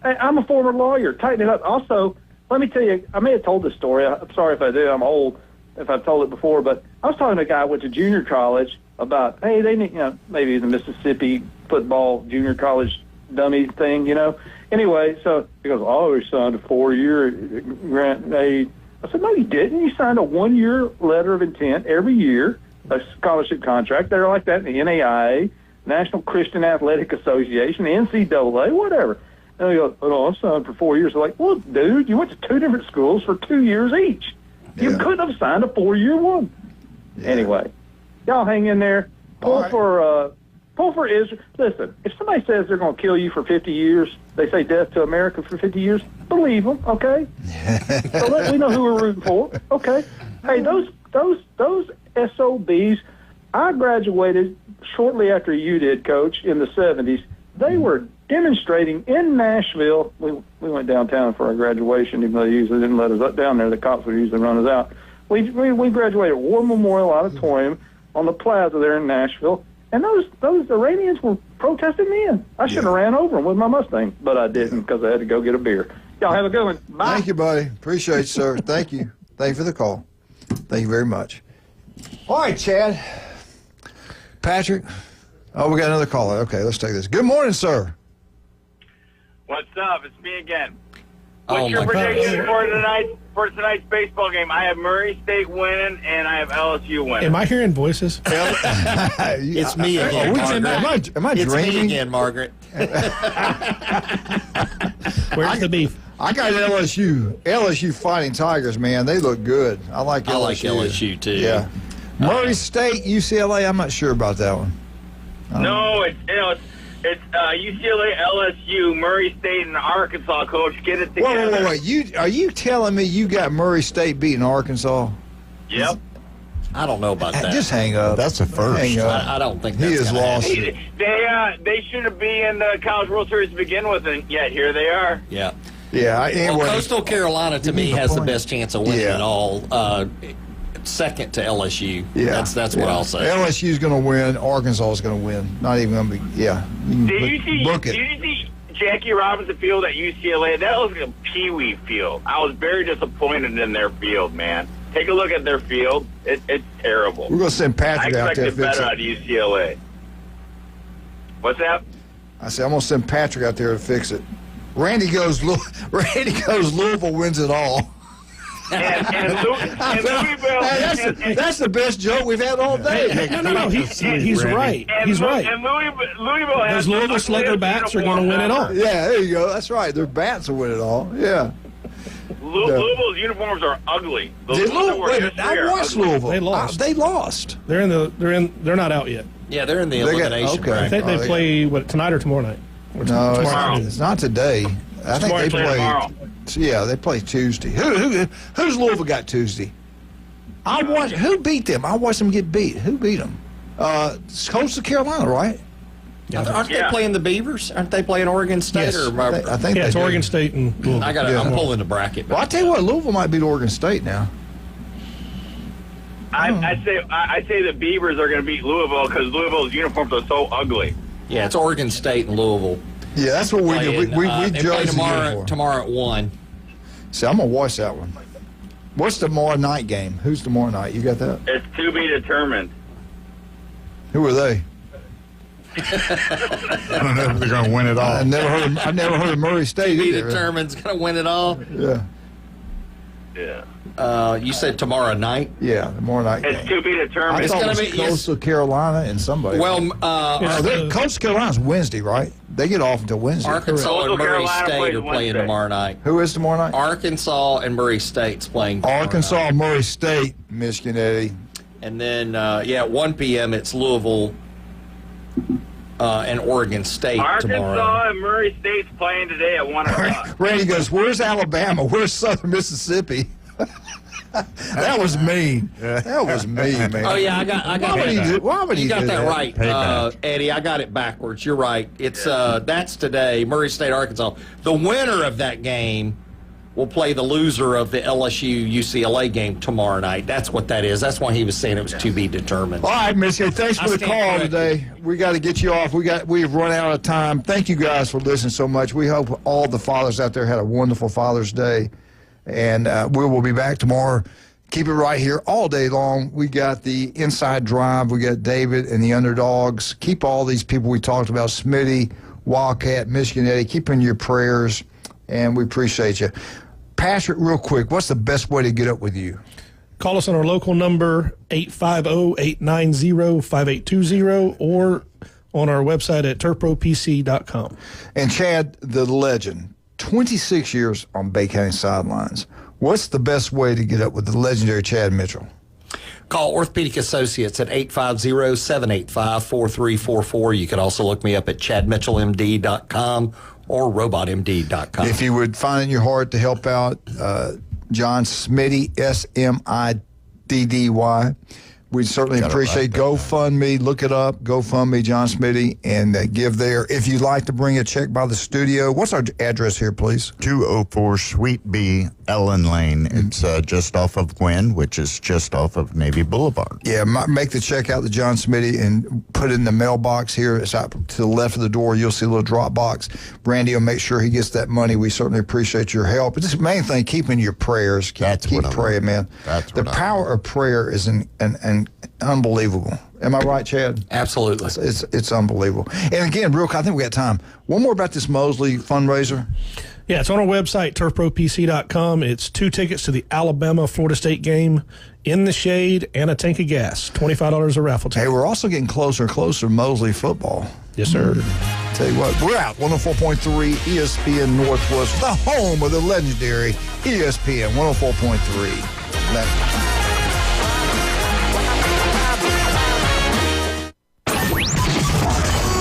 I'm a former lawyer. Tighten it up. Also, let me tell you, I may have told this story. I'm sorry if I do. I'm old if I've told it before. But I was talking to a guy who went to junior college about, hey, they need, maybe the Mississippi football junior college dummy thing, Anyway, so he goes, he signed a 4-year grant aid. I said, no, you didn't. You signed a 1-year letter of intent every year, a scholarship contract. They're like that in the NAIA, National Christian Athletic Association, the NCAA, whatever. And he goes, I signed for 4 years. I'm like, well, dude, you went to 2 different schools for 2 years each. You couldn't have signed a 4-year one. Yeah. Anyway, y'all hang in there. Pull for Israel. Listen, if somebody says they're going to kill you for 50 years, they say death to America for 50 years, believe them, okay? So we know who we're rooting for, okay? Hey, those SOBs, I graduated shortly after you did, Coach, in the 70s. They were demonstrating in Nashville. We went downtown for our graduation, even though they usually didn't let us down there. The cops would usually run us out. We graduated at War Memorial Auditorium on the plaza there in Nashville. And those Iranians were protesting men. I should have ran over them with my Mustang, but I didn't because I had to go get a beer. Y'all have a good one. Bye. Thank you, buddy. Appreciate it, sir. Thank you. Thank you for the call. Thank you very much. All right, Chad. Patrick. Oh, we got another caller. Okay, let's take this. Good morning, sir. What's up? It's me again. Oh, What's your prediction for tonight's baseball game? I have Murray State winning, and I have LSU winning. Am I hearing voices? It's me again, Margaret. Am I It's dreaming? me again, Margaret. Where's the beef? I got LSU. LSU Fighting Tigers, man. They look good. I like LSU. I like LSU, too. Yeah. Murray State, UCLA, I'm not sure about that one. No, it's UCLA, LSU, Murray State, and Arkansas. Coach, get it together. Wait. Are you telling me you got Murray State beating Arkansas? Yep. I don't know about that. Just hang up. That's a first. Hang up. I don't think he that's is lost. They should have been in the College World Series to begin with, and yet here they are. Yeah. Yeah. Anyway, Well, Coastal Carolina to me has the best chance of winning Yeah. it all. Second to LSU. Yeah, That's what I'll say. LSU's going to win. Arkansas is going to win. Not even going to be. Yeah. Did you see Jackie Robinson Field at UCLA? That was a peewee field. I was very disappointed in their field, man. Take a look at their field. It's terrible. We're going to send Patrick I out there to expected fix better out it. of UCLA. What's that? I said I'm going to send Patrick out there to fix it. Randy goes. Louisville wins it all. And Louisville. That's the best joke we've had all day. No, he's right. He's right. And Louisville has Those Louisville Slugger bats are going to win it all. Yeah, there you go. That's right. Their bats will win it all. Yeah. Louisville's uniforms are ugly. Did Louisville? I watched Louisville. They lost. They lost. They're not out yet. Yeah, they're in the elimination bracket. I think they play tonight or tomorrow night. No, it's not today. I think they play tomorrow. Yeah, they play Tuesday. Who's Louisville got Tuesday? Who beat them? I watched them get beat. Who beat them? Coastal Carolina, right? Yeah. Aren't they playing the Beavers? Aren't they playing Oregon State? Yes, Or I think it's they do. Oregon State and Louisville. I'm pulling the bracket. Well, I tell you what, Louisville might beat Oregon State now. I say the Beavers are going to beat Louisville because Louisville's uniforms are so ugly. Yeah, it's Oregon State and Louisville. Yeah, that's what we do. We they judge play tomorrow at 1. See, I'm going to watch that one. What's the tomorrow night game? Who's tomorrow night? You got that? It's to be determined. Who are they? I don't know if they're going to win it all. I never heard of Murray State To be either. determined's going to win it all. Yeah. You said tomorrow night? Yeah, tomorrow night game. It's to be determined. I thought it was It's Coastal Carolina and somebody. Well, Coastal Carolina's Wednesday, right? They get off until Wednesday. Arkansas and Murray State are playing tomorrow night. Who is tomorrow night? Arkansas and Murray State's playing tomorrow Arkansas, night. Murray State, Michigan Eddie. And then, at 1 p.m., it's Louisville and Oregon State tomorrow. Arkansas and Murray State's playing today at 1 o'clock. Randy goes, where's Alabama? Where's Southern Mississippi? That was mean. That was mean, man. Oh yeah, I got Why would he you got do that right, Eddie. I got it backwards. You're right. It's that's today, Murray State, Arkansas. The winner of that game will play the loser of the LSU UCLA game tomorrow night. That's what that is. That's why he was saying it was to be determined. All right, Miss Kay, thanks for the call today. We got to get you off. We've run out of time. Thank you guys for listening so much. We hope all the fathers out there had a wonderful Father's Day. And we will be back tomorrow. Keep it right here all day long. We got the Inside Drive. We got David and the Underdogs. Keep all these people we talked about, Smitty, Wildcat, Michigan Eddie. Keep in your prayers, and we appreciate you. Patrick, real quick, what's the best way to get up with you? Call us on our local number, 850-890-5820, or on our website at turfpropc.com. And Chad, the legend, 26 years on Bay County sidelines. What's the best way to get up with the legendary Chad Mitchell? Call Orthopedic Associates at 850-785-4344. You can also look me up at chadmitchellmd.com or robotmd.com. If you would find in your heart to help out John Smitty, SMIDDY, we'd certainly appreciate GoFundMe. Look it up, GoFundMe, John Smitty, and give there. If you'd like to bring a check by the studio, what's our address here, please? 204 Suite B, Ellen Lane. It's just off of Gwynn, which is just off of Navy Boulevard. Yeah, make the check out to John Smitty and put it in the mailbox here. It's out to the left of the door. You'll see a little drop box. Randy will make sure he gets that money. We certainly appreciate your help. But the main thing, keeping your prayers. Keep praying, man. The power of prayer is an unbelievable. Am I right, Chad? Absolutely. It's unbelievable. And again, real quick, I think we got time. One more about this Mosley fundraiser. Yeah, it's on our website, turfpropc.com. It's 2 tickets to the Alabama-Florida State game in the shade and a tank of gas. $25 a raffle ticket. Hey, we're also getting closer and closer to Mosley football. Yes, sir. Tell you what, we're out. 104.3 ESPN Northwest, the home of the legendary ESPN 104.3.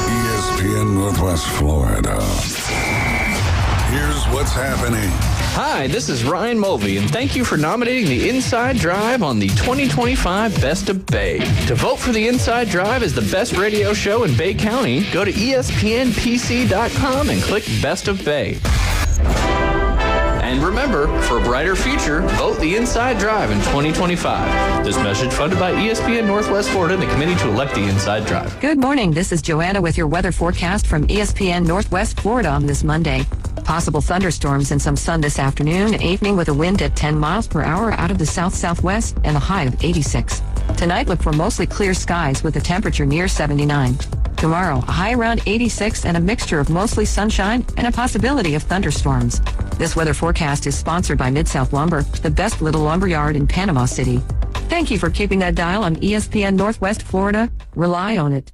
ESPN Northwest Florida. Here's what's happening. Hi, this is Ryan Mulvey, and thank you for nominating the Inside Drive on the 2025 Best of Bay. To vote for the Inside Drive as the best radio show in Bay County, go to ESPNPC.com and click Best of Bay. And remember, for a brighter future, vote the Inside Drive in 2025. This message funded by ESPN Northwest Florida and the Committee to Elect the Inside Drive. Good morning. This is Joanna with your weather forecast from ESPN Northwest Florida on this Monday. Possible thunderstorms and some sun this afternoon and evening with a wind at 10 miles per hour out of the south-southwest and a high of 86. Tonight, look for mostly clear skies with a temperature near 79. Tomorrow, a high around 86 and a mixture of mostly sunshine and a possibility of thunderstorms. This weather forecast is sponsored by Mid-South Lumber, the best little lumber yard in Panama City. Thank you for keeping that dial on ESPN Northwest Florida. Rely on it.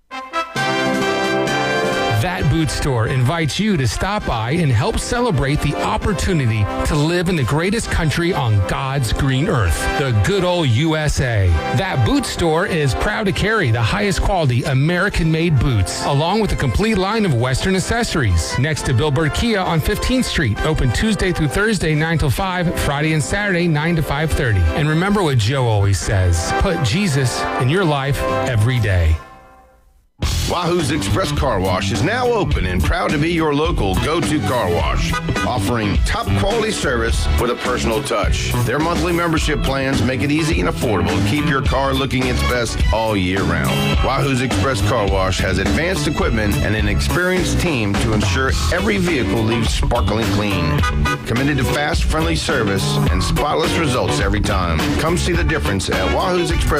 That Boot Store invites you to stop by and help celebrate the opportunity to live in the greatest country on God's green earth, the good old USA. That Boot Store is proud to carry the highest quality American-made boots, along with a complete line of Western accessories. Next to Billboard Kia on 15th Street, open Tuesday through Thursday 9 till 5, Friday and Saturday 9 to 5:30. And remember what Joe always says, put Jesus in your life every day. Wahoo's Express Car Wash is now open and proud to be your local go-to car wash, offering top quality service with a personal touch. Their monthly membership plans make it easy and affordable to keep your car looking its best all year round. Wahoo's Express Car Wash has advanced equipment and an experienced team to ensure every vehicle leaves sparkling clean. Committed to fast, friendly service and spotless results every time. Come see the difference at Wahoo's Express